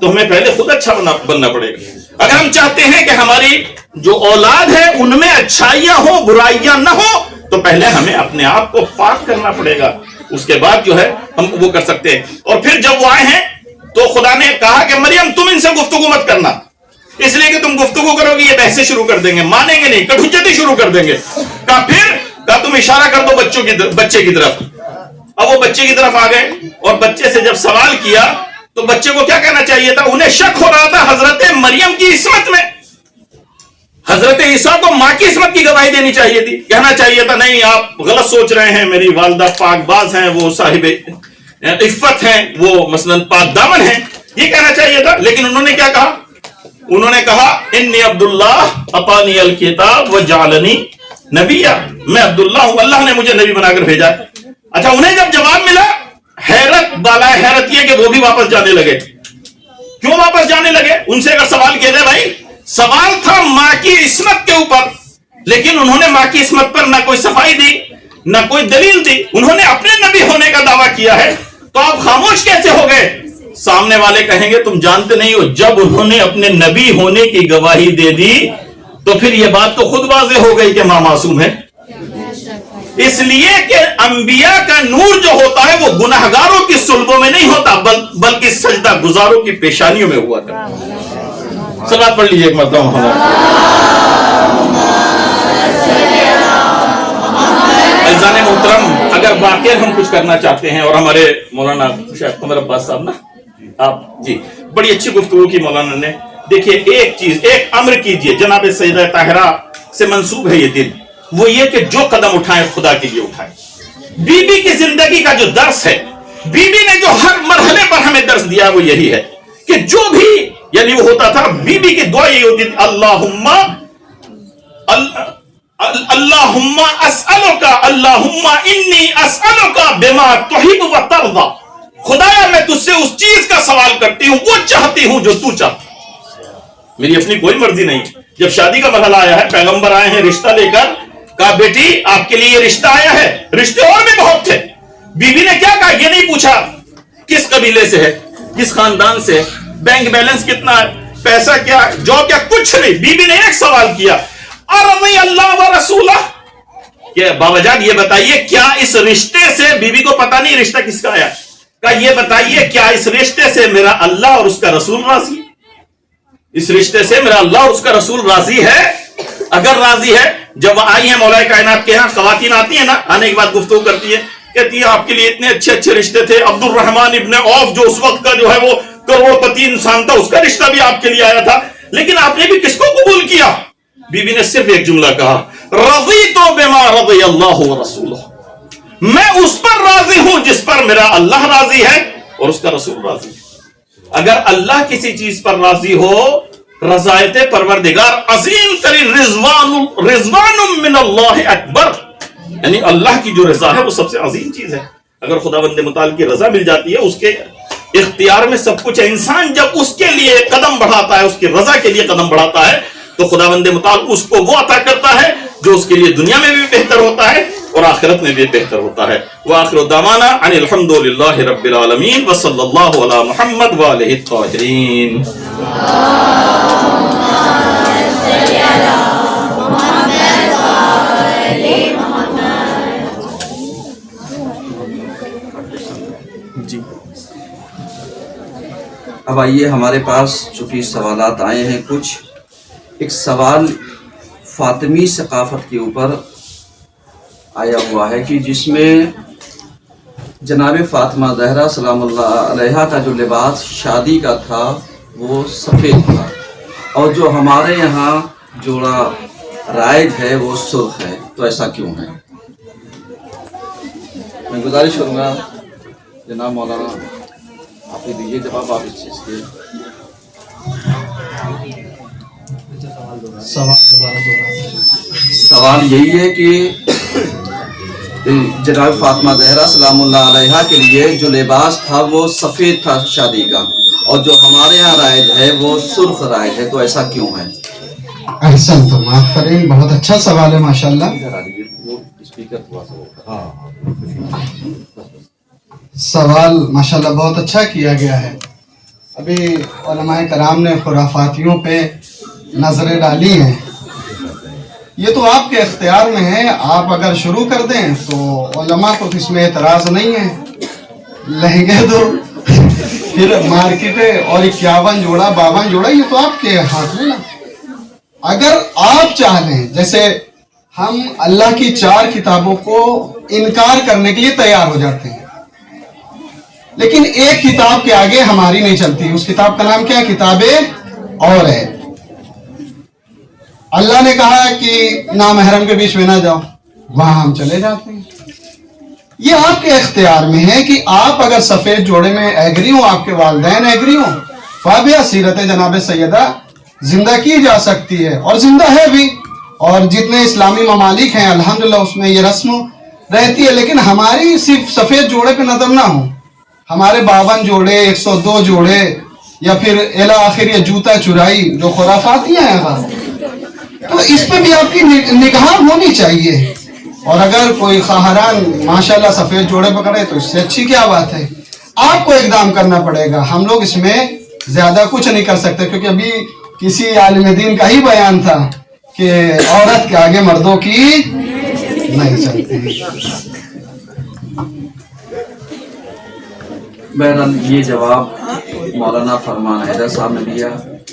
تو ہمیں پہلے خود اچھا بننا پڑے گا. اگر ہم چاہتے ہیں کہ ہماری جو اولاد ہے ان میں اچھائیاں ہوں, برائیاں نہ ہوں, تو پہلے ہمیں اپنے آپ کو پاک کرنا پڑے گا. اس کے بعد جو ہے ہم وہ کر سکتے ہیں. اور پھر جب وہ آئے ہیں تو خدا نے کہا کہ مریم تم ان سے گفتگو مت کرنا, اس لیے کہ تم گفتگو کرو گی یہ بحثیں شروع کر دیں گے, مانیں گے نہیں, کٹھجتی شروع کر دیں گے. کہا تم اشارہ کر دو بچے کی طرف. اب وہ بچے کی طرف آ گئے اور بچے سے جب سوال کیا تو بچے کو کیا کہنا چاہیے تھا؟ انہیں شک ہو رہا تھا حضرت مریم کی عصمت میں، حضرت عیسیٰ کو ماں کی عصمت کی گواہی دینی چاہیے تھی، کہنا چاہیے تھا نہیں آپ غلط سوچ رہے ہیں، میری والدہ پاک باز ہیں، وہ صاحب عفت ہیں، وہ مثلا پاک دامن ہیں، یہ کہنا چاہیے تھا۔ لیکن انہوں نے کیا کہا؟ انہوں نے کہا انی عبداللہ اعطانی الکتاب وجعلنی نبیا، میں عبداللہ ہوں، اللہ نے مجھے نبی بنا کر بھیجا۔ اچھا انہیں جب جواب ملا، حیرت بالائے حیرت یہ کہ وہ بھی واپس جانے لگے۔ کیوں واپس جانے لگے؟ ان سے اگر سوال کیا جائے، بھائی سوال تھا ماں کی عصمت کے اوپر، لیکن انہوں نے ماں کی عصمت پر نہ کوئی صفائی دی نہ کوئی دلیل دی، انہوں نے اپنے نبی ہونے کا دعویٰ کیا ہے، تو آپ خاموش کیسے ہو گئے؟ سامنے والے کہیں گے تم جانتے نہیں ہو، جب انہوں نے اپنے نبی ہونے کی گواہی دے دی تو پھر یہ بات تو خود واضح ہو گئی کہ ماں معصوم ہے۔ اس لیے کہ انبیاء کا نور جو ہوتا ہے وہ گناہگاروں کی صلبوں میں نہیں ہوتا، بلکہ سجدہ گزاروں کی پیشانیوں میں ہوا تھا۔ صلوات پڑھ لیجیے ایک مرتبہ محمد۔ عزیزان محترم، اگر واقعی ہم کچھ کرنا چاہتے ہیں، اور ہمارے مولانا شیخ قمر عباس صاحب نا آپ جی بڑی اچھی گفتگو کی مولانا نے، دیکھیے ایک چیز، ایک امر کیجئے، جناب سیدہ طاہرہ سے منسوب ہے یہ دن، وہ یہ کہ جو قدم اٹھائیں خدا کے لیے اٹھائیں۔ بی بی کی زندگی کا جو درس ہے، بی بی نے جو ہر مرحلے پر ہمیں درس دیا وہ یہی ہے کہ جو بھی یعنی وہ ہوتا تھا، بی بی کی دعا یہ ہوتی تھی اللہم اسألک اللہم انی اسألک بما تحب و ترضی، خدایا میں تجھ سے اس چیز کا سوال کرتی ہوں، وہ چاہتی ہوں جو تو چاہتی، میری اپنی کوئی مرضی نہیں۔ جب شادی کا مرحلہ آیا ہے، پیغمبر آئے ہیں رشتہ لے کر، کہا بیٹی آپ کے لیے یہ رشتہ آیا ہے، رشتے اور بھی بہت تھے، بی بی نے کیا کہا؟ یہ نہیں پوچھا کس قبیلے سے ہے، کس خاندان سے ہے، بینک بیلنس کتنا ہے، پیسہ کیا ہے، جو کیا، کچھ نہیں۔ بی بی نے ایک سوال کیا، ارضی اللہ و رسولہ، کہ بابا جان یہ بتائیے کیا اس رشتے سے، بی بی کو پتا نہیں رشتہ کس کا آیا، کہا یہ بتائیے کیا اس رشتے سے میرا اللہ اور اس کا رسول راضی ہے؟ اس رشتے سے میرا اللہ اور اس کا رسول راضی ہے؟ اگر راضی ہے، جب وہ آئی ہیں مولا کائنات کے ہاں، خواتین آتی ہیں نا، آنے کے بعد گفتگو کرتی ہے، کہتی ہے آپ کے لیے اتنے اچھے اچھے رشتے تھے، عبد الرحمن ابن عوف جو اس وقت کا جو ہے وہ کروڑ پتی انسان تھا، اس کا رشتہ بھی آپ کے لیے آیا تھا، لیکن آپ نے بھی کس کو قبول کیا؟ بی بی نے صرف ایک جملہ کہا، رضیت بما رضی اللہ ورسولہ، میں اس پر راضی ہوں جس پر میرا اللہ راضی ہے اور اس کا رسول راضی ہے۔ اگر اللہ کسی چیز پر راضی ہو، رضایت پروردگار عظیم ترین رضوان من اللہ اکبر، یعنی اللہ کی جو رضا ہے وہ سب سے عظیم چیز ہے۔ اگر خداوند متعال کی رضا مل جاتی ہے، اس کے اختیار میں سب کچھ ہے، انسان جب اس کے لیے قدم بڑھاتا ہے، اس کی رضا کے لیے قدم بڑھاتا ہے، تو خداوند متعال اس کو وہ عطا کرتا ہے جو اس کے لیے دنیا میں بھی بہتر ہوتا ہے اور آخرت میں بھی بہتر ہوتا ہے۔ وآخر دعوانا ان الحمد للہ رب العالمین وصلی اللہ علی محمد وآلہ الطاہرین۔ اب آئیے ہمارے پاس چونکہ سوالات آئے ہیں کچھ، ایک سوال فاطمی ثقافت کے اوپر آیا ہوا ہے کہ جس میں جناب فاطمہ زہرا سلام اللہ علیہا کا جو لباس شادی کا تھا وہ سفید تھا، اور جو ہمارے یہاں جوڑا رائج ہے وہ سرخ ہے، تو ایسا کیوں ہے؟ میں گزارش کروں گا جناب مولانا آپ ہی دیجیے جواب، آپ اس چیز کے سوال یہی ہے کہ جناب فاطمہ زہرا سلام اللہ علیہا کے لیے جو لباس تھا وہ سفید تھا شادی کا، اور جو ہمارے یہاں رائج ہے وہ سرخ رائج ہے، تو ایسا کیوں ہے؟ احسن، تو آفرین، بہت اچھا سوال ہے ماشاءاللہ۔ سوال ماشاءاللہ بہت اچھا کیا گیا ہے۔ ابھی علماء کرام نے خرافاتیوں پہ نظریں ڈالی ہیں، یہ تو آپ کے اختیار میں ہے، آپ اگر شروع کر دیں تو علماء کو اس میں اعتراض نہیں ہے، لہنگے تو پھر مارکیٹ اور 51 جوڑا 52 جوڑا یہ تو آپ کے ہاتھ میں نا۔ اگر آپ چاہ لیں، جیسے ہم اللہ کی 4 کتابوں کو انکار کرنے کے لیے تیار ہو جاتے ہیں، لیکن ایک کتاب کے آگے ہماری نہیں چلتی. اس کتاب کا نام کیا ہے؟ کتاب اور ہے. اللہ نے کہا کہ نامحرم کے بیچ میں نہ جاؤ، وہاں ہم چلے جاتے ہیں. یہ آپ کے اختیار میں ہے کہ آپ اگر سفید جوڑے میں ایگری ہوں، آپ کے والدین ایگری ہوں، فابیہ سیرت جناب سیدہ زندہ کی جا سکتی ہے، اور زندہ ہے بھی. اور جتنے اسلامی ممالک ہیں الحمدللہ اس میں یہ رسم رہتی ہے. لیکن ہماری صرف سفید جوڑے پہ نظر نہ ہو، ہمارے 52 جوڑے، 102 جوڑے، یا پھر الی آخر یہ جوتا چرائی جو خرافاتی ہیں تو اس پہ بھی آپ کی نگاہ ہونی چاہیے. اور اگر کوئی خواہران ماشاءاللہ سفید جوڑے پکڑے تو اس سے اچھی کیا بات ہے. آپ کو اقدام کرنا پڑے گا، ہم لوگ اس میں زیادہ کچھ نہیں کر سکتے، کیونکہ ابھی کسی عالم دین کا ہی بیان تھا کہ عورت کے آگے مردوں کی نہیں چلتی. بہرحال یہ جواب مولانا فرمان حیدر صاحب نے دیا.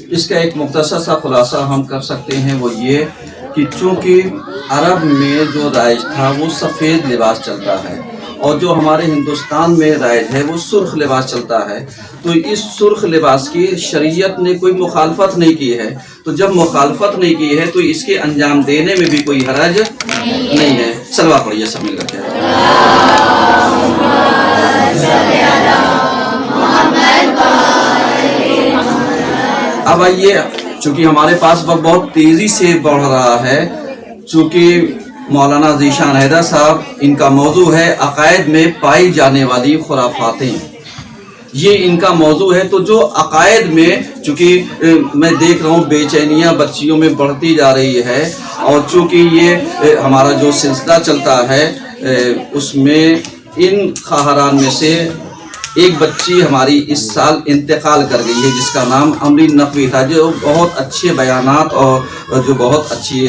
اس کا ایک مختصر سا خلاصہ ہم کر سکتے ہیں، وہ یہ کہ چونکہ عرب میں جو رائج تھا وہ سفید لباس چلتا ہے، اور جو ہمارے ہندوستان میں رائج ہے وہ سرخ لباس چلتا ہے، تو اس سرخ لباس کی شریعت نے کوئی مخالفت نہیں کی ہے. تو جب مخالفت نہیں کی ہے تو اس کے انجام دینے میں بھی کوئی حرج نہیں ہے. صلوات پڑھیے سب مل کر کے. اب آئیے، چونکہ ہمارے پاس وقت بہت تیزی سے بڑھ رہا ہے، چونکہ مولانا ذیشان حیدر صاحب ان کا موضوع ہے عقائد میں پائی جانے والی خرافاتیں. یہ ان کا موضوع ہے. تو جو عقائد میں، چونکہ میں دیکھ رہا ہوں بے چینیاں بچیوں میں بڑھتی جا رہی ہے، اور چونکہ یہ ہمارا جو سلسلہ چلتا ہے اس میں ان خواہران میں سے ایک بچی ہماری اس سال انتقال کر گئی ہے جس کا نام امرین نقوی تھا، جو بہت اچھے بیانات اور جو بہت اچھی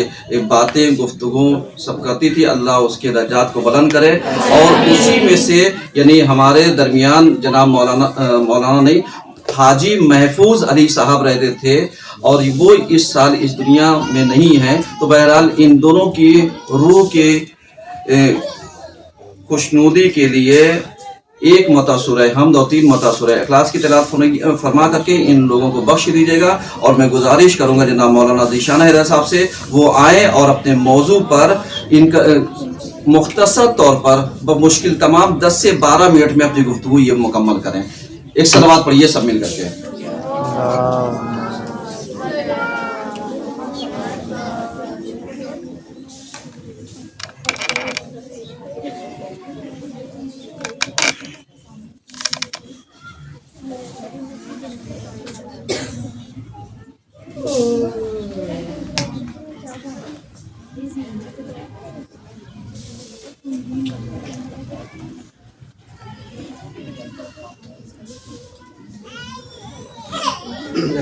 باتیں گفتگو سب کرتی تھی. اللہ اس کے درجات کو بلند کرے. اور اسی میں سے یعنی ہمارے درمیان جناب مولانا نہیں، حاجی محفوظ علی صاحب رہتے تھے، اور وہ اس سال اس دنیا میں نہیں ہیں. تو بہرحال ان دونوں کی روح کے خوشنودی کے لیے ایک متاثر حمد اور 3 متاثر اخلاص کی تلاوت فرما کر کے ان لوگوں کو بخش دیجیے گا. اور میں گزارش کروں گا جناب مولانا ذیشان حیدر صاحب سے وہ آئیں اور اپنے موضوع پر ان کا مختصر طور پر بمشکل تمام 10 سے 12 منٹ میں اپنی گفتگو یہ مکمل کریں. ایک صلوات پڑھیے سب مل کر کے.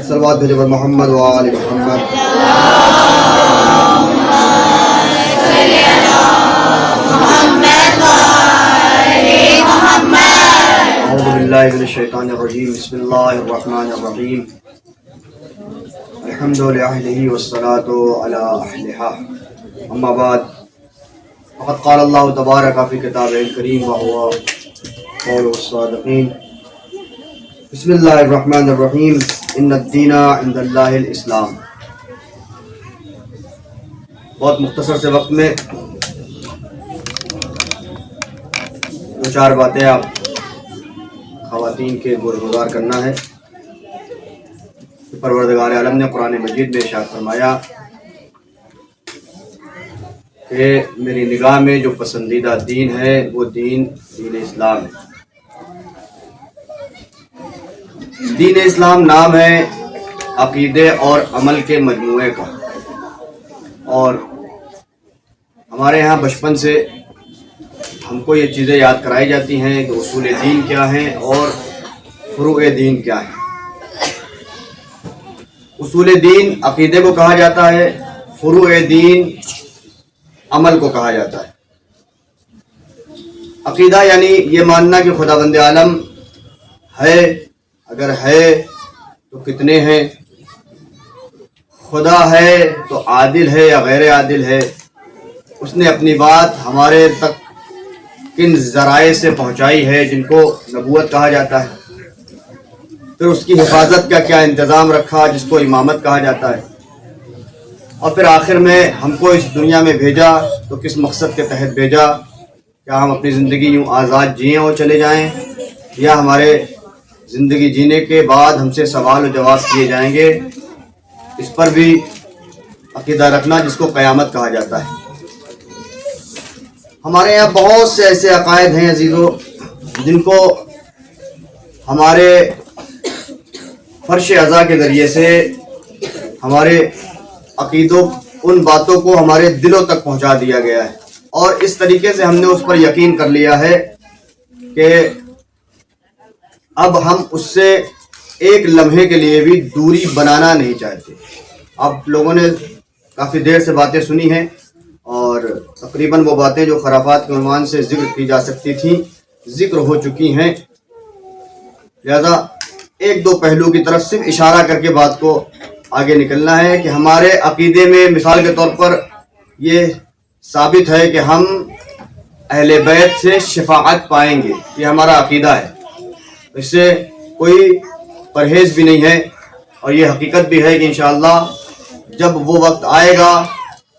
صلوات بھیجو محمد و آل محمد. اعوذ باللہ من الشیطان الرجیم. بسم اللہ الرحمن الرحیم. الحمد للہ والصلاة علی اہلہا. اما بعد فقد قال اللہ تبارک فی کتابہ الکریم وهو قول الصادقین. بسم اللہ الرحمن الرحیم. ان الدین عند اللہ الاسلام. بہت مختصر سے وقت میں 2-4 باتیں آپ خواتین کے گزار کرنا ہے. پروردگار عالم نے قرآن مجید میں ارشاد فرمایا کہ میری نگاہ میں جو پسندیدہ دین ہے وہ دین اسلام ہے. دین اسلام نام ہے عقیدے اور عمل کے مجموعے کا. اور ہمارے ہاں بچپن سے ہم کو یہ چیزیں یاد کرائی جاتی ہیں کہ اصول دین کیا ہیں اور فروع دین کیا ہیں. اصول دین عقیدے کو کہا جاتا ہے، فروع دین عمل کو کہا جاتا ہے. عقیدہ یعنی یہ ماننا کہ خدا بند عالم ہے، اگر ہے تو کتنے ہیں، خدا ہے تو عادل ہے یا غیر عادل ہے، اس نے اپنی بات ہمارے تک किन ज़राए से पहुँचाई है जिनको नबूवत कहा जाता है, फिर उसकी हिफाजत का क्या इंतज़ाम रखा जिसको इमामत कहा जाता है, और फिर आखिर में हमको इस दुनिया में भेजा तो किस मकसद के तहत भेजा। क्या हम अपनी ज़िंदगी यूँ आज़ाद जिएँ और चले जाएं, या हमारे ज़िंदगी जीने के बाद हमसे सवाल और जवाब किए जाएंगे। इस पर भी अक़ीदा रखना जिसको क़यामत कहा जाता है। हमारे यहाँ बहुत से ऐसे अक़ायद हैं अजीज़ों जिनको हमारे फर्श अज़ा के ज़रिए से हमारे अक़ीदों उन बातों को हमारे दिलों तक पहुँचा दिया गया है, और इस तरीके से हमने उस पर यकीन कर लिया है कि अब हम उससे एक लम्हे के लिए भी दूरी बनाना नहीं चाहते। आप लोगों ने काफ़ी देर से बातें सुनी हैं और तकरीबन वो बातें जो खराफात के उन्वान से ज़िक्र की जा सकती थी ज़िक्र हो चुकी हैं। लिहाजा एक दो पहलू की तरफ सिर्फ इशारा करके बात को आगे निकलना है कि हमारे अक़ीदे में मिसाल के तौर पर ये साबित है कि हम अहले बैत से शफाअत पाएंगे, ये हमारा अक़ीदा है। इससे कोई परहेज़ भी नहीं है, और ये हकीकत भी है कि इंशाअल्लाह जब वो वक्त आएगा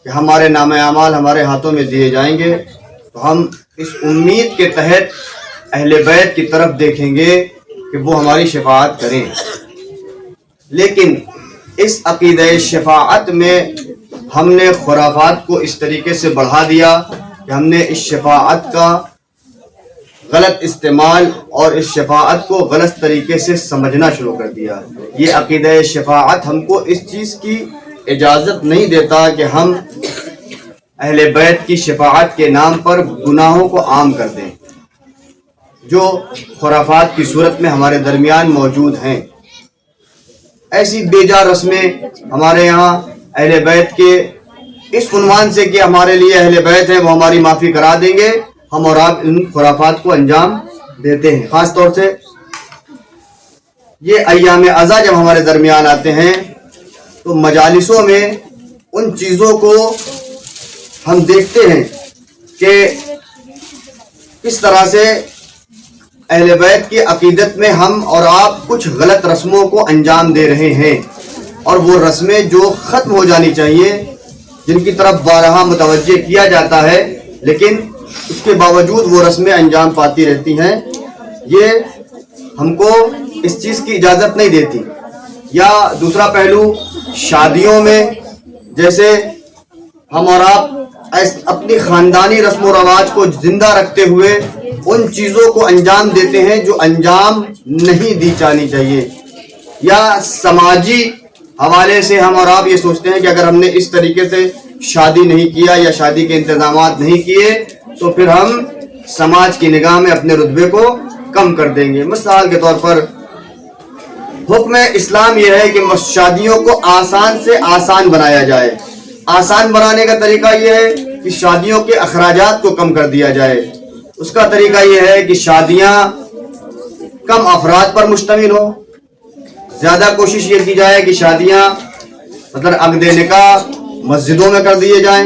कि हमारे नामे अमाल हमारे हाथों में दिए जाएंगे तो हम इस उम्मीद के तहत अहले बैत की तरफ देखेंगे कि वो हमारी शफाअत करें। लेकिन इस अक़ीदा शफाअत में हमने खुराफात को इस तरीके से बढ़ा दिया कि हमने इस शफाअत का गलत इस्तेमाल और इस शफाअत को गलत तरीके से समझना शुरू कर दिया। ये अक़ीदा शफाअत हमको इस चीज़ की इजाज़त नहीं देता कि हम अहले बैत की शफाअत के नाम पर गुनाहों को आम कर दें जो खुराफात की सूरत में हमारे दरमियान मौजूद हैं। ऐसी बेजा रस्में हमारे यहाँ अहले बैत के इस उन्वान से कि हमारे लिए अहले बैत हैं वो हमारी माफ़ी करा देंगे, हम और आप इन खुराफात को अंजाम देते हैं। ख़ास तौर से ये अय्याम अज़ा जब हमारे दरमियान आते हैं तो मजालिसों में उन चीज़ों को हम देखते हैं कि किस तरह से अहले बैत की अक़ीदत में हम और आप कुछ गलत रस्मों को अंजाम दे रहे हैं, और वो रस्में जो ख़त्म हो जानी चाहिए, जिनकी तरफ बारहा मुतवज्जे किया जाता है, लेकिन उसके बावजूद वो रस्में अंजाम पाती रहती हैं। ये हमको इस चीज़ की इजाज़त नहीं देती। या दूसरा पहलू, शादियों में जैसे हम और आप अपनी ख़ानदानी रस्म व रवाज को ज़िंदा रखते हुए उन चीज़ों को अंजाम देते हैं जो अंजाम नहीं दी जानी चाहिए। या समाजी हवाले से हम और आप ये सोचते हैं कि अगर हमने इस तरीके से शादी नहीं किया या शादी के इंतज़ामात नहीं किए तो फिर हम समाज की निगाह में अपने रुतबे को कम कर देंगे। मिसाल के तौर पर हुक्म इस्लाम यह है कि शादियों को आसान से आसान बनाया जाए। आसान बनाने का तरीका यह है कि शादियों के अखराजात को कम कर दिया जाए। उसका तरीका यह है कि शादियां कम अफराद पर मुश्तमिल हो। ज़्यादा कोशिश ये की जाए कि शादियां मतलब अक़द निकाह मस्जिदों में कर दिए जाएं।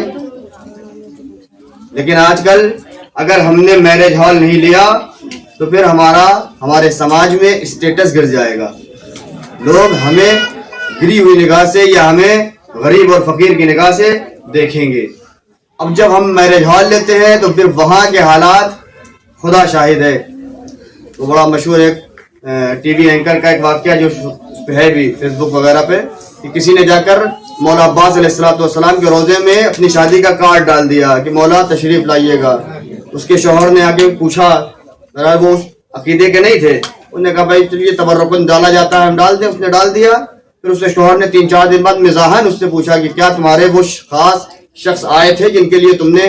लेकिन आजकल अगर हमने मैरिज हॉल नहीं लिया तो फिर हमारे समाज में स्टेटस गिर जाएगा। लोग हमें गिरी हुई निगाह से या हमें गरीब और फ़कीर की निगाह से देखेंगे। अब जब हम मैरिज हॉल लेते हैं तो फिर वहाँ के हालात खुदा शाहिद है। तो बड़ा मशहूर एक टीवी एंकर का एक वाक़या जो उस पे है भी फेसबुक वगैरह पे कि किसी ने जाकर मौला अब्बास अलैहिस्सलाम के रोज़े में अपनी शादी का कार्ड डाल दिया कि मौला तशरीफ़ लाइएगा। उसके शौहर ने आगे पूछा, जरा वो उस अकीदे के नहीं थे, उन्होंने कहा भाई चलिए तबर्रुकन डाला जाता है हम डाल दें। उसने डाल दिया। फिर उसके शौहर ने 3-4 दिन बाद मिज़ाहन उससे पूछा कि क्या तुम्हारे वो खास शख्स आए थे जिनके लिए तुमने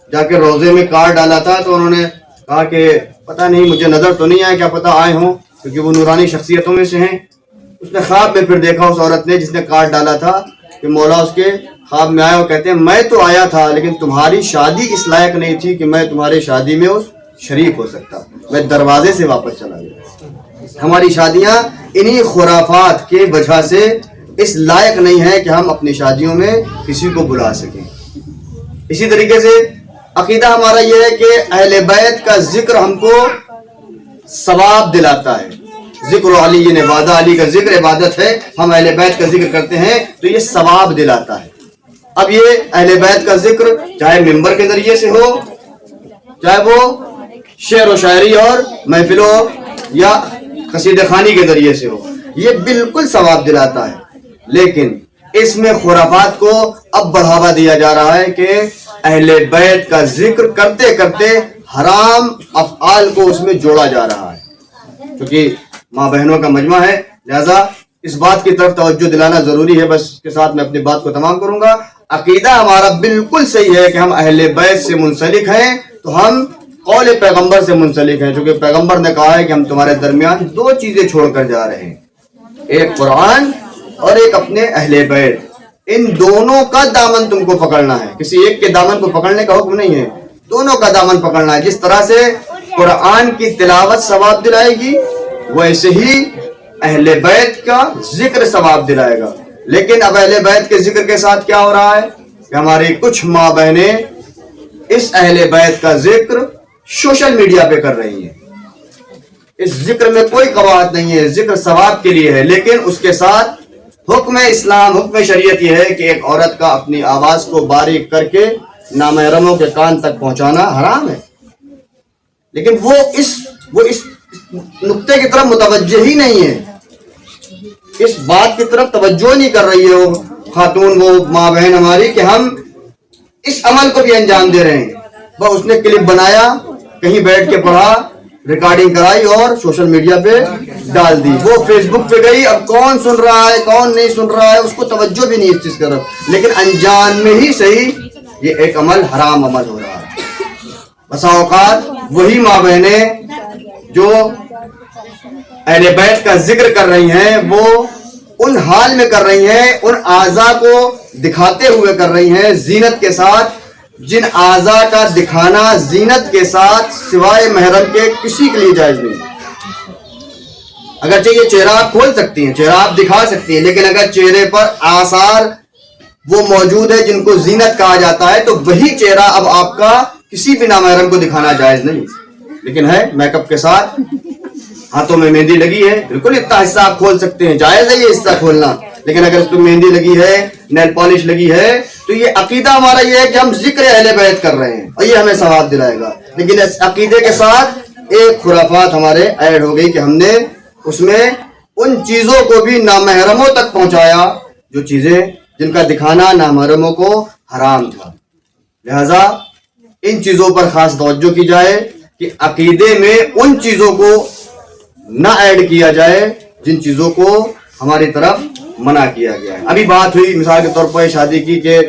जाके रोज़े में कार्ड डाला था? तो उन्होंने कहा कि पता नहीं, मुझे नज़र तो नहीं आया, क्या पता आए हों, क्योंकि वो नूरानी शख्सियतों में से हैं। उसने ख्वाब में फिर देखा उस औरत ने जिसने कार्ड डाला था कि मौला उसके ख्वाब में आया और कहते हैं मैं तो आया था लेकिन तुम्हारी शादी इस लायक नहीं थी कि मैं तुम्हारी शादी में उस शरीक हो सकता, मैं दरवाजे से वापस चला गया। हमारी शादियाँ इन्हीं खुराफात के वजह से इस लायक नहीं है कि हम अपनी शादियों में किसी को बुला सकें। इसी तरीके से عقیدہ ہمارا یہ ہے کہ اہل بیت کا ذکر ہم کو ثواب دلاتا ہے. ذکر علی عبادہ، علی کا ذکر عبادت ہے. ہم اہل بیت کا ذکر کرتے ہیں تو یہ ثواب دلاتا ہے. اب یہ اہل بیت کا ذکر چاہے ممبر کے ذریعے سے ہو، چاہے وہ شعر و شاعری اور محفلوں یا قصیدہ خوانی کے ذریعے سے ہو، یہ بالکل ثواب دلاتا ہے. لیکن اس میں خرافات کو اب بڑھاوا دیا جا رہا ہے کہ اہل بیت کا ذکر کرتے کرتے حرام افعال کو اس میں جوڑا جا رہا ہے. کیونکہ ماں بہنوں کا مجمع ہے، لہذا اس بات کی طرف توجہ دلانا ضروری ہے. بس اس کے ساتھ میں اپنی بات کو تمام کروں گا. عقیدہ ہمارا بالکل صحیح ہے کہ ہم اہل بیت سے منسلک ہیں تو ہم قول پیغمبر سے منسلک ہیں، چونکہ پیغمبر نے کہا ہے کہ ہم تمہارے درمیان دو چیزیں چھوڑ کر جا رہے ہیں، ایک قرآن اور ایک اپنے اہل بیت. ان دونوں کا دامن تم کو پکڑنا ہے، کسی ایک کے دامن کو پکڑنے کا حکم نہیں ہے، دونوں کا دامن پکڑنا ہے. جس طرح سے قرآن کی تلاوت ثواب دلائے گی ویسے ہی اہل بیت کا ذکر ثواب دلائے گا. لیکن اب اہل بیت کے ذکر کے ساتھ کیا ہو رہا ہے کہ ہماری کچھ ماں بہنیں اس اہل بیت کا ذکر سوشل میڈیا پہ کر رہی ہیں. اس ذکر میں کوئی قواعد نہیں ہے، ذکر ثواب کے لیے ہے، لیکن اس کے ساتھ حکم اسلام، حکم شریعت یہ ہے کہ ایک عورت کا اپنی آواز کو باریک کر کے نامحرموں کے کان تک پہنچانا حرام ہے. لیکن وہ اس نقطے کی طرف متوجہ ہی نہیں ہے، اس بات کی طرف توجہ نہیں کر رہی ہے وہ خاتون، وہ ماں بہن ہماری، کہ ہم اس عمل کو بھی انجام دے رہے ہیں. وہ اس نے کلپ بنایا، کہیں بیٹھ کے پڑھا، ریکارڈنگ کرائی اور سوشل میڈیا پہ ڈال دی. وہ فیس بک پہ گئی، اب کون سن رہا ہے کون نہیں سن رہا ہے اس کو توجہ بھی نہیں اس چیز کی طرف، لیکن انجام میں ہی صحیح یہ ایک عمل حرام عمل ہو رہا ہے. بسا اوقات وہی ماں بہنیں جو اہل بیت کا ذکر کر رہی ہیں وہ ان حال میں کر رہی ہیں، ان اعضاء کو دکھاتے ہوئے کر رہی ہیں زینت کے ساتھ، جن اعضاء کا دکھانا زینت کے ساتھ سوائے محرم کے کسی کے لیے جائز نہیں. اگرچہ یہ چہرہ آپ کھول سکتی ہیں، چہرہ آپ دکھا سکتی ہیں، لیکن اگر چہرے پر آثار وہ موجود ہے جن کو زینت کہا جاتا ہے تو وہی چہرہ اب آپ کا کسی بھی نامحرم کو دکھانا جائز نہیں. لیکن ہے میک اپ کے ساتھ، ہاتھوں میں مہندی لگی ہے، بالکل اتنا حصہ آپ کھول سکتے ہیں، جائز ہے یہ حصہ کھولنا. لیکن اگر اس پہ مہندی لگی ہے، نیل پالش لگی ہے، تو یہ عقیدہ ہمارا یہ ہے کہ ہم ذکر اہل بیت کر رہے ہیں اور یہ ہمیں ثواب دلائے گا. لیکن اس عقیدے کے ساتھ ایک خرافات ہمارے ایڈ ہو گئی کہ ہم نے اس میں ان چیزوں کو بھی نامحرموں تک پہنچایا جو چیزیں جن کا دکھانا نامحرموں کو حرام تھا. لہذا ان چیزوں پر خاص توجہ کی جائے کہ عقیدے میں ان چیزوں کو نہ ایڈ کیا جائے جن چیزوں کو ہماری طرف منع کیا گیا ہے. ابھی بات ہوئی مثال کے طور پر شادی کی کہ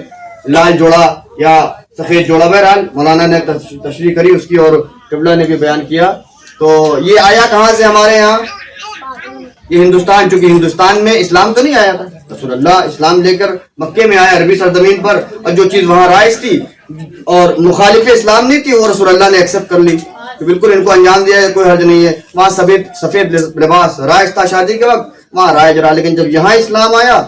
لال جوڑا یا سفید جوڑا، بہرحال مولانا نے تشریح کری اس کی اور قبلہ نے بھی بیان کیا. تو یہ آیا کہاں سے ہمارے یہاں؟ یہ ہندوستان، چونکہ ہندوستان میں اسلام تو نہیں آیا تھا، رسول اللہ اسلام لے کر مکے میں آیا عربی سرزمین پر، اور جو چیز وہاں رائج تھی اور مخالف اسلام نہیں تھی وہ رسول اللہ نے ایکسپٹ کر لی، تو بالکل ان کو انجام دیا ہے، کوئی حرج نہیں ہے. وہاں سفید لباس رائج تھا شادی کے وقت، وہاں رائج رہا. لیکن جب یہاں اسلام آیا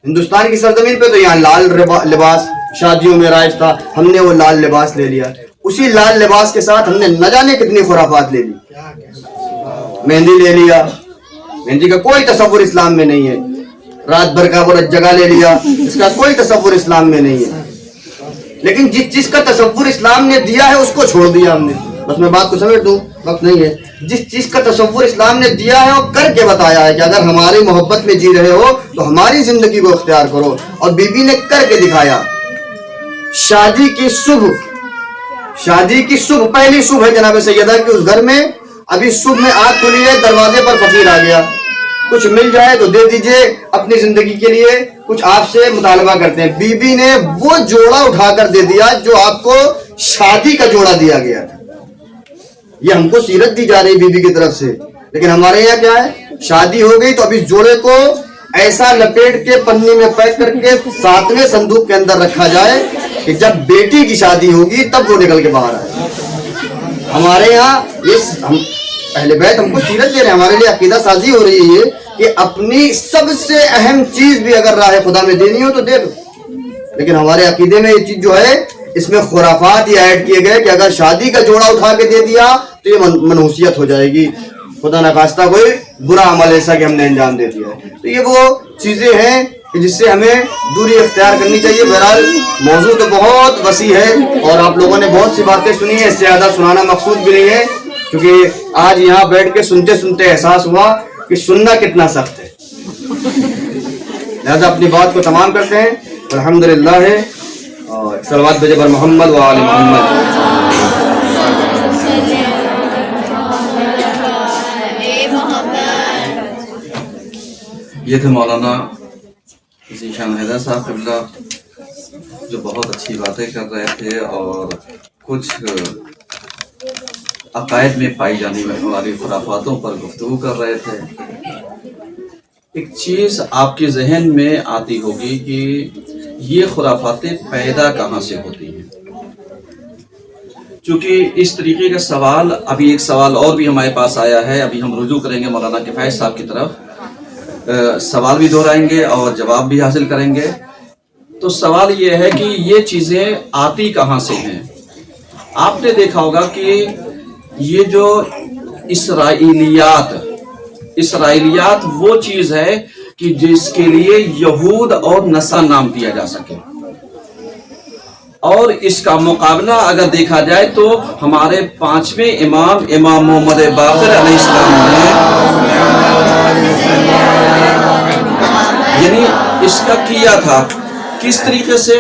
ہندوستان کی سرزمین پہ تو یہاں لال لباس شادیوں میں رائج تھا، ہم نے وہ لال لباس لے لیا. اسی لال لباس کے ساتھ ہم نے نہ جانے کتنی خرافات لے لی. مہندی لے لیا، مہندی کا کوئی تصور اسلام میں نہیں ہے. رات بھر کا وہ جگہ لے لیا، اس کا کوئی تصور اسلام میں نہیں ہے. لیکن جس چیز کا تصور اسلام نے دیا ہے اس کو چھوڑ دیا ہم نے. بس میں بات کو سمیٹ دوں، وقت نہیں ہے. جس چیز کا تصور اسلام نے دیا ہے اور کر کے بتایا ہے کہ اگر ہماری محبت میں جی رہے ہو تو ہماری زندگی کو اختیار کرو، اور بی بی نے کر کے دکھایا. شادی کی صبح پہلی صبح ہے جناب سیدہ کی اس گھر میں، ابھی صبح میں آنکھ کھلی ہے، دروازے پر فقیر آ گیا، کچھ مل جائے تو دے دیجئے اپنی زندگی کے لیے، کچھ آپ سے مطالبہ کرتے ہیں. بی بی نے وہ جوڑا اٹھا کر دے دیا جو آپ کو شادی کا جوڑا دیا گیا تھا. یہ ہم کو سیرت دی جا رہی بی بی کی طرف سے. لیکن ہمارے یہاں کیا ہے، شادی ہو گئی تو اب اس جوڑے کو ایسا لپیٹ کے پنی میں پیک کر کے 7ویں صندوق کے اندر رکھا جائے کہ جب بیٹی کی شادی ہوگی تب وہ نکل کے باہر آئے. ہمارے یہاں ہم اہل بیت ہم کو سیرت دے رہے ہیں، ہمارے لیے عقیدہ سازی ہو رہی ہے کہ اپنی سب سے اہم چیز بھی اگر راہ خدا میں دینی ہو تو دے دو. لیکن ہمارے عقیدے میں یہ چیز جو ہے اس میں خرافات یہ ایڈ کیے گئے کہ اگر شادی کا جوڑا اٹھا کے دے دیا تو یہ منحوسیت ہو جائے گی، خدا نخواستہ کوئی برا عمل ایسا کہ ہم نے انجام دے دیا ہے. تو یہ وہ چیزیں ہیں کہ جس سے ہمیں دوری اختیار کرنی چاہیے. بہرحال موضوع تو بہت وسیع ہے اور آپ لوگوں نے بہت سی باتیں سنی ہیں، اس سے زیادہ سنانا مقصود بھی نہیں ہے، کیونکہ آج یہاں بیٹھ کے سنتے سنتے احساس ہوا کہ سننا کتنا سخت ہے. لہذا اپنی بات کو تمام کرتے ہیں. الحمدللہ ہے اور صلوات بجبر محمد و آل محمد. یہ تھے مولانا ذیشان حیدر صاحب قبلہ، جو بہت اچھی باتیں کر رہے تھے اور کچھ عقائد میں پائی جانے والی خرافاتوں پر گفتگو کر رہے تھے. ایک چیز آپ کے ذہن میں آتی ہوگی کہ یہ خرافاتیں پیدا کہاں سے ہوتی ہیں. چونکہ اس طریقے کا سوال، ابھی ایک سوال اور بھی ہمارے پاس آیا ہے، ابھی ہم رجوع کریں گے مولانا کفایت صاحب کی طرف، سوال بھی دہرائیں گے اور جواب بھی حاصل کریں گے. تو سوال یہ ہے کہ یہ چیزیں آتی کہاں سے ہیں. آپ نے دیکھا ہوگا کہ یہ جو اسرائیلیات وہ چیز ہے کہ جس کے لیے یہود اور نصارہ نام دیا جا سکے، اور اس کا مقابلہ اگر دیکھا جائے تو ہمارے 5ویں امام محمد باقر علیہ السلام نے یعنی اس کا کیا تھا. کس طریقے سے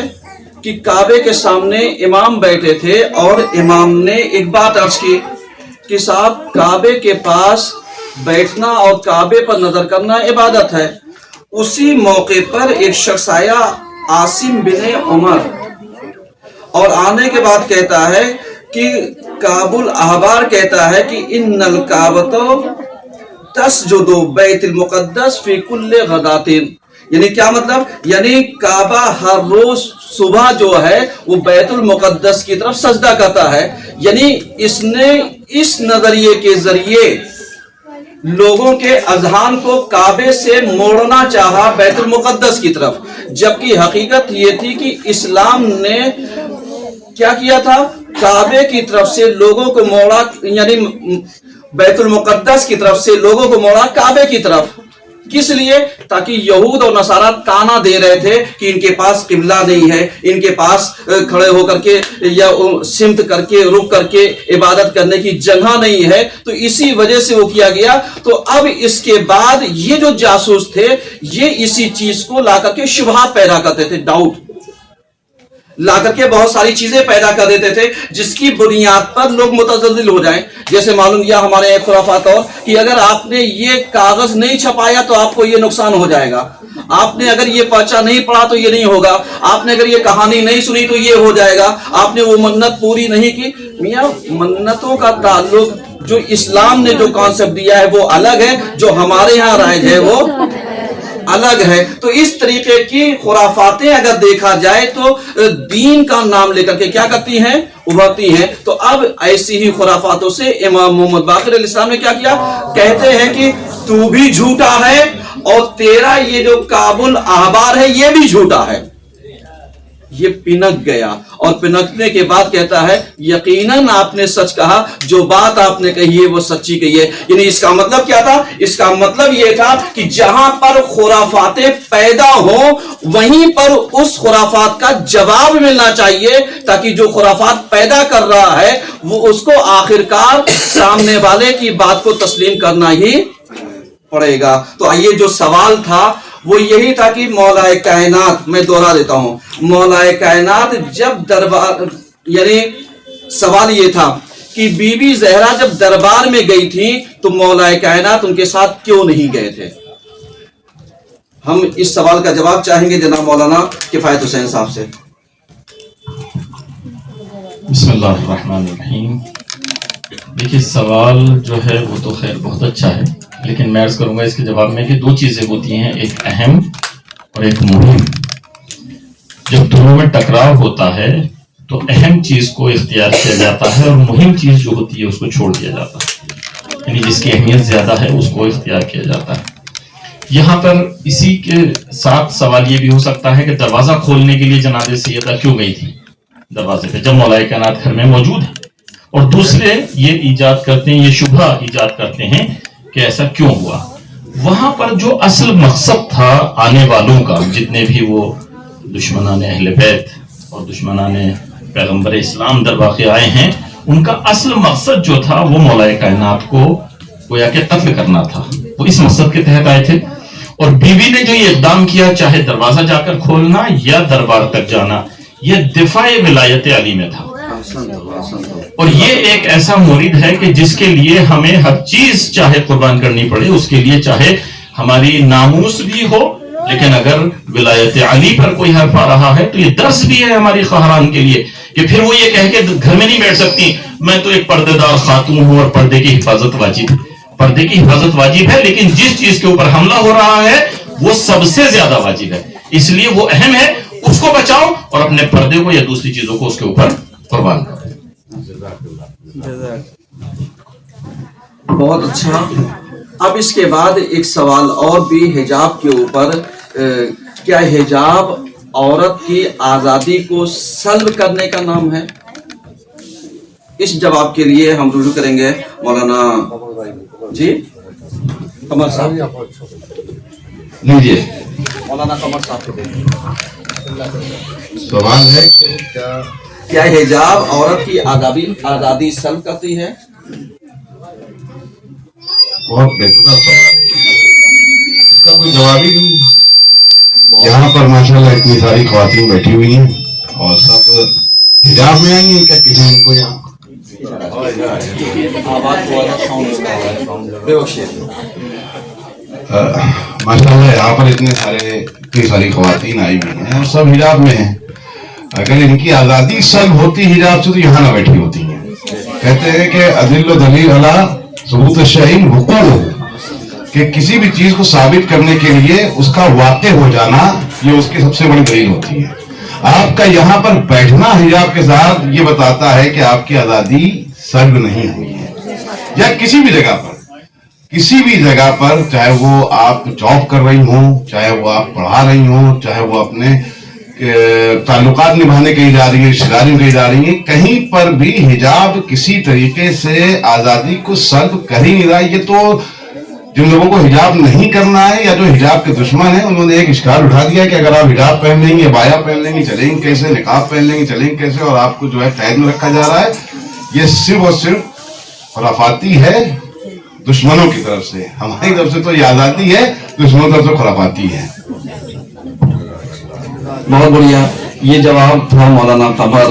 کہ کعبے کے سامنے امام بیٹھے تھے اور امام نے ایک بات عرض کی کہ صاحب کعبے کے پاس بیٹھنا اور کعبے پر نظر کرنا عبادت ہے. اسی موقع پر ایک شخص آیا، عاصم بن عمر، اور آنے کے بعد کہتا ہے کہ کعب الاحبار کہتا ہے کہ ان الکعبۃ تسجد بیت المقدس فی کل غدات. یعنی کیا مطلب؟ یعنی کعبہ ہر روز صبح جو ہے وہ بیت المقدس کی طرف سجدہ کرتا ہے. یعنی اس نے اس نظریے کے ذریعے لوگوں کے اذہان کو کعبے سے موڑنا چاہا بیت المقدس کی طرف، جبکہ حقیقت یہ تھی کہ اسلام نے کیا کیا تھا؟ کعبے کی طرف سے لوگوں کو موڑا، یعنی بیت المقدس کی طرف سے لوگوں کو موڑا کعبے کی طرف. کس لیے؟ تاکہ یہود اور نصارہ تانا دے رہے تھے کہ ان کے پاس قبلہ نہیں ہے، ان کے پاس کھڑے ہو کر کے یا سمت کر کے رک کر کے عبادت کرنے کی جگہ نہیں ہے. تو اسی وجہ سے وہ کیا گیا. تو اب اس کے بعد یہ جو جاسوس تھے یہ اسی چیز کو لا کر کے شبہات پیدا کرتے تھے، ڈاؤٹ لا کر کے بہت ساری چیزیں پیدا کر دیتے تھے جس کی بنیاد پر لوگ متزلزل ہو جائیں. جیسے معلوم کیا ہمارے ایک خرافات اور کہ اگر آپ نے یہ کاغذ نہیں چھپایا تو آپ کو یہ نقصان ہو جائے گا، آپ نے اگر یہ پرچہ نہیں پڑھا تو یہ نہیں ہوگا، آپ نے اگر یہ کہانی نہیں سنی تو یہ ہو جائے گا، آپ نے وہ منت پوری نہیں کی. میاں منتوں کا تعلق جو اسلام نے جو کانسیپٹ دیا ہے وہ الگ ہے، جو ہمارے ہاں رائج ہے وہ الگ ہے. تو اس طریقے کی خرافاتیں اگر دیکھا جائے تو دین کا نام لے کر کے کیا کرتی ہیں؟ ابھرتی ہیں. تو اب ایسی ہی خرافاتوں سے امام محمد باقر علیہ السلام نے کیا کیا؟ کہتے ہیں کہ تو بھی جھوٹا ہے اور تیرا یہ جو کعب الاحبار ہے یہ بھی جھوٹا ہے. یہ پنک گیا اور پنکنے کے بعد کہتا ہے یقیناً آپ نے سچ کہا، جو بات آپ نے کہی ہے وہ سچی کہی ہے. یعنی اس کا مطلب کیا تھا؟ اس کا مطلب یہ تھا کہ جہاں پر خرافاتیں پیدا ہوں وہیں پر اس خرافات کا جواب ملنا چاہیے، تاکہ جو خرافات پیدا کر رہا ہے وہ اس کو آخرکار سامنے والے کی بات کو تسلیم کرنا ہی پڑے گا. تو آئیے جو سوال تھا وہ یہی تھا کہ مولا کائنات، میں دوہرا دیتا ہوں، مولا کائنات جب دربار، یعنی سوال یہ تھا کہ بی بی زہرا جب دربار میں گئی تھی تو مولا کائنات ان کے ساتھ کیوں نہیں گئے تھے؟ ہم اس سوال کا جواب چاہیں گے جناب مولانا کفایت حسین صاحب سے. بسم اللہ الرحمن الرحیم. دیکھیے سوال جو ہے وہ تو خیر بہت اچھا ہے، لیکن میں عرض کروں گا اس کے جواب میں کہ دو چیزیں ہوتی ہیں، ایک اہم اور ایک مہم. جب دونوں میں ٹکراؤ ہوتا ہے تو اہم چیز کو اختیار کیا جاتا ہے اور مہم چیز جو ہوتی ہے اس کو چھوڑ دیا جاتا ہے، یعنی جس کی اہمیت زیادہ ہے اس کو اختیار کیا جاتا ہے. یہاں پر اسی کے ساتھ سوال یہ بھی ہو سکتا ہے کہ دروازہ کھولنے کے لیے جناب سیدہ کیوں گئی تھی؟ दरवाजे पे जब मौलाए कायनात घर में मौजूद है। और दूसरे ये ईजाद करते हैं, ये शुबहा ईजाद करते हैं कि ऐसा क्यों हुआ। वहां पर जो असल मकसद था आने वालों का, जितने भी वो दुश्मनाने अहले बैत और दुश्मनाने पैगंबर इस्लाम दर वाक़े आए हैं, उनका असल मकसद जो था वो मौलाए कायनात को गोया के कत्ल करना था। वो इस मकसद के तहत आए थे। और बीवी ने जो ये इक़दाम किया, चाहे दरवाजा जाकर खोलना या दरबार तक जाना, ये दिफाए विलायत अली में था। और ये एक ऐसा मुरीद है कि जिसके लिए हमें हर चीज चाहे कुर्बान करनी पड़े, उसके लिए चाहे हमारी नामूस भी हो, लेकिन अगर विलायत अली पर कोई हर्फ आ रहा है तो ये दर्स भी है हमारी ख़हरान के लिए कि फिर वो ये कह के घर में नहीं बैठ सकती, मैं तो एक पर्देदार खातून हूं और पर्दे की हिफाजत वाजिब है। पर्दे की हिफाजत वाजिब है, लेकिन जिस चीज के ऊपर हमला हो रहा है वो सबसे ज्यादा वाजिब है, इसलिए वो अहम है, उसको बचाओ और अपने पर्दे को या दूसरी चीजों को उसके ऊपर कुर्बान करो। बहुत अच्छा। अब इसके बाद एक सवाल और भी हिजाब के ऊपर, क्या हिजाब औरत की आज़ादी को सल्ब करने का नाम है? इस जवाब के लिए हम रुजू करेंगे मौलाना जी कमर साहब। लीजिए। मौलाना कमर साहब को देंगे। सवाल है कि क्या हिजाब औरत की आज़ादी सल्ब करती है? बहुत बेहतर सवाल है, इसका कोई जवाब ही नहीं। यहाँ पर माशाल्लाह इतनी सारी ख्वातीन बैठी हुई हैं और सब हिजाब में आई हैं, क्या किसी इनको यहाँ माशाल्लाह यहाँ पर इतनी सारी ख्वातीन आई हुई हैं और सब हिजाब में हैं। अगर इनकी आज़ादी सल्ब होती हिजाब से तो यहाँ ना बैठी होती हैं। कहते हैं कि अदिल दलील अला सबूत शहीन हुकूक, कि किसी भी चीज को साबित करने के लिए उसका वाक़े हो जाना, ये उसकी सबसे बड़ी दलील होती है। आपका यहाँ पर बैठना हिजाब के साथ ये बताता है कि आपकी आज़ादी सल्ब नहीं हुई है। या किसी भी जगह पर चाहे वो आप जॉब कर रही हो, चाहे वो आप पढ़ा रही हो, चाहे वो अपने ताल्लुकात निभाने कहीं जा रही है, रिश्तेदारी में कहीं जा रही है, कहीं पर भी हिजाब किसी तरीके से आज़ादी को सल्ब कर ही नहीं रहा। ये तो जिन लोगों को हिजाब नहीं करना है या जो हिजाब के दुश्मन है, उन्होंने एक इश्काल उठा दिया कि अगर आप हिजाब पहन लेंगे, बाया पहन लेंगे, चलेंगे कैसे, निकाब पहन लेंगे, चलेंगे कैसे, और आपको जो है कैद में रखा जा रहा है। ये सिर्फ और सिर्फ खुराफाती है दुश्मनों की तरफ से। हमारी तरफ से तो ये आज़ादी है, दुश्मनों की तरफ से खुराफाती है। बहुत बढ़िया। ये जवाब था मौलाना कमर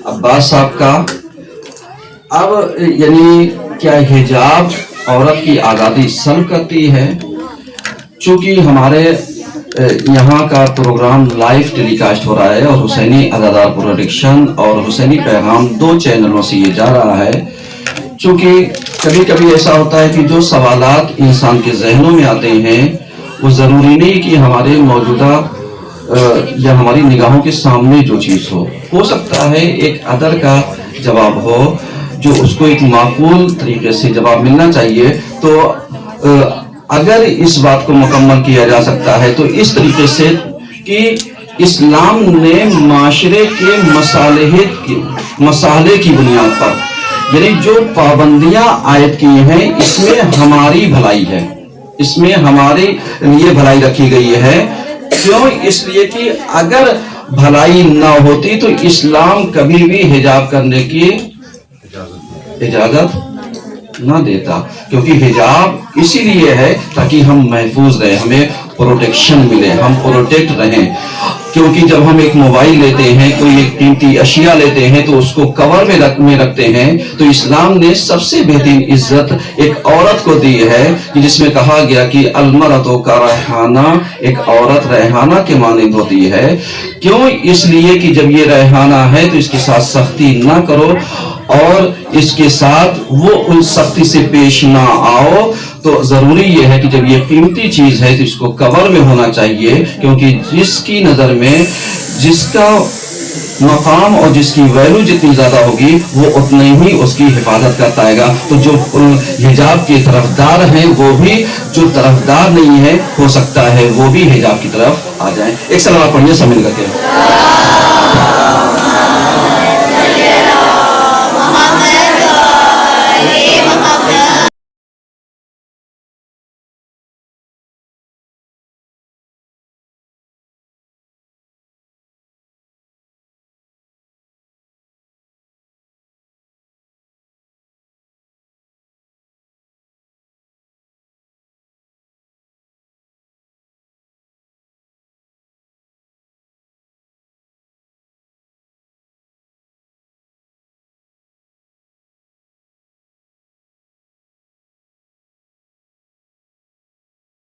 अब्बास साहब का। अब यानी क्या हिजाब औरत की आज़ादी सल्ब करती है? चूंकि हमारे यहाँ का प्रोग्राम लाइव टेलीकास्ट हो रहा है और हुसैनी अज़ादार प्रोडक्शन और हुसैनी पैगाम 2 चैनलों से ये जा रहा है। चूंकि कभी कभी ऐसा होता है कि जो सवालात इंसान के जहनों में आते हैं वो ज़रूरी नहीं कि हमारे मौजूदा या हमारी निगाहों के सामने जो चीज़ हो सकता है एक अदर का जवाब हो जो उसको एक माकूल तरीके से जवाब मिलना चाहिए। तो अगर इस बात को मुकम्मल किया जा सकता है तो इस तरीके से कि इस्लाम ने माशरे के मसाले की बुनियाद पर, यानी जो पाबंदियां आयद की हैं, इसमें हमारी भलाई है, इसमें हमारे लिए भलाई रखी गई है। क्यों? इसलिए कि अगर भलाई ना होती तो इस्लाम कभी भी हिजाब करने की इजाजत ना देता, क्योंकि हिजाब इसीलिए है ताकि हम महफूज रहे, हमें प्रोटेक्शन मिले, हम प्रोटेक्ट रहें। क्योंकि जब हम एक मोबाइल लेते हैं, कोई एक कीमती अशिया लेते हैं तो उसको कवर में रखते हैं, तो इस्लाम ने सबसे बेहतरीन इज्जत एक औरत को दी है कि जिसमें कहा गया कि अलमरतो का रेहाना, एक औरत रेहाना के मानिंद होती है। क्यों? इसलिए कि जब ये रेहाना है तो इसके साथ सख्ती ना करो और इसके साथ वो उन सख्ती से पेश ना आओ। तो जरूरी यह है कि जब ये कीमती चीज है तो इसको कवर में होना चाहिए, क्योंकि जिसकी नजर में जिसका मकाम और जिसकी वैल्यू जितनी ज्यादा होगी वो उतना ही उसकी हिफाजत करता आएगा। तो जो हिजाब के तरफदार हैं वो भी, जो तरफदार नहीं है हो सकता है वो भी हिजाब की तरफ आ जाए। एक सलाम पढ़िए सब मिल करके।